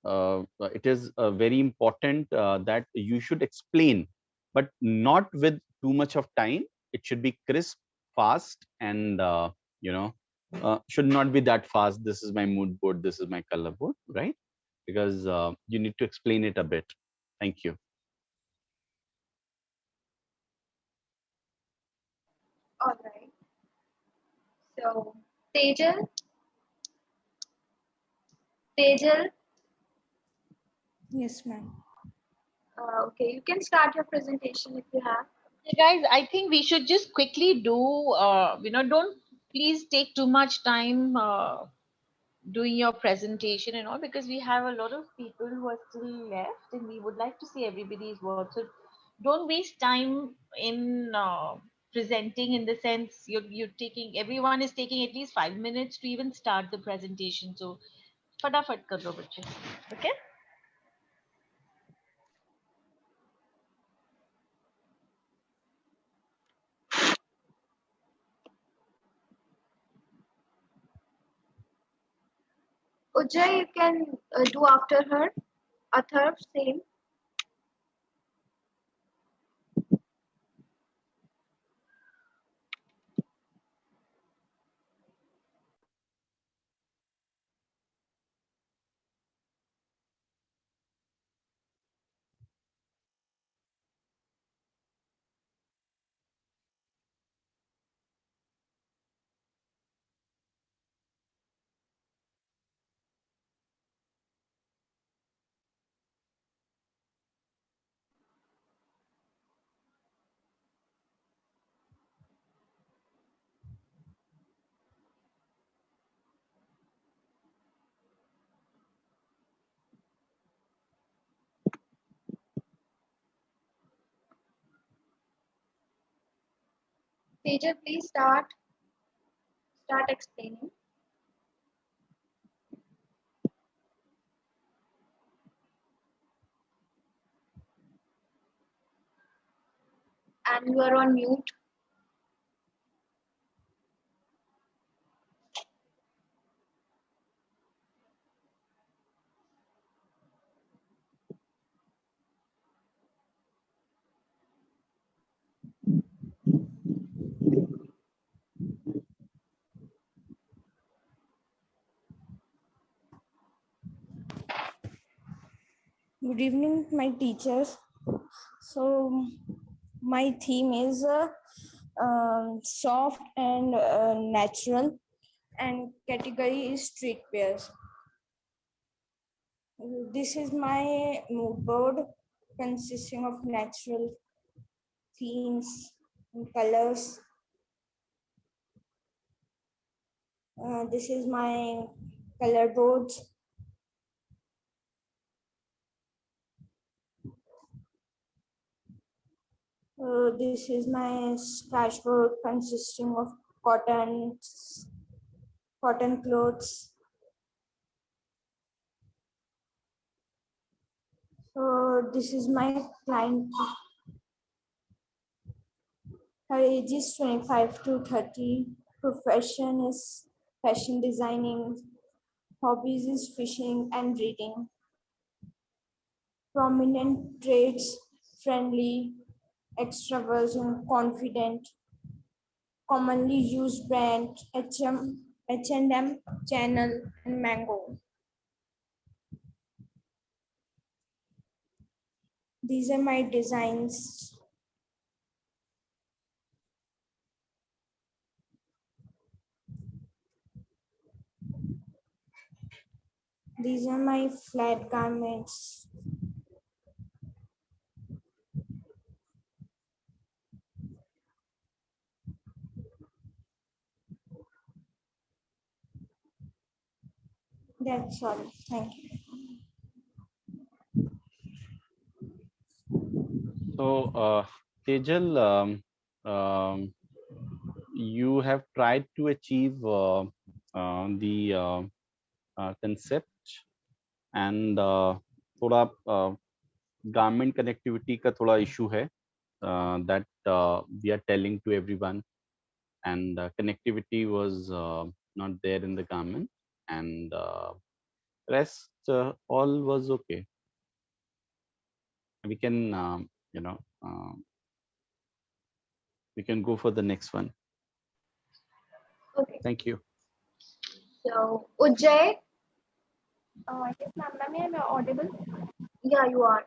it is very important that you should explain, but not with too much of time. It should be crisp, fast, and should not be that fast. This is my mood board, this is my color board, right? Because you need to explain it a bit. Thank you. All right. So, Tejal, Tejal, Yes, ma'am. okay, you can start your presentation if you have. Hey guys, I think we should just quickly do, don't please take too much time doing your presentation and all, because we have a lot of people who are still left and we would like to see everybody's work. So don't waste time in presenting, in the sense you're taking, everyone is taking at least 5 minutes to even start the presentation. So फटाफट कर लो बच्चे. Okay? Ujjay, you can do after her. Atharv, same. Teacher, please start explaining. And you are on mute. Good evening, my teachers. So my theme is soft and natural, and category is streetwears. This is my mood board consisting of natural themes and colors. This is my color board. This is my sketchbook consisting of cotton clothes. So this is my client. Her age is 25 to 30. Profession is fashion designing. Hobbies is fishing and reading. Prominent traits: friendly, extravagant, confident. Commonly used brand H&M, Chanel, and Mango. These are my designs. These are my flat garments. That's all. Thank you. So, Tejal, you have tried to achieve the concept and थोड़ा garment connectivity का थोड़ा issue है that we are telling to everyone, and connectivity was not there in the garment, and rest all was okay. We can we can go for the next one. Okay. Thank you. So, Ujjay, Yes, ma'am. Am I audible? yeah, you are.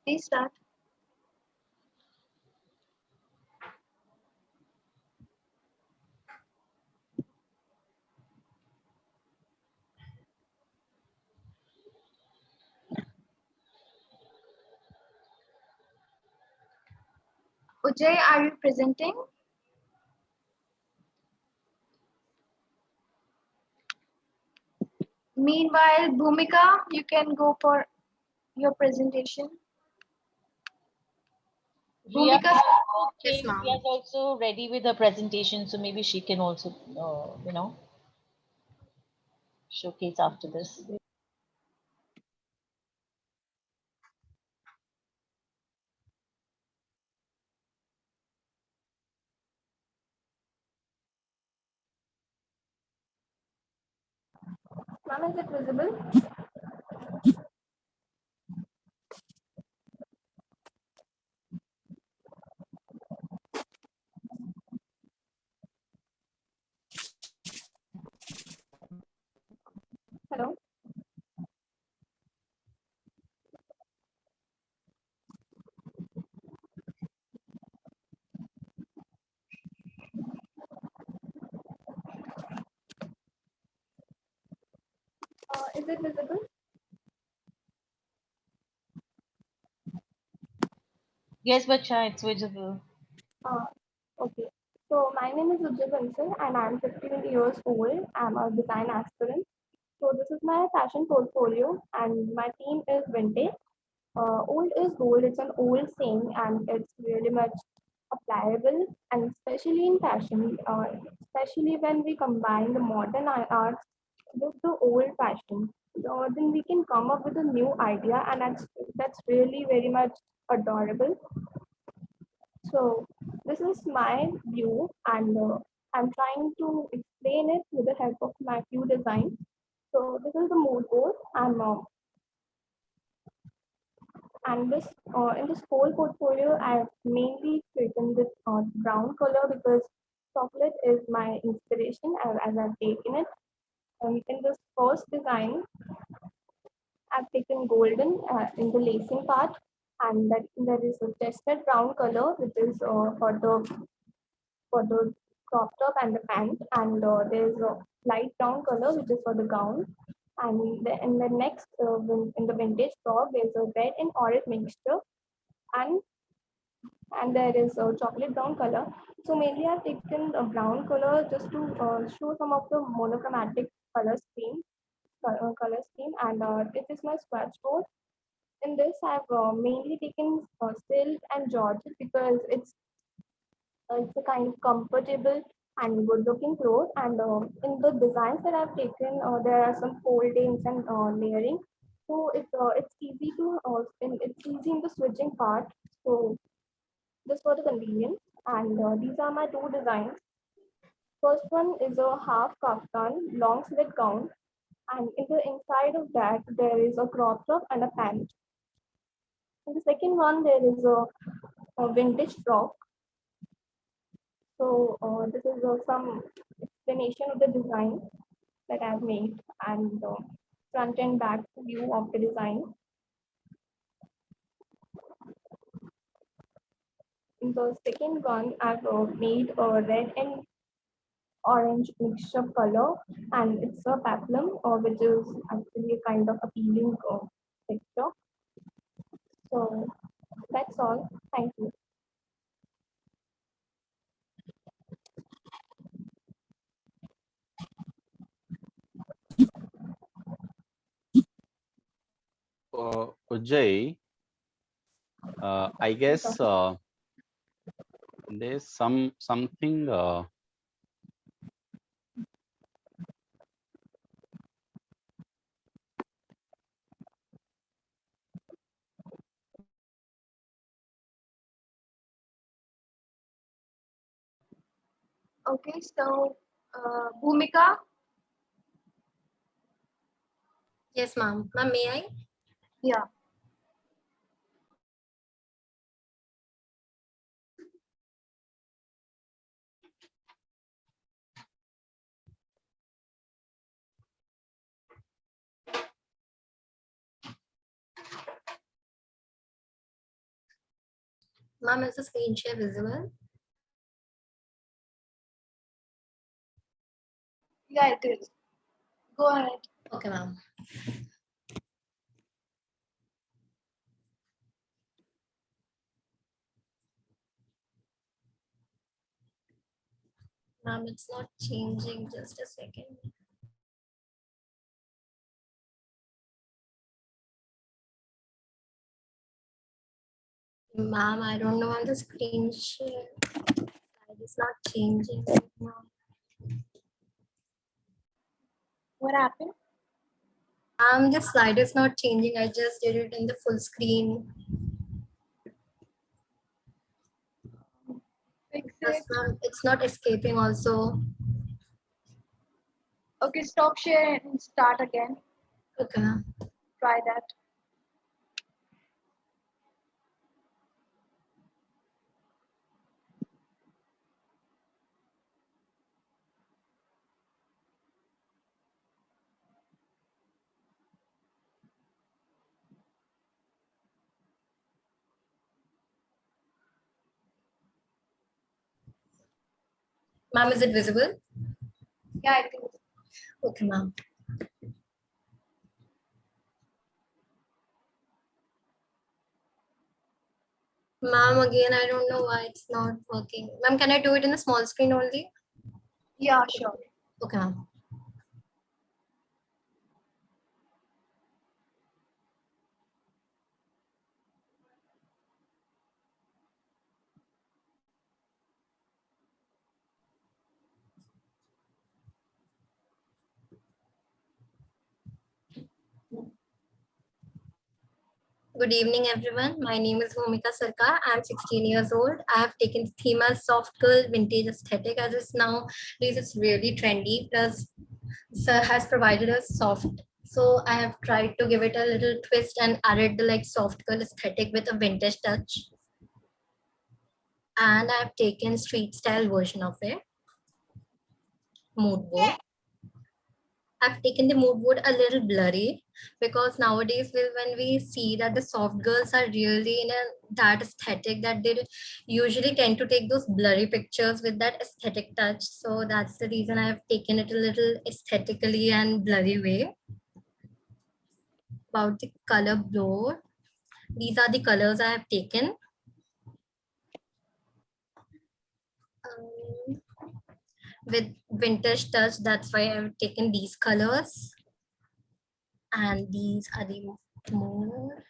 Please start. Ujjay, are you presenting? Meanwhile, Bhumika, you can go for your presentation. Ria Bhumika, okay, Ria's also ready with her presentation, so maybe she can also, showcase after this. Ma'am, is it visible? Hello? Is it visible? Yes, Bacha, it's visible. Okay. So my name is Ujjwal Bansal and I'm 15 years old. I'm a design aspirant. So this is my fashion portfolio and my theme is vintage. Old is gold. It's an old saying, and it's really much applicable, and especially in fashion, especially when we combine the modern arts with the old fashion. Then we can come up with a new idea, and that's really very much adorable. So this is my view, and I'm trying to explain it with the help of my few designs. So this is the mood board, and this in this whole portfolio, I've mainly taken this brown color because chocolate is my inspiration as I've taken it. In this first design, I've taken golden in the lacing part, and that there is a chestnut brown color, which is for the crop top and the pant, and there's a light brown color, which is for the gown. And in the next, in the vintage top, there's a red and orange mixture, and there is a chocolate brown color. So mainly I've taken a brown color just to show some of the monochromatic color scheme, and this is my swatch code. In this, I've mainly taken silk and georgette because it's a kind of comfortable and good looking clothes. And in the designs that I've taken, there are some foldings and layering. So it's easy to it's easy in the switching part. So just for the convenience. And these are my two designs. First one is a half kaftan, long slit gown. And in the inside of that, there is a crop top and a pant. In the second one, there is a vintage frock. So this is some explanation of the design that I've made, and front and back view of the design. In the second one, I've made a red and orange mixture color, and it's a peplum, which is actually a kind of appealing texture. So that's all. Thank you. Ujjay, I guess there's something. Okay, so Bhumika. Yes, ma'am. Ma'am, may I? Yeah. Ma'am, is the screen share visible? Yeah, it is. Go ahead. Okay, ma'am. Ma'am, it's not changing. Just a second. Ma'am, I don't know on the screen share. It's not changing right now. What happened? The slide is not changing. I just did it in the full screen. Fix Yes, it. ma'am. It's not escaping also. Okay, stop share and start again. Okay, ma'am. Try that. Ma'am, is it visible? Yeah, it is. Okay, ma'am. Ma'am, again, I don't know why it's not working. Ma'am, can I do it in the small screen only? Yeah, sure. Okay, ma'am. Good evening, everyone. My name is Bhumika Sarkar. I'm 16 years old. I have taken the theme as soft girl vintage aesthetic as it's nowadays it's really trendy. Plus, sir has provided us soft. So I have tried to give it a little twist and added the like soft girl aesthetic with a vintage touch. And I've taken street style version of it. Mood board. I've taken the mood board a little blurry because nowadays when we see that the soft girls are really in that aesthetic that they usually tend to take those blurry pictures with that aesthetic touch. So that's the reason I've taken it a little aesthetically and blurry way. About the color board, these are the colors I have taken. With vintage touch, that's why I've taken these colors. And these are the more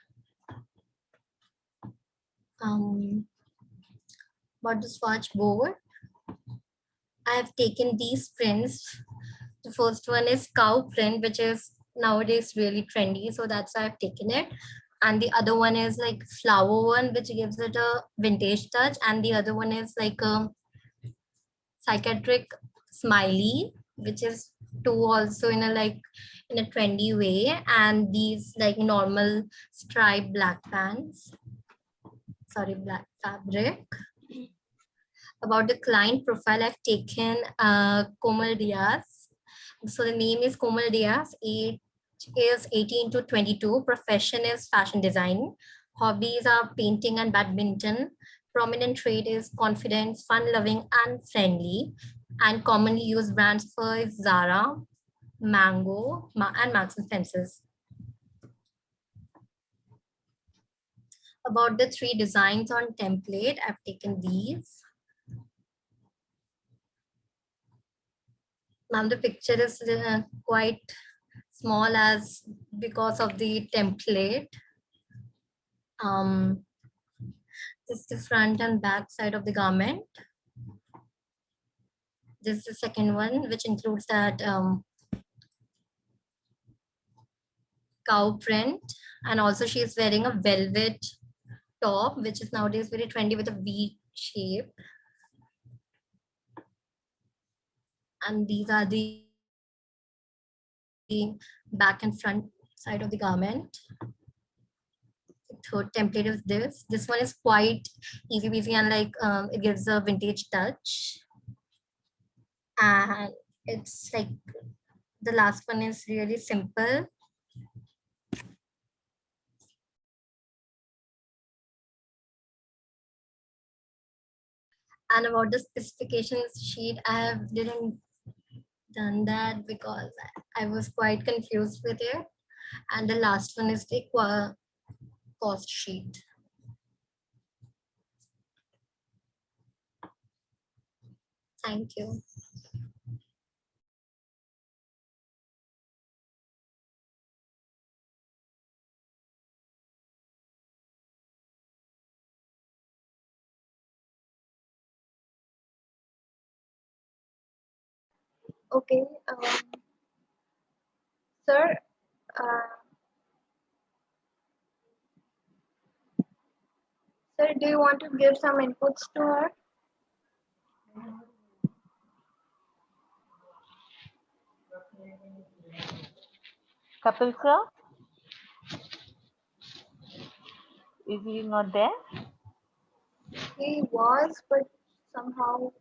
about the swatch board. I have taken these prints. The first one is cow print, which is nowadays really trendy, so that's why I've taken it. And the other one is like flower one, which gives it a vintage touch, and the other one is like a psychiatric smiley, which is two also in a trendy way, and these like normal striped black pants, sorry, black fabric. About the client profile, I've taken Komal Diaz. So the name is Komal Diaz. Age is 18 to 22. Profession is fashion design. Hobbies are painting and badminton. Prominent trait is confident, fun-loving, and friendly. And commonly used brands for Zara, Mango, and Marks and Spencer's. About the 3 designs on template, I've taken these. Ma'am, the picture is quite small as because of the template. This is the front and back side of the garment. This is the second one, which includes that cow print. And also she is wearing a velvet top, which is nowadays very trendy with a V shape. And these are the back and front side of the garment. The third template is this. This one is quite easy peasy and like it gives a vintage touch. And it's like the last one is really simple. And about the specifications sheet, I didn't done that because I was quite confused with it. And the last one is the cost sheet. Thank you. Okay, sir, sir, do you want to give some inputs to her? Kapil sir, is he not there? He was, but somehow.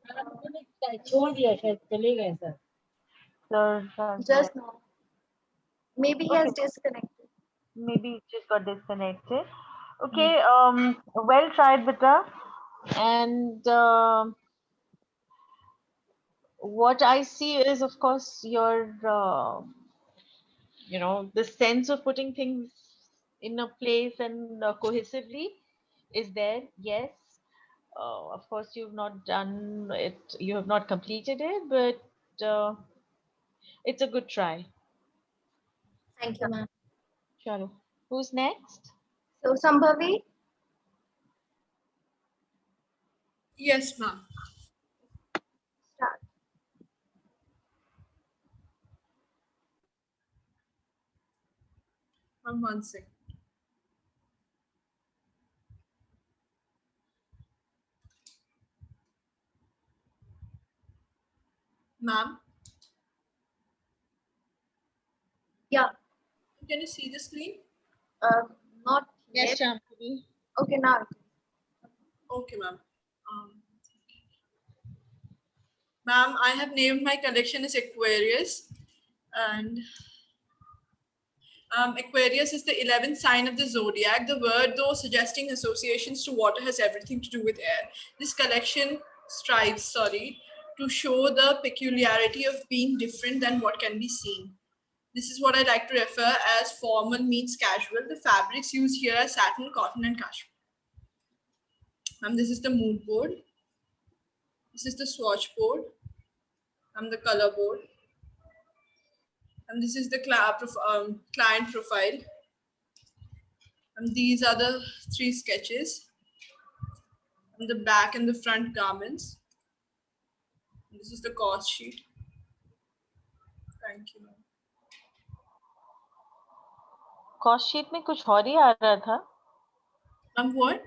Just now. Maybe he has disconnected. Maybe he just got disconnected. Okay, well tried, Bita. And what I see is, of course, your, the sense of putting things in a place and cohesively is there. Yes. Of course, you've not done it, you have not completed it, but it's a good try. Thank you, ma'am. Chalo. Who's next? So, Sambhavi? Yes, ma'am. Start. One second. Ma'am, Yeah. can you see the screen? Not Yes, yet. Shambhavi. Okay, now. Okay, ma'am. Ma'am, I have named my collection as Aquarius, and Aquarius is the 11th sign of the zodiac. The word, though suggesting associations to water, has everything to do with air. This collection strives, to show the peculiarity of being different than what can be seen. This is what I like to refer as formal meets casual. The fabrics used here are satin, cotton, and cashmere. This is the mood board. This is the swatch board. The color board. And this is the client profile. And these are the 3 sketches. And the back and the front garments. And this is the cost sheet. Thank you. Cost sheet में कुछ और ही आ रहा था. What?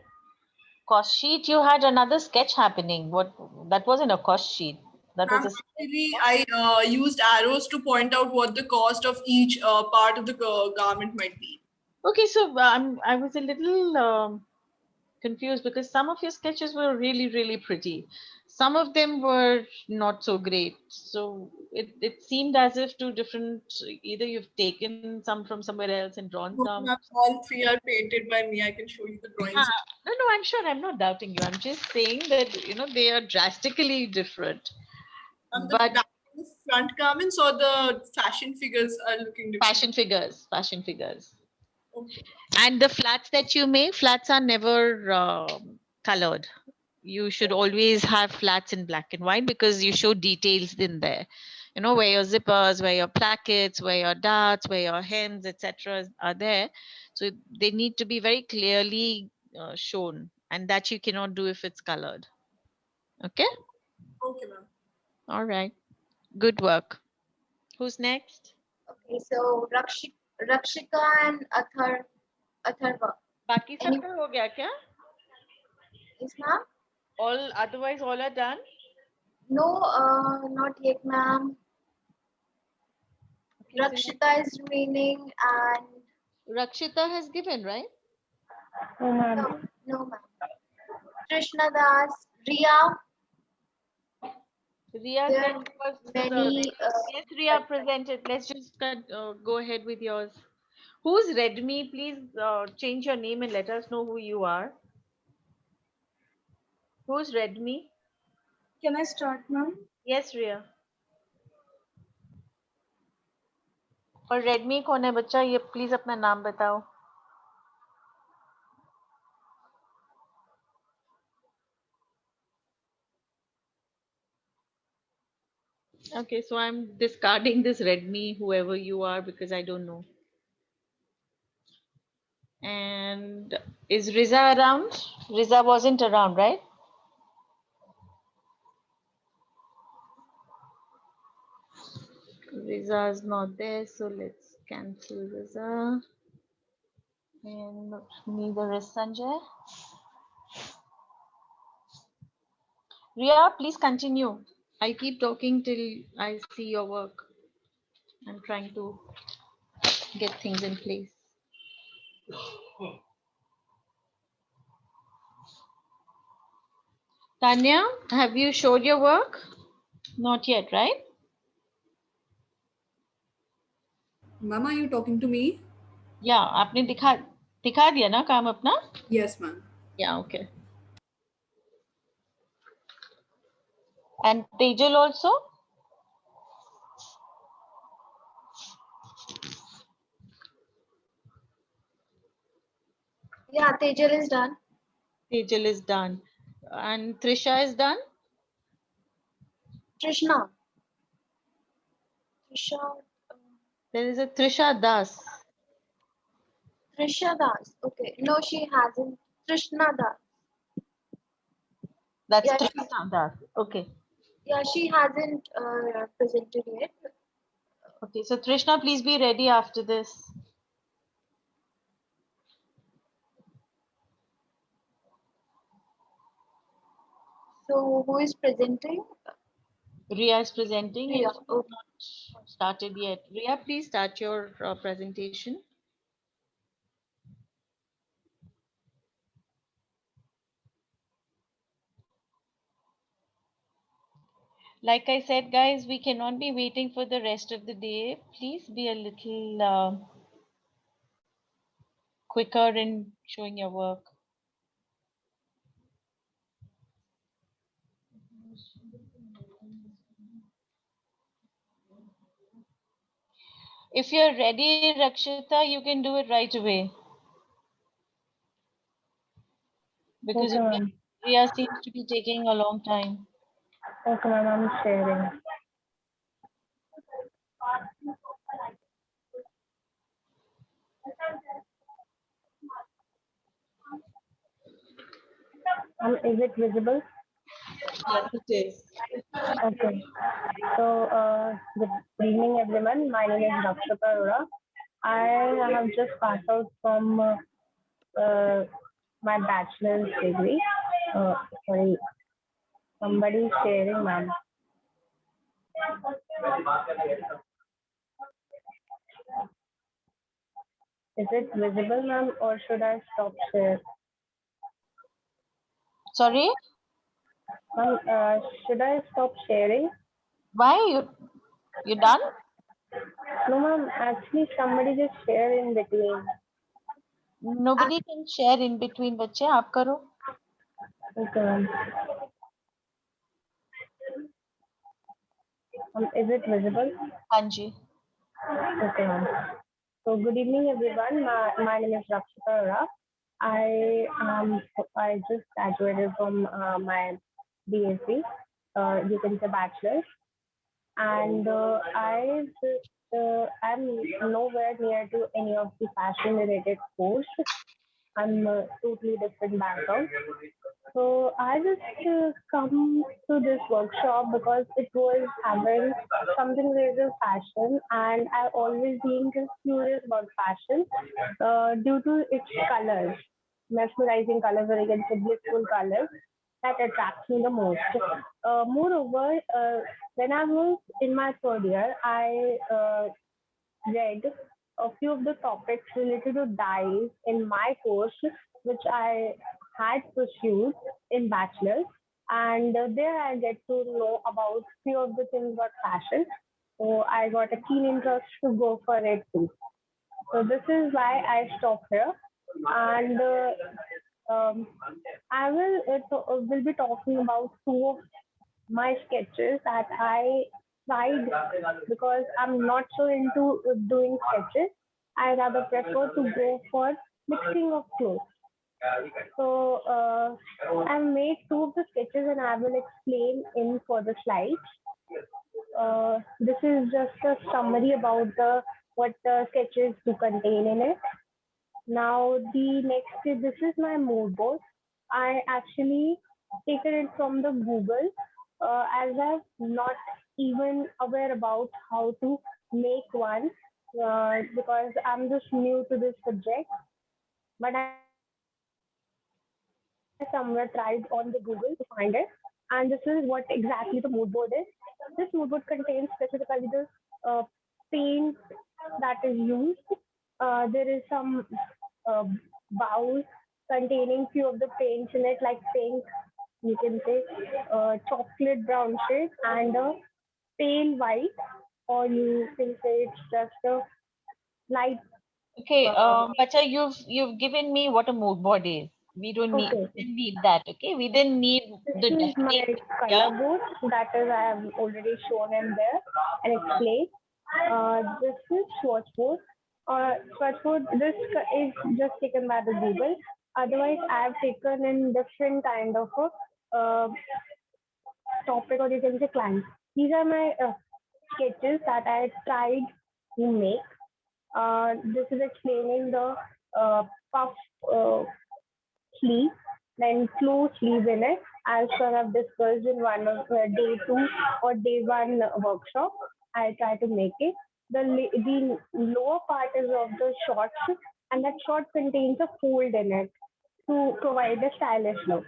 Cost sheet, you had another sketch happening. What? That wasn't a cost sheet. That was a. Actually, I used arrows to point out what the cost of each part of the garment might be. Okay, so I was a little confused because some of your sketches were really pretty. Some of them were not so great. So it seemed as if 2 different, either you've taken some from somewhere else and drawn some. All 3 are painted by me. I can show you the drawings. No, I'm sure. I'm not doubting you. I'm just saying that, they are drastically different. The front garments or the fashion figures are looking different? Fashion figures. Okay. And the flats that you make, flats are never colored. You should always have flats in black and white because you show details in there. Where your zippers, where your plackets, where your darts, where your hems, etc. are there. So they need to be very clearly shown, and that you cannot do if it's colored. Okay? Okay, ma'am. All right. Good work. Who's next? Okay, so Rakshika and Atharva. बाकी सबका हो गया क्या? Yes, ma'am. Otherwise all are done? No, not yet, ma'am. Okay, Rakshita is remaining and Rakshita has given, right? no, ma'am. No, ma'am. Krishna Das, Riya. Riya was many. Yes, Riya presented. Let's just go ahead with yours. Who's Redmi? Please change your name and let us know who you are. Who's Redmi? Can I start, ma'am? Yes, Riya. और Redmi कौन है बच्चा? ये please अपना नाम बताओ. Okay, so I'm discarding this Redmi, whoever you are, because I don't know. And is Riza around? Riza wasn't around, right? Riza is not there, so let's cancel Riza. And neither is Sanjay. Riya, please continue. I'll keep talking till I see your work. I'm trying to get things in place. Tanya, have you showed your work? Not yet, right? Mama, are you talking to me? Yeah, आपने दिखा दिया ना काम अपना? Yes, ma'am. Yeah, okay. And Tejal also? Yeah, Tejal is done. Tejal is done. And Trisha is done? Trishna. There is a Trisha Das. Trisha Das. Okay. No, she hasn't. Trishna Das. That's Yeah, Trishna Das. Okay. Yeah, she hasn't presented yet. Okay, so Trishna, please be ready after this. So who is presenting? Ria is presenting. Ria. It's not started yet. Ria, please start your presentation. Like I said, guys, we cannot be waiting for the rest of the day. Please be a little quicker in showing your work. If you're ready, Rakshita, you can do it right away. Because Okay, ma'am. Ria seems to be taking a long time. Okay, ma'am, I'm sharing. Is it visible? Yes, it is. Okay. So, good evening, everyone. My name is Rakshita Arora. I have just passed out from my bachelor's degree. Sorry, somebody is sharing, ma'am. Is it visible, ma'am, or should I stop share? Sorry? Ma'am, should I stop sharing? Why? You done? No, ma'am. Actually, somebody just share in between. Nobody can share in between. बच्चे आप करो. Okay, ma'am. Is it visible? हाँ जी. Okay, ma'am. So good evening, everyone. My name is Rakshita Arora. I just graduated from my BSc, you can say bachelor's, and I'm nowhere near to any of the fashion related course. I'm a totally different background. So I just come to this workshop because it was having something related to fashion, and I've always been just curious about fashion due to its colors, mesmerizing colors, or you can say blissful colors that attracts me the most. Moreover, when I was in my third year, I read a few of the topics related to dyes in my course, which I had pursued in bachelor's, and there I get to know about few of the things about fashion. So I got a keen interest to go for it too. So this is why I stopped here, and I will be talking about two of my sketches that I tried because I'm not so into doing sketches. I rather prefer to go for mixing of clothes. So I made two of the sketches and I will explain in further slides. This is just a summary about what the sketches do contain in it. Now the next is, this is my mood board. I actually taken it from the Google as I'm not even aware about how to make one because I'm just new to this subject. But I somewhere tried on the Google to find it. And this is what exactly the mood board is. This mood board contains specifically the paint that is used. There is some uh, bowls containing few of the paints in it, like pink, you can say chocolate brown shade, and a pale white, or you can say it's just a light. Okay, Bacha, you've given me what a mood board is. We don't need Okay. we didn't need that. Okay, we didn't need the This is my dusting. color board that is I have already shown in there and explained. This is swatchboard. Swatchboard, this is just taken by the Google. Otherwise, I have taken in different kind of a topic, or you can say clients. These are my sketches that I tried to make. This is explaining the puff sleeve, then flow sleeve in it, as I have discussed in one of day two or day one workshop. I try to make it. The lower part is of the shorts, and that short contains a fold in it to provide a stylish look.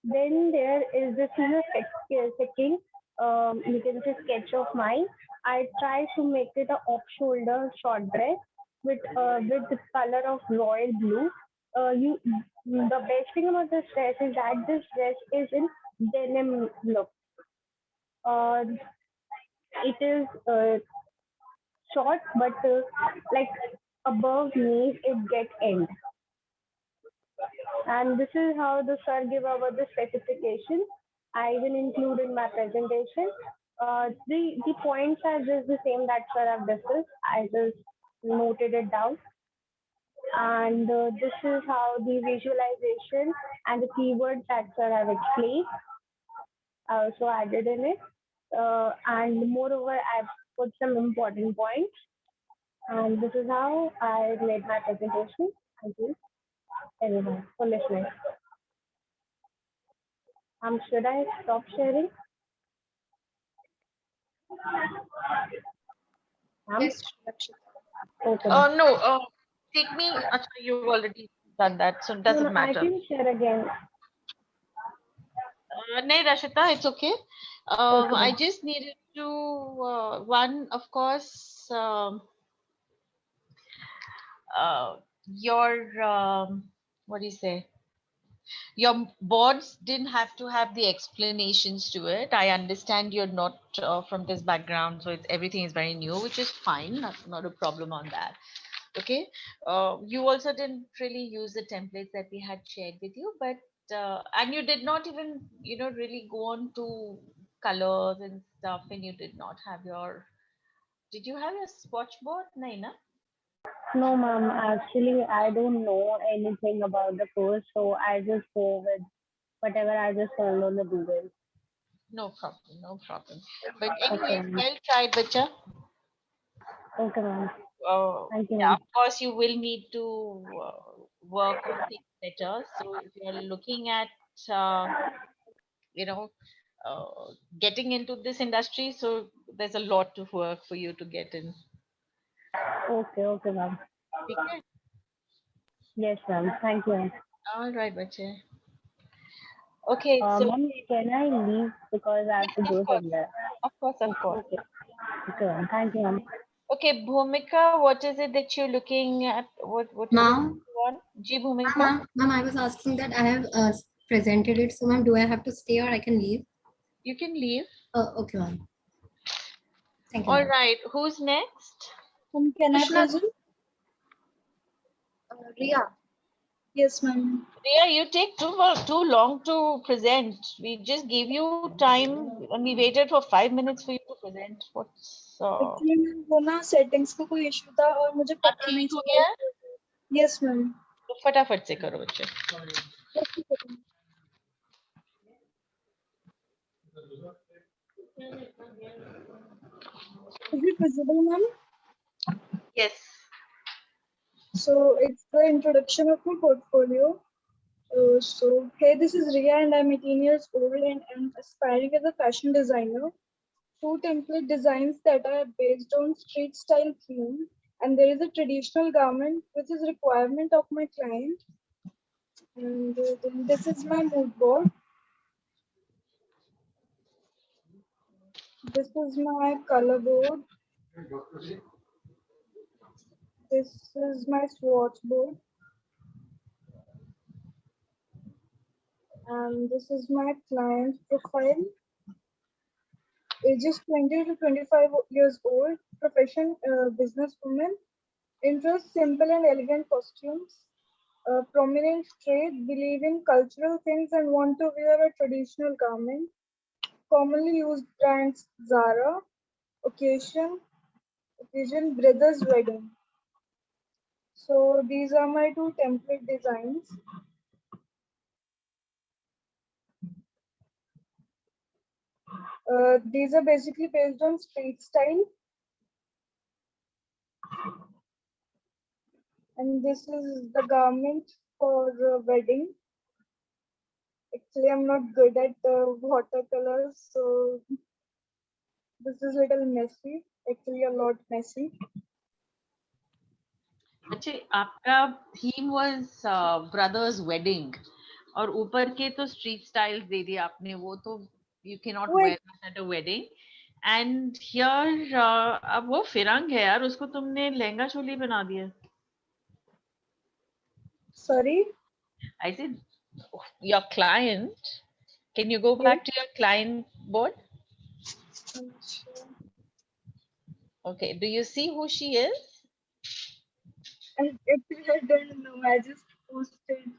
Then there is this is a second you can say sketch of mine. I try to make it a off-shoulder short dress with the color of royal blue. You the best thing about this dress is that this dress is in denim look. Uh, it is short, but like above knees, it get end. And this is how the sir give about the specification. I will include in my presentation. The points are just the same that sir have discussed. I just noted it down. And this is how the visualization and the keywords that sir have explained. I also added in it. And moreover, I've put some important points. And this is how I made my presentation. Thank you, everyone, for listening. Should I stop sharing? Yes, Okay. No, take me. Achha, you've already done that, so it No, doesn't no, I matter. can share again. No, Rashita, it's okay. Okay. I just needed to one, of course, your what do you say? Your boards didn't have to have the explanations to it. I understand you're not from this background, so everything is very new, which is fine. Not a problem on that. Okay. You also didn't really use the templates that we had shared with you, but and you did not even really go on to colors and stuff, and you did not have your. Did you have your swatch board, Naina? No, ma'am. Actually, I don't know anything about the course, so I just go with whatever I just found on the Google. No problem, no problem. But Okay, anyway, ma'am. well tried, Bacha. Okay, ma'am. Thank you, Yeah, ma'am. of course, you will need to work on things better. So if you're looking at, you know, getting into this industry, so there's a lot of work for you to get in. Okay, ma'am. Okay. Yes, ma'am. Thank you, ma'am. All right, Bacha. Okay, so Ma'am, can I leave because I have to go somewhere? of course. Okay. Okay, ma'am. Thank you, ma'am. Okay, Bhumika, what is it that you're looking at? What is it Ma'am? you want? Ji Bhumika? Ma'am, I was asking that I have presented it. So, ma'am, do I have to stay or I can leave? You can leave. Okay, ma'am. Thank you, All ma'am. right, who's next? Can I Krishna. present? Ria. Yes, ma'am. Ria, you take too long to present. We just gave you time and we waited for 5 minutes for you to present. What's Actually, ma'am वो ना settings का कोई issue था और मुझे पता नहीं हो चला. गया? Yes, ma'am. तो फटाफट से करो बच्चे. Is it visible, ma'am? Yes. So it's the introduction of my portfolio. So hey, this is Ria and I'm 18 years old and I'm aspiring as a fashion designer. 2 template designs that are based on street style theme, and there is a traditional garment which is requirement of my client. And then this is my mood board. This is my color board. This is my swatch board. And this is my client profile. Ages 20 to 25 years old, profession businesswoman, interest simple and elegant costumes, prominent trade, believe in cultural things and want to wear a traditional garment, commonly used brands Zara, occasion, Brothers Wedding. So these are my 2 template designs. These are basically based on street style. And this is the garment for wedding. Actually, I'm not good at watercolors, so this is a little messy. Actually, a lot messy. अच्छा आपका theme was brothers wedding और ऊपर के तो street styles दे दिए आपने वो तो You cannot Wait. wear that at a wedding. And here, अब वो फिरंग है यार, उसको तुमने लहंगा चोली बना दिया. Sorry? I said, your client. Can you go back to your client board? Okay. Do you see who she is? Actually, I don't know. I just posted.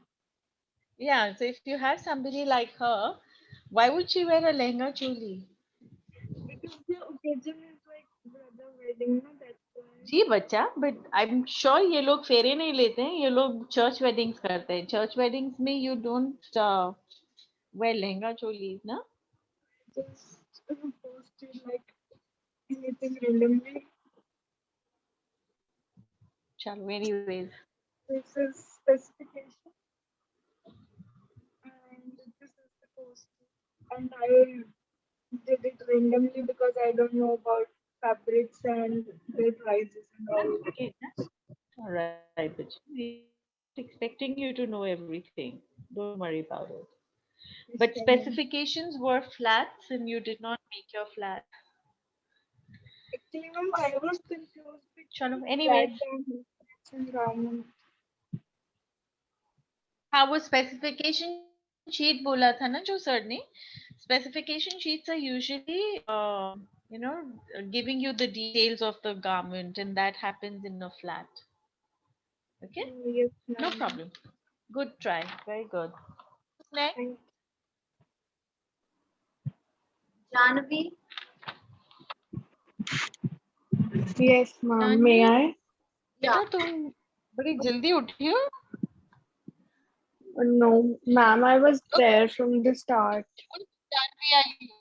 Yeah. So if you have somebody like her, why would she wear a lehenga choli? Because the occasion is like brother wedding, no? That's why. जी बच्चा, but I'm sure ये लोग फेरे नहीं लेते हैं, ये लोग church weddings करते हैं. Church weddings में you don't wear lehenga cholis, ना? Just posted like anything randomly. चलो, anyways. This is specification. And this is the post. And I did it randomly because I don't know about fabrics and their prices and all. Okay. All right, but we're expecting you to know everything. Don't worry about it. But specifications were flats and you did not make your flat. Actually, ma'am, I was confused Chalo, between anyways. flat and round. हाँ, वो specification sheet बोला था ना जो sir ने. Specification sheets are usually, you know, giving you the details of the garment, and that happens in a flat. Okay? Yes, no problem. Good try. Very good. Next. Janvi. Yes, ma'am. May I? बेटा तुम बड़ी जल्दी उठी हो. No, ma'am, I was there from the start. Janvi, are you?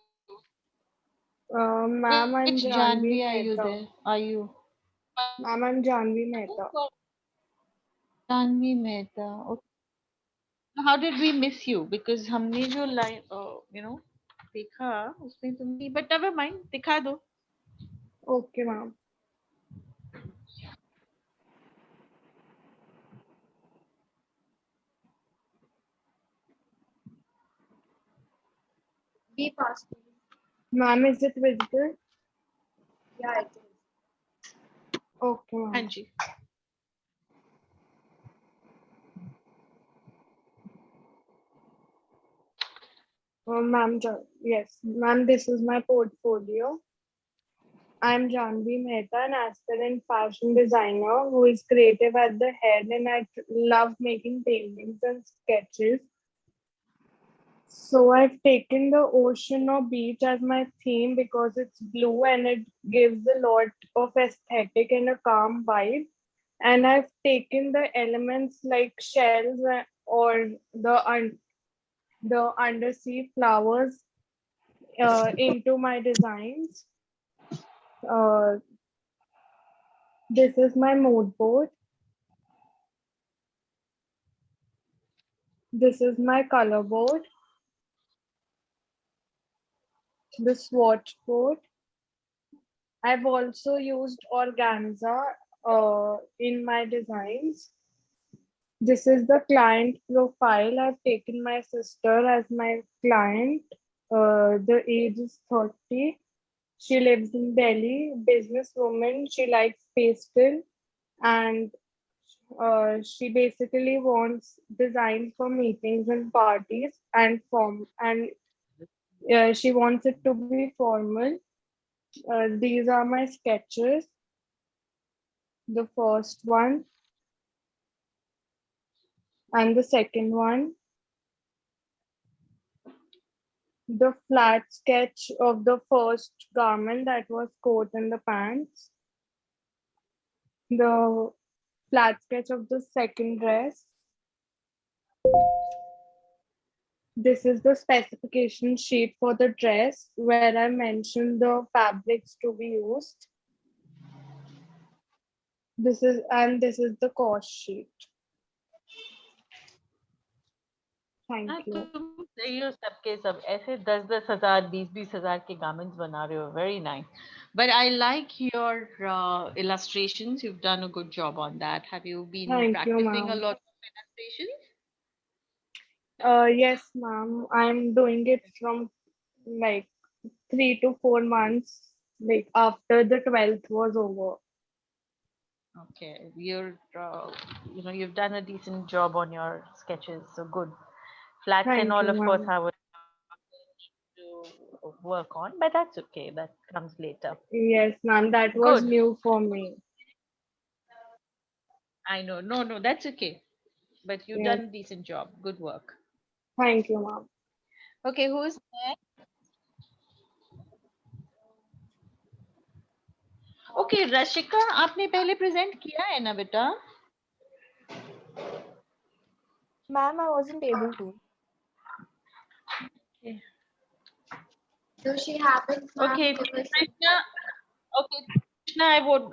Ma'am, I'm Which Janvi Janvi are you Mehta. there? Are you? Ma'am, I'm Janvi Mehta. Janvi Mehta. Okay. How did we miss you? Because हमने जो line, you know, देखा उसमें तुम नहीं. But never mind. दिखा दो. Okay, ma'am. Be fast. Ma'am, is it visible? Yeah, it is. Okay, ma'am. हाँ जी. Ma'am, yes, ma'am, this is my portfolio. I'm Janvi Mehta, an aspirant fashion designer who is creative at the head, and I love making paintings and sketches. So I've taken the ocean or beach as my theme because it's blue and it gives a lot of aesthetic and a calm vibe. And I've taken the elements like shells or the undersea flowers into my designs. This is my mood board. This is my color board. The swatch board. I've also used organza in my designs. This is the client profile. I've taken my sister as my client. The age is 30. She lives in Delhi, businesswoman. She likes pastel and she basically wants designs for meetings and parties and she wants it to be formal. These are my sketches. The first one and the second one. The flat sketch of the first garment, that was coat and the pants. The flat sketch of the second dress. This is the specification sheet for the dress where I mentioned the fabrics to be used. This is the cost sheet. Thank you. तुम सही हो सबके सब ऐसे 10,000 20,000 के garments बना रहे हो. Very nice. But I like your illustrations. You've done a good job on that. Have you been Thank you, practicing a ma'am. lot of illustrations? Yes, ma'am. I'm doing it from like 3 to 4 months, like after the 12th was over. Okay, you've done a decent job on your sketches, so good. Flats and Thank all, you, of course, ma'am. I would to work on, but that's okay. That comes later. Yes, ma'am, that was Good. new for me. I know. No, that's okay. But you've Yes, done a decent job. Good work. thank you, ma'am. Okay, who is next? Okay, Rashika, आपने पहले present किया है ना बेटा? Ma'am, I wasn't able to. Okay. Do she have it, ma'am? Okay, Give us a- Krishna. Okay, Krishna, I would.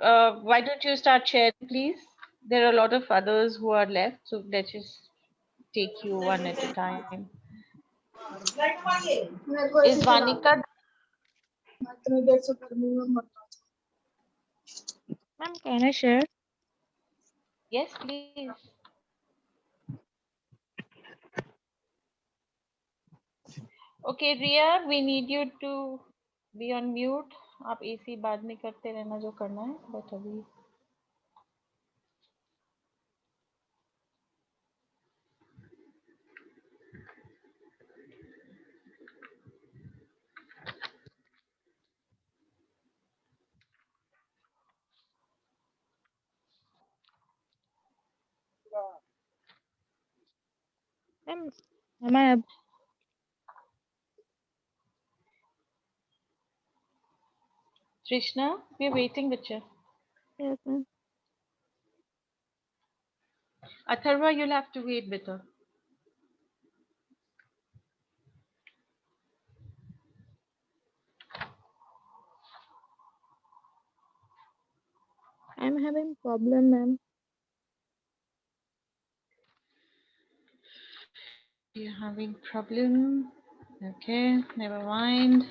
Why don't you start sharing, please? There are a lot of others who are left, so let's just take you one at a time. Is Vanika? Ma'am, can I share? Yes, please. Okay, Ria, we need you to be on mute. आप AC बाद में करते रहना जो करना है, but अभी Ma'am, am I? Krishna, we're waiting, बच्चा. Yes, ma'am. Atharva, you'll have to wait, beta. I'm having problem, ma'am. You're having problem. Okay, never mind.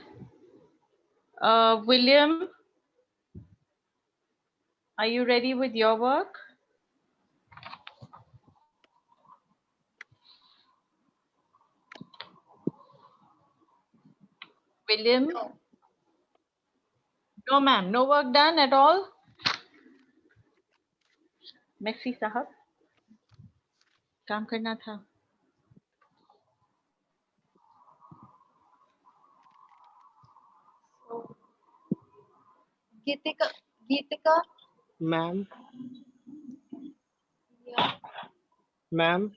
William, are you ready with your work? William? No, ma'am. No work done at all? Messi साहब, काम करना था. Geetika, Ma'am, yeah. ma'am,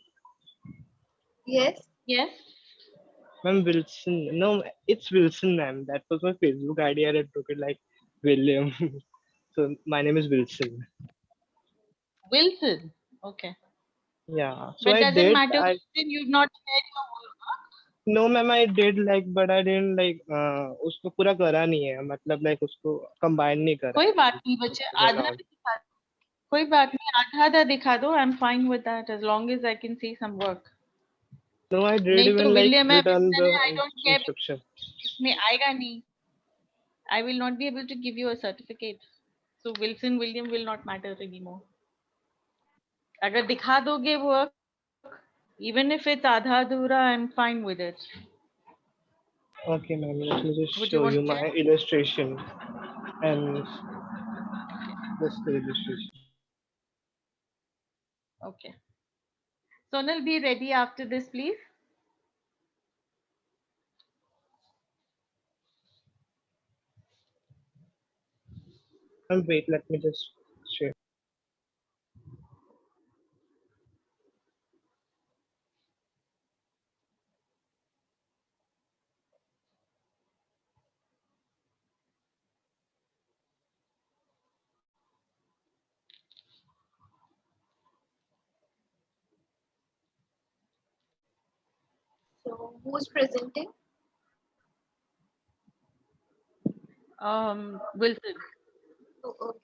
Yes. Yes. ma'am Wilson. No, it's Wilson, ma'am. That was my Facebook ID and I took it like William. So my name is Wilson. Wilson. Okay. Yeah. So But I doesn't did. matter, Wilson, you've not shared your work. No, ma'am, I did like, but I didn't like. उसको पूरा करा नहीं है. मतलब like उसको combine नहीं करा. कोई बात नहीं बच्चे, आधा भी दिखा दो. कोई बात नहीं, आधा दिखा दो. I'm fine with that as long as I can see some work. No, I did नहीं तो even like विलियम है, return विल्सन the है, I don't care. instruction. इसमें आएगा नहीं. I will not be able to give you a certificate. So Wilson, William will not matter anymore. अगर दिखा दोगे work, even if it's आधा अधूरा, I'm fine with it. Okay, ma'am. Let me just Would you show want you to my share? illustration and this is the illustration. Okay. Sonal, be ready after this, please. And wait, let me just share. So who's presenting? Wilson. Oh,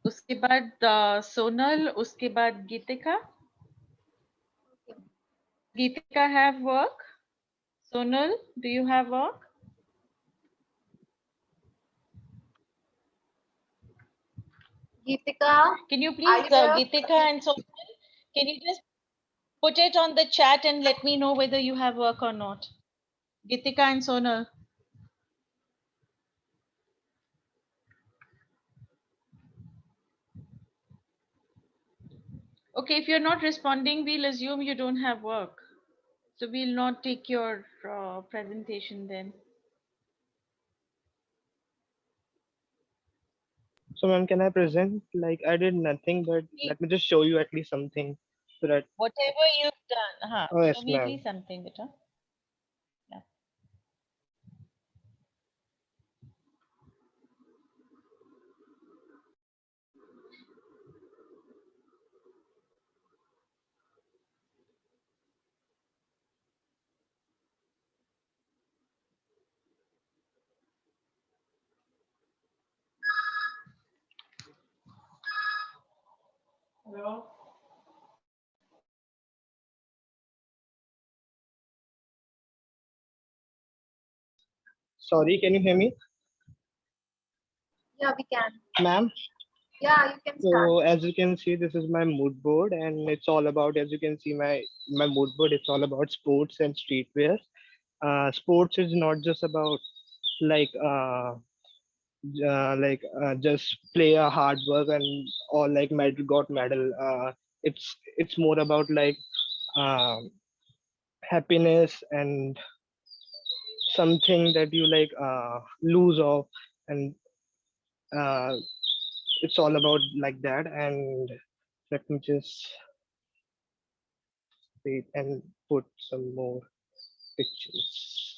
उसके बाद Sonal, उसके बाद Geetika. Geetika have work. Sonal, do you have work? Geetika, Can you are please, you there? Geetika and Sonal, can you just put it on the chat and let me know whether you have work or not? Gitika and Sonal. Okay, if you're not responding, we'll assume you don't have work. So we'll not take your presentation then. So ma'am, can I present? Like I did nothing, but let me just show you at least something so that. Whatever you've done, Oh yes, show me at ma'am. least something, beta. Yeah. Hello. Sorry, can you hear me, Yeah, we can. ma'am? Yeah, you can start. So as you can see, this is my mood board, and it's all about, as you can see, my mood board. It's all about sports and streetwear. Sports is not just about like just play a hard work and or like medal. It's more about like um happiness and something that you like lose of, and uh, it's all about like that. And let me just wait and put some more pictures.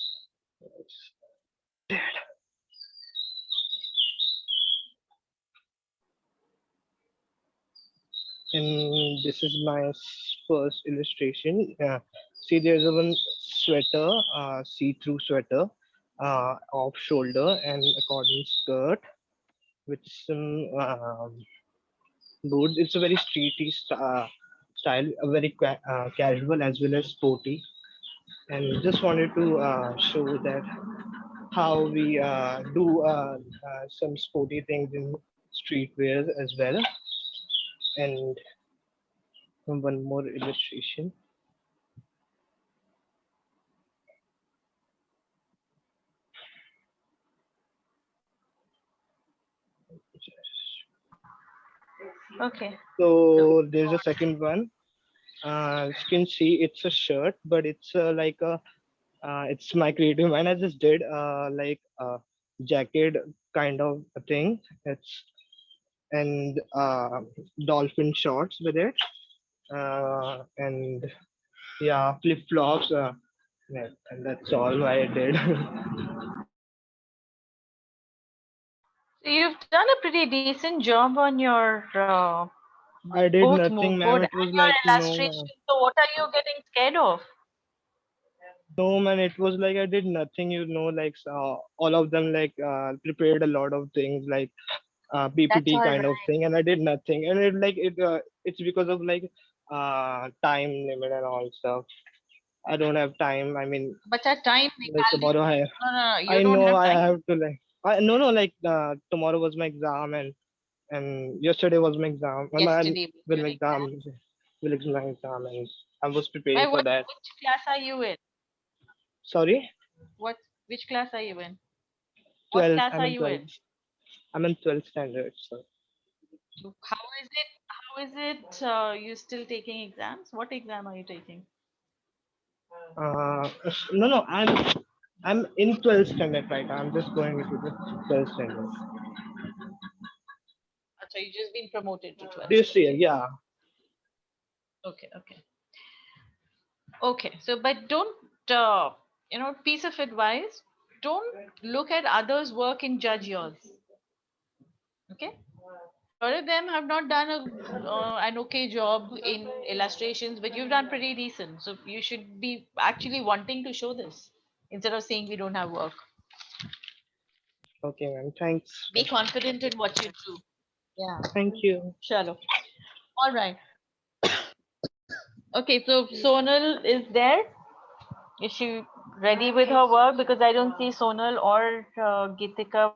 And this is my first illustration. See, there's a one sweater, see-through sweater, off shoulder and according skirt with some boots. It's a very streety style, a very casual as well as sporty. And just wanted to show that how we do some sporty things in streetwear as well. And one more illustration. Okay. So there's a second one. As you can see, it's a shirt, but it's like a it's my creative mind. I just did like a jacket kind of a thing. It's and dolphin shorts with it, and yeah, flip flops. Yeah, and that's all I did. So you've done a pretty decent job on your I did both nothing, mood ma'am. board It was and your like illustration. So what are you getting scared of? no, man. It was like I did nothing. Like all of them like prepared a lot of things like That's PPT all kind of right. thing, and I did nothing. And it's because of like time limit and all stuff. I don't have time. I mean, But at time like tomorrow no, you I don't know have I time. have to like no no like tomorrow was my exam, and yesterday was my exam. Yesterday was Will your my exam. exam will my exam, and I was Why, preparing for which that. class are you in? Sorry, Which class are you in? What 12th. class I'm are in you 12th. in? I'm in 12th standard. So So how is it you still taking exams? What exam are you taking? no no I'm in 12th standard right now. I'm just going into the 12th standard. So you just been promoted to 12th. This year, yeah. Okay, okay. Okay, so but don't piece of advice, don't look at others' work and judge yours. Okay? A lot of them have not done an okay job in illustrations, but you've done pretty decent. So you should be actually wanting to show this instead of saying we don't have work. Okay, ma'am. Thanks. Be confident in what you do. Yeah. Thank you. Shalom. All right. Okay, so Sonal is there. Is she ready with her work? Because I don't see Sonal or Gitika.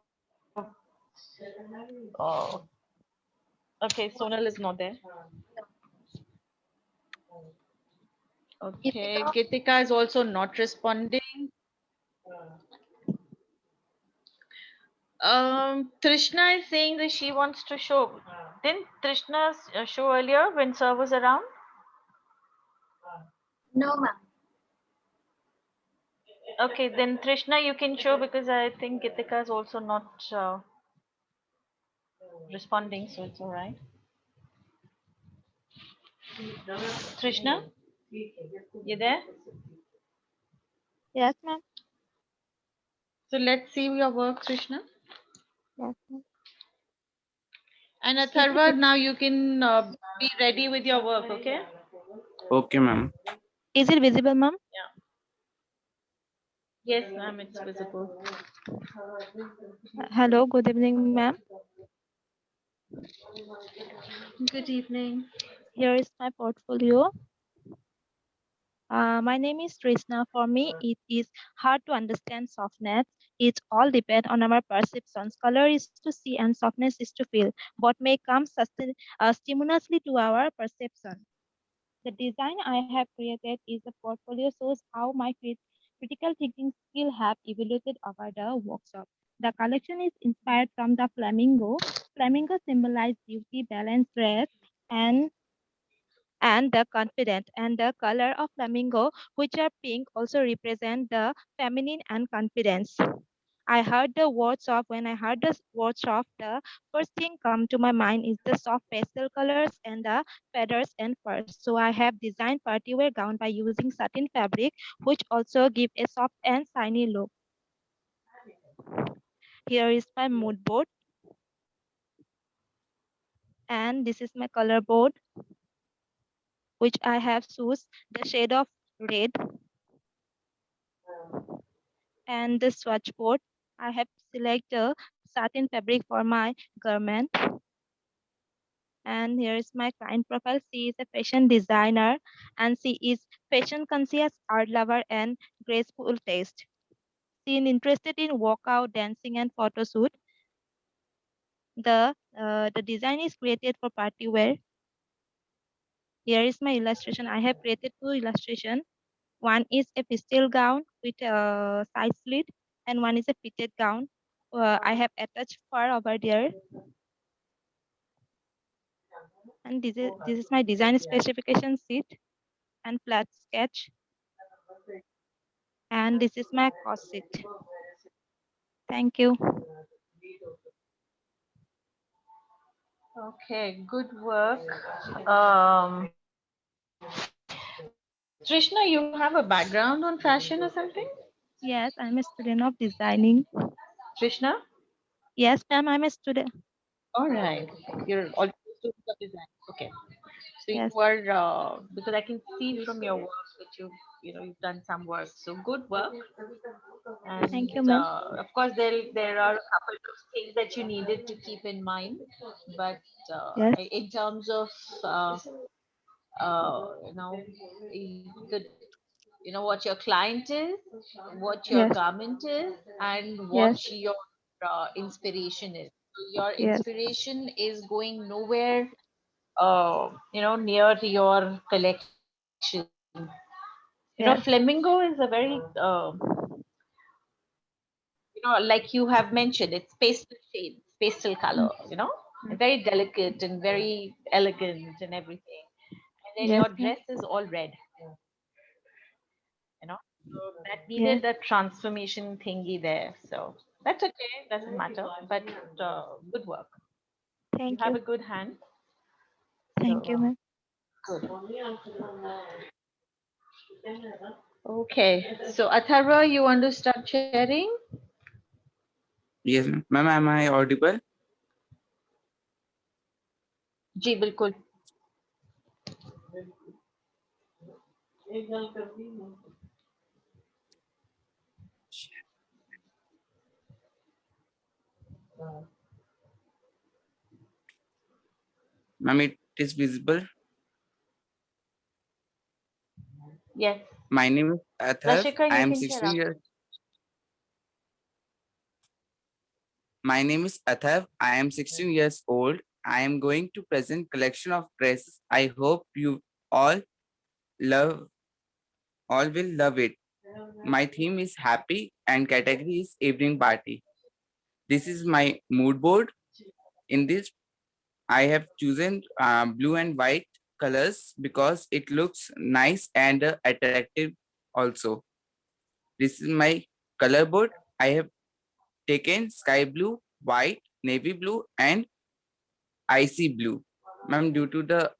Uh, okay, Sonal is not there. Okay, Gitika is also not responding. Trishna is saying that she wants to show. Didn't Trishna show earlier when sir was around? No, ma'am. Okay, then Trishna, you can show because I think Gitika is also not responding, so it's all right. Trishna, you there? Yes, ma'am. So let's see your work, Trishna. Yes, ma'am. And Atharva, now you can be ready with your work, okay? Okay, ma'am. Is it visible, ma'am? Yes, ma'am, it's visible. Hello, good evening, ma'am. Good evening. Here is my portfolio. My name is Trishna. For me, it is hard to understand softness. It all depends on our perceptions. Color is to see and softness is to feel. What may come stimulously to our perception. The design I have created is a portfolio shows how my critical thinking skill have evaluated over the workshop. The collection is inspired from the flamingo. Flamingo symbolize beauty, balance, rest, and the confident, and the color of flamingo, which are pink, also represent the feminine and confidence. I heard the words of when I heard the words of the first thing come to my mind is the soft pastel colors and the feathers and furs. So I have designed party wear gown by using satin fabric, which also give a soft and shiny look. Here is my mood board, and this is my color board, which I have choose the shade of red, and the swatch board. I have selected satin fabric for my garment. And here is my client profile. She is a fashion designer and she is fashion conscious, art lover, and graceful taste. She is interested in workout, dancing, and photo shoot. The design is created for party wear. Here is my illustration. I have created two illustration. One is a pastel gown with a side slit, and one is a fitted gown. I have attached fur over there. And this is my design specification sheet and flat sketch. And this is my cost sheet. Thank you. Okay, good work. Trishna, you have a background on fashion or something? Yes, I'm a student of designing. Trishna? Yes, ma'am, I'm a student. All right. You're also a student of design. Okay. So Yes. you are because I can see from your work that you've done some work. So good work. And Thank you, ma'am. of course there are a couple of things that you needed to keep in mind, but Yes. in terms of you know the what your client is, what your Yes. garment is, and Yes. what your inspiration is. So your Yes. inspiration is going nowhere near your collection. Yes. Flamingo is a very like you have mentioned, it's pastel shades, pastel color, very delicate and very elegant and everything. And then Yes, your ma'am. dress is all red, so that Yes. needed the transformation thingy there. So that's okay, doesn't matter, but good work. Thank You have you. a good hand. Thank you, ma'am. Good. Okay, so Atharva, you want to start sharing? Yes, ma'am. Ma'am, am I audible? जी बिल्कुल. Ma'am, it is visible. Yes. My name is Atharv. Rashika, I you am can share 16 up. years. My name is Atharv. I am 16 years old. I am going to present collection of dresses. I hope you all will love it. My theme is happy and category is evening party. This is my mood board. In this, I have chosen blue and white colors because it looks nice and attractive also. This is my color board. I have taken sky blue, white, navy blue, and icy blue. Ma'am, due to the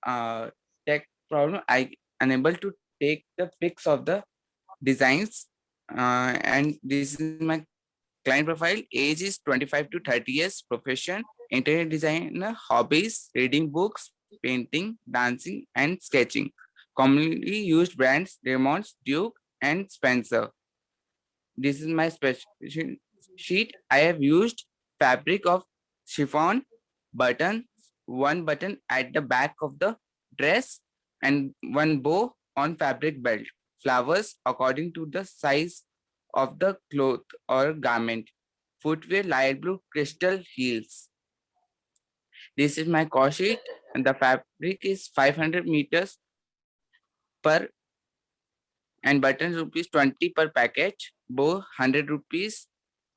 tech problem, I unable to take the pics of the designs. And this is my client profile. Age is 25 to 30 years. Profession, interior designer. Hobbies, reading books, painting, dancing, and sketching. Commonly used brands, Raymond's, Duke, and Spencer. This is my specification sheet. I have used fabric of chiffon, button, one button at the back of the dress, and one bow on fabric belt. Flowers according to the size of the cloth or garment. Footwear, light blue crystal heels. This is my cost sheet, and the fabric is 500 meters per, and buttons rupees 20 per package. Bow 100 rupees.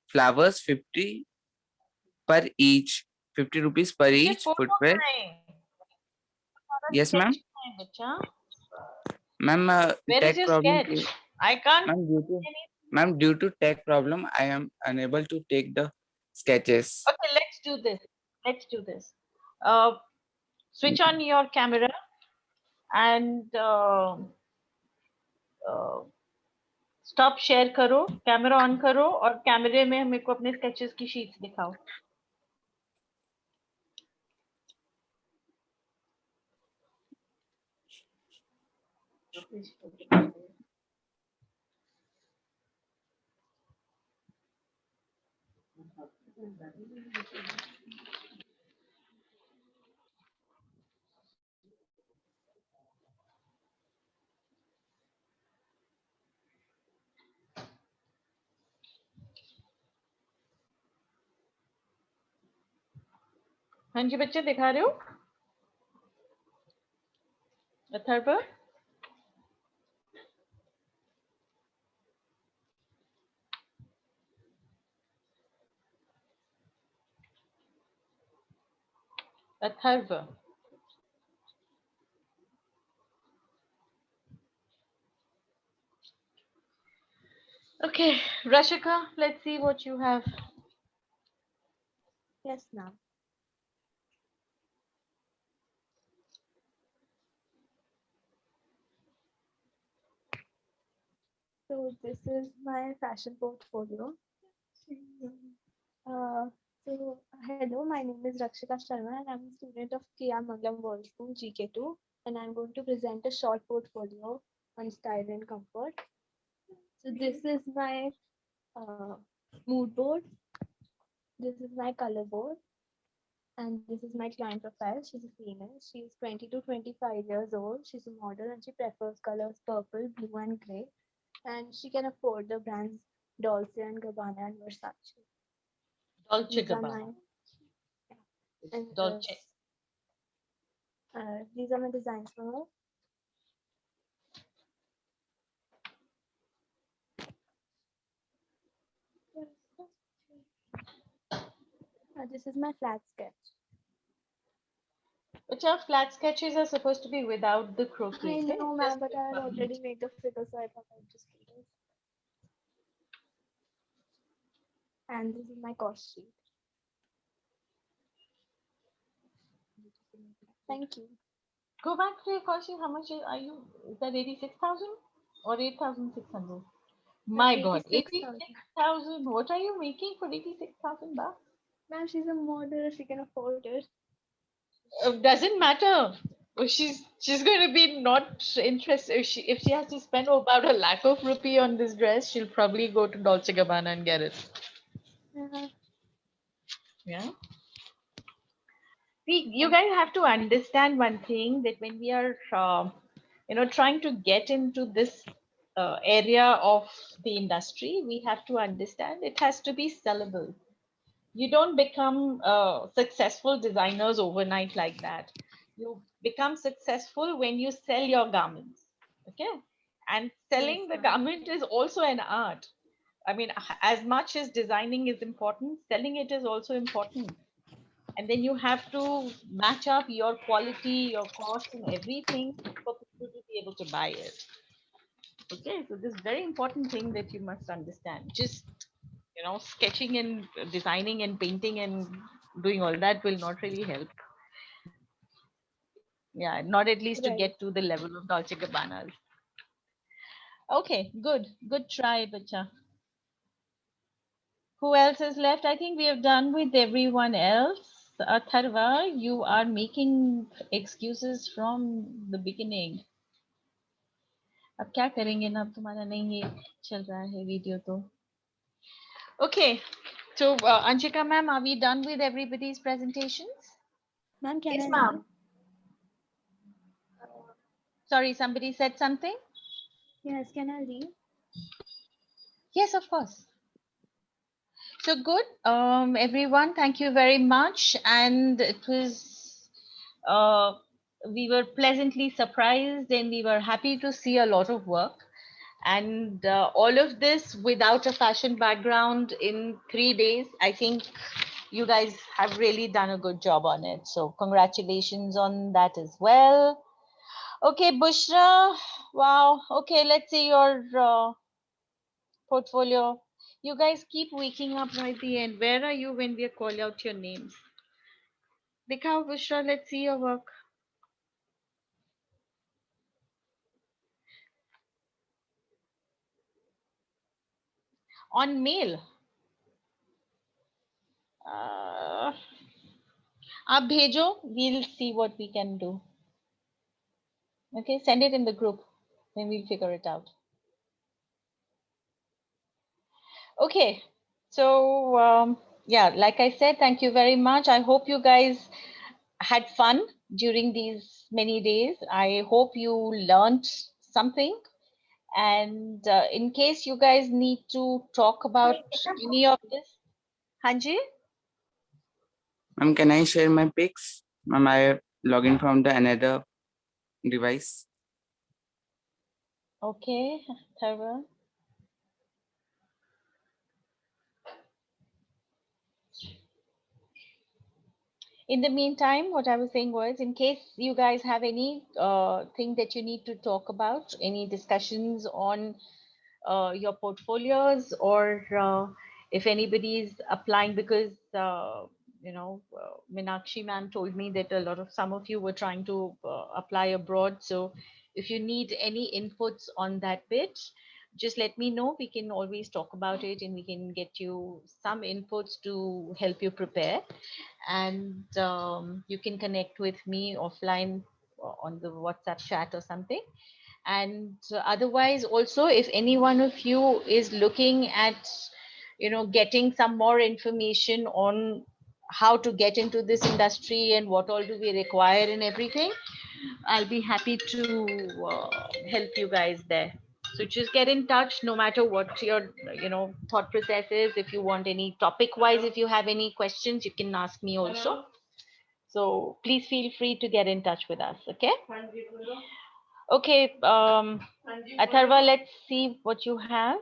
Flowers 50 per each. 50 rupees per मुझे each. Photo Footwear. बनाए हमारा Yes, ma'am. sketch बनाए बच्चा. Ma'am, Where is tech your problem. sketch? I can't Ma'am, due to tech problem, I am unable to take the sketches. Okay, let's do this. Let's do this. Switch on your camera and stop share करो, camera on करो और कैमरे में मेरे को अपने sketches की sheets दिखाओ. हाँ जी बच्चे दिखा रहे हो? Atharva? Atharva? Okay, Rashika, let's see what you have. Yes, ma'am. So this is my fashion portfolio. Hello, my name is Rakshika Sharma and I'm a student of Kia Manglam World School GK2 and I'm going to present a short portfolio on style and comfort. So this is my mood board. This is my color board. And this is my client profile. She's a female. She's 20 to 25 years old. She's a model and she prefers colors purple, blue, and gray. And she can afford the brands Dolce and Gabbana and Versace. Dolce These are Gabbana. and, Dolce. these are my designs for her. This is my flat sketch. But your flat sketches are supposed to be without the I croquet. know, ma'am, but I had already made the figure, so I thought I'd just do this. And this is my cost sheet. Thank you. Go back to your cost sheet. How much are you? Is that 86,000 or 8,600? My God, 86,000. What are you making for 86,000 bucks? Ma'am, she's a model. She can afford it. Doesn't matter. She's going to be not interested. If she has to spend about a lakh of rupee on this dress, she'll probably go to Dolce Gabbana and get it. Yeah. See, you guys have to understand one thing, that when we are, trying to get into this area of the industry, we have to understand it has to be sellable. You don't become successful designers overnight like that. You become successful when you sell your garments. Okay. And selling the garment is also an art. I mean, as much as designing is important, selling it is also important. And then you have to match up your quality, your cost, and everything for people to be able to buy it. Okay, so this very important thing that you must understand. Just sketching and designing and painting and doing all that will not really help. Yeah, not at least to Right. get to the level of Dolce Gabbana's. Okay, good try, Bacha. Who else is left? I think we have done with everyone else. Atharva, you are making excuses from the beginning. अब क्या करेंगे ना, अब तुम्हारा नहीं ये चल रहा है वीडियो तो. Okay, so Anshika ma'am, are we done with everybody's presentations? Ma'am, can Yes, I ma'am. leave? Sorry, somebody said something? Yes, can I leave? Yes, of course. So good, everyone. Thank you very much. And it was, we were pleasantly surprised and we were happy to see a lot of work. And all of this without a fashion background in 3 days. I think you guys have really done a good job on it. So congratulations on that as well. Okay, Bushra. Wow. Okay, let's see your portfolio. You guys keep waking up right at the end. Where are you when we call out your names? Dikhao, Bushra, let's see your work. On mail. आप भेजो, we'll see what we can do. Okay, send it in the group, then we'll figure it out. Okay, so yeah, like I said, thank you very much. I hope you guys had fun during these many days. I hope you learned something. And in case you guys need to talk about any of this, Hanji? Ma'am, can I share my pics? Ma'am, I have logged from the another device. Okay, Tharva. In the meantime, what I was saying was, in case you guys have any thing that you need to talk about, any discussions on your portfolios, or if anybody is applying, because Meenakshi ma'am told me that some of you were trying to apply abroad. So if you need any inputs on that bit, just let me know. We can always talk about it and we can get you some inputs to help you prepare. And you can connect with me offline on the WhatsApp chat or something. And otherwise, also, if any one of you is looking at getting some more information on how to get into this industry and what all do we require and everything, I'll be happy to help you guys there. So just get in touch, no matter what your thought process is. If you want any topic wise, if you have any questions, you can ask me also. So please feel free to get in touch with us. Okay. Okay, Atharva, let's see what you have.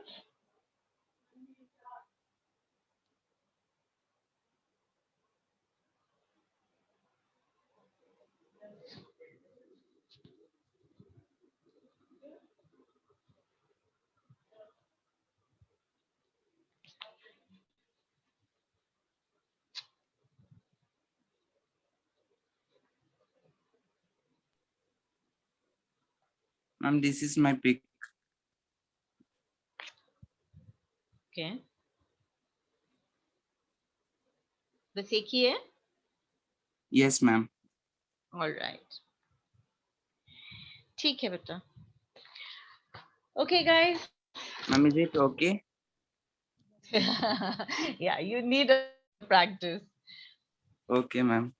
Ma'am, this is my pic. Okay. बस एक ही है? Yes, ma'am. All right. ठीक है बेटा. Okay, guys. Ma'am, is it okay? Yeah, you need a practice. Okay, ma'am.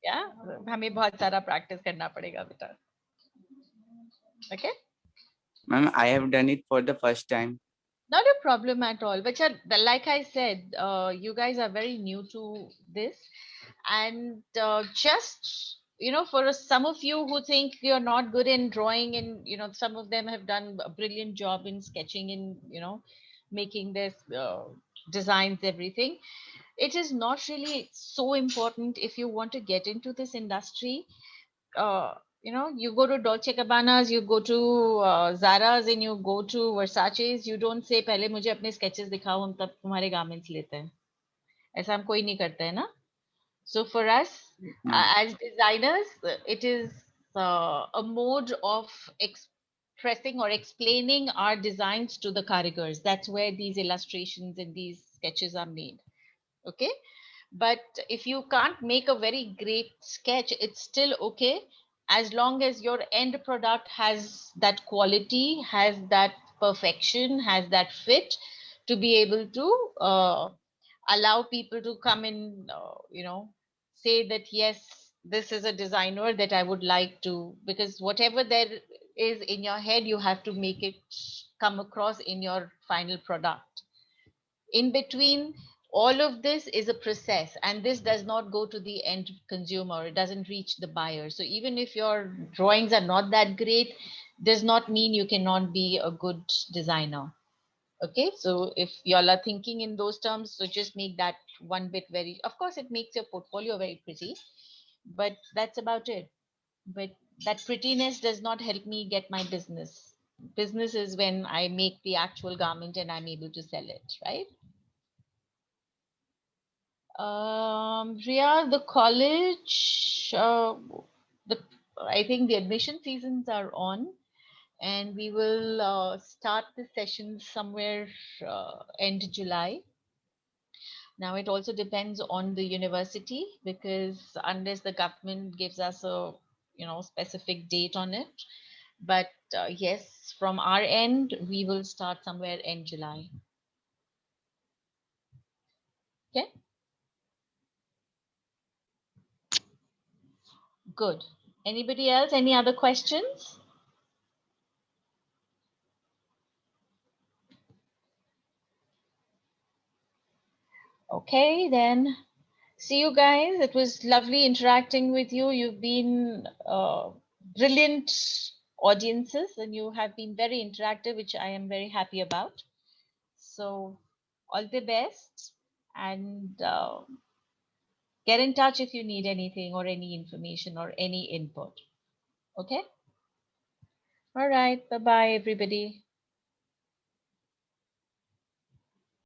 Yeah, हमें बहुत सारा practice करना पड़ेगा बेटा. Okay. Ma'am, I have done it for the first time. Not a problem at all. But like I said, you guys are very new to this, and just for some of you who think you're not good in drawing, and some of them have done a brilliant job in sketching and making this designs, everything. It is not really so important if you want to get into this industry. You go to Dolce Gabbana's, you go to Zara's, and you go to Versace's. You don't say पहले मुझे अपने sketches दिखाओ, हम तब तुम्हारे garments लेते हैं. ऐसा हम कोई नहीं करते है ना. So for us, as designers, it is a mode of expressing or explaining our designs to the karigars. That's where these illustrations and these sketches are made. Okay. But if you can't make a very great sketch, it's still okay, as long as your end product has that quality, has that perfection, has that fit to be able to allow people to come in, say that, yes, this is a designer that I would like to, because whatever there is in your head, you have to make it come across in your final product. In between all of this is a process, and this does not go to the end consumer. It doesn't reach the buyer. So even if your drawings are not that great, does not mean you cannot be a good designer. Okay, so if y'all are thinking in those terms, so just make that one bit very, of course it makes your portfolio very pretty, but that's about it. But that prettiness does not help me get my business. Business is when I make the actual garment and I'm able to sell it, right? Ria, the college, I think the admission seasons are on, and we will start the sessions somewhere end July. Now it also depends on the university, because unless the government gives us a specific date on it, but yes, from our end we will start somewhere in July. Okay. Good. Anybody else? Any other questions? Okay, then. See you guys. It was lovely interacting with you. You've been brilliant audiences, and you have been very interactive, which I am very happy about. So all the best, and get in touch if you need anything or any information or any input. Okay. All right. Bye-bye, everybody.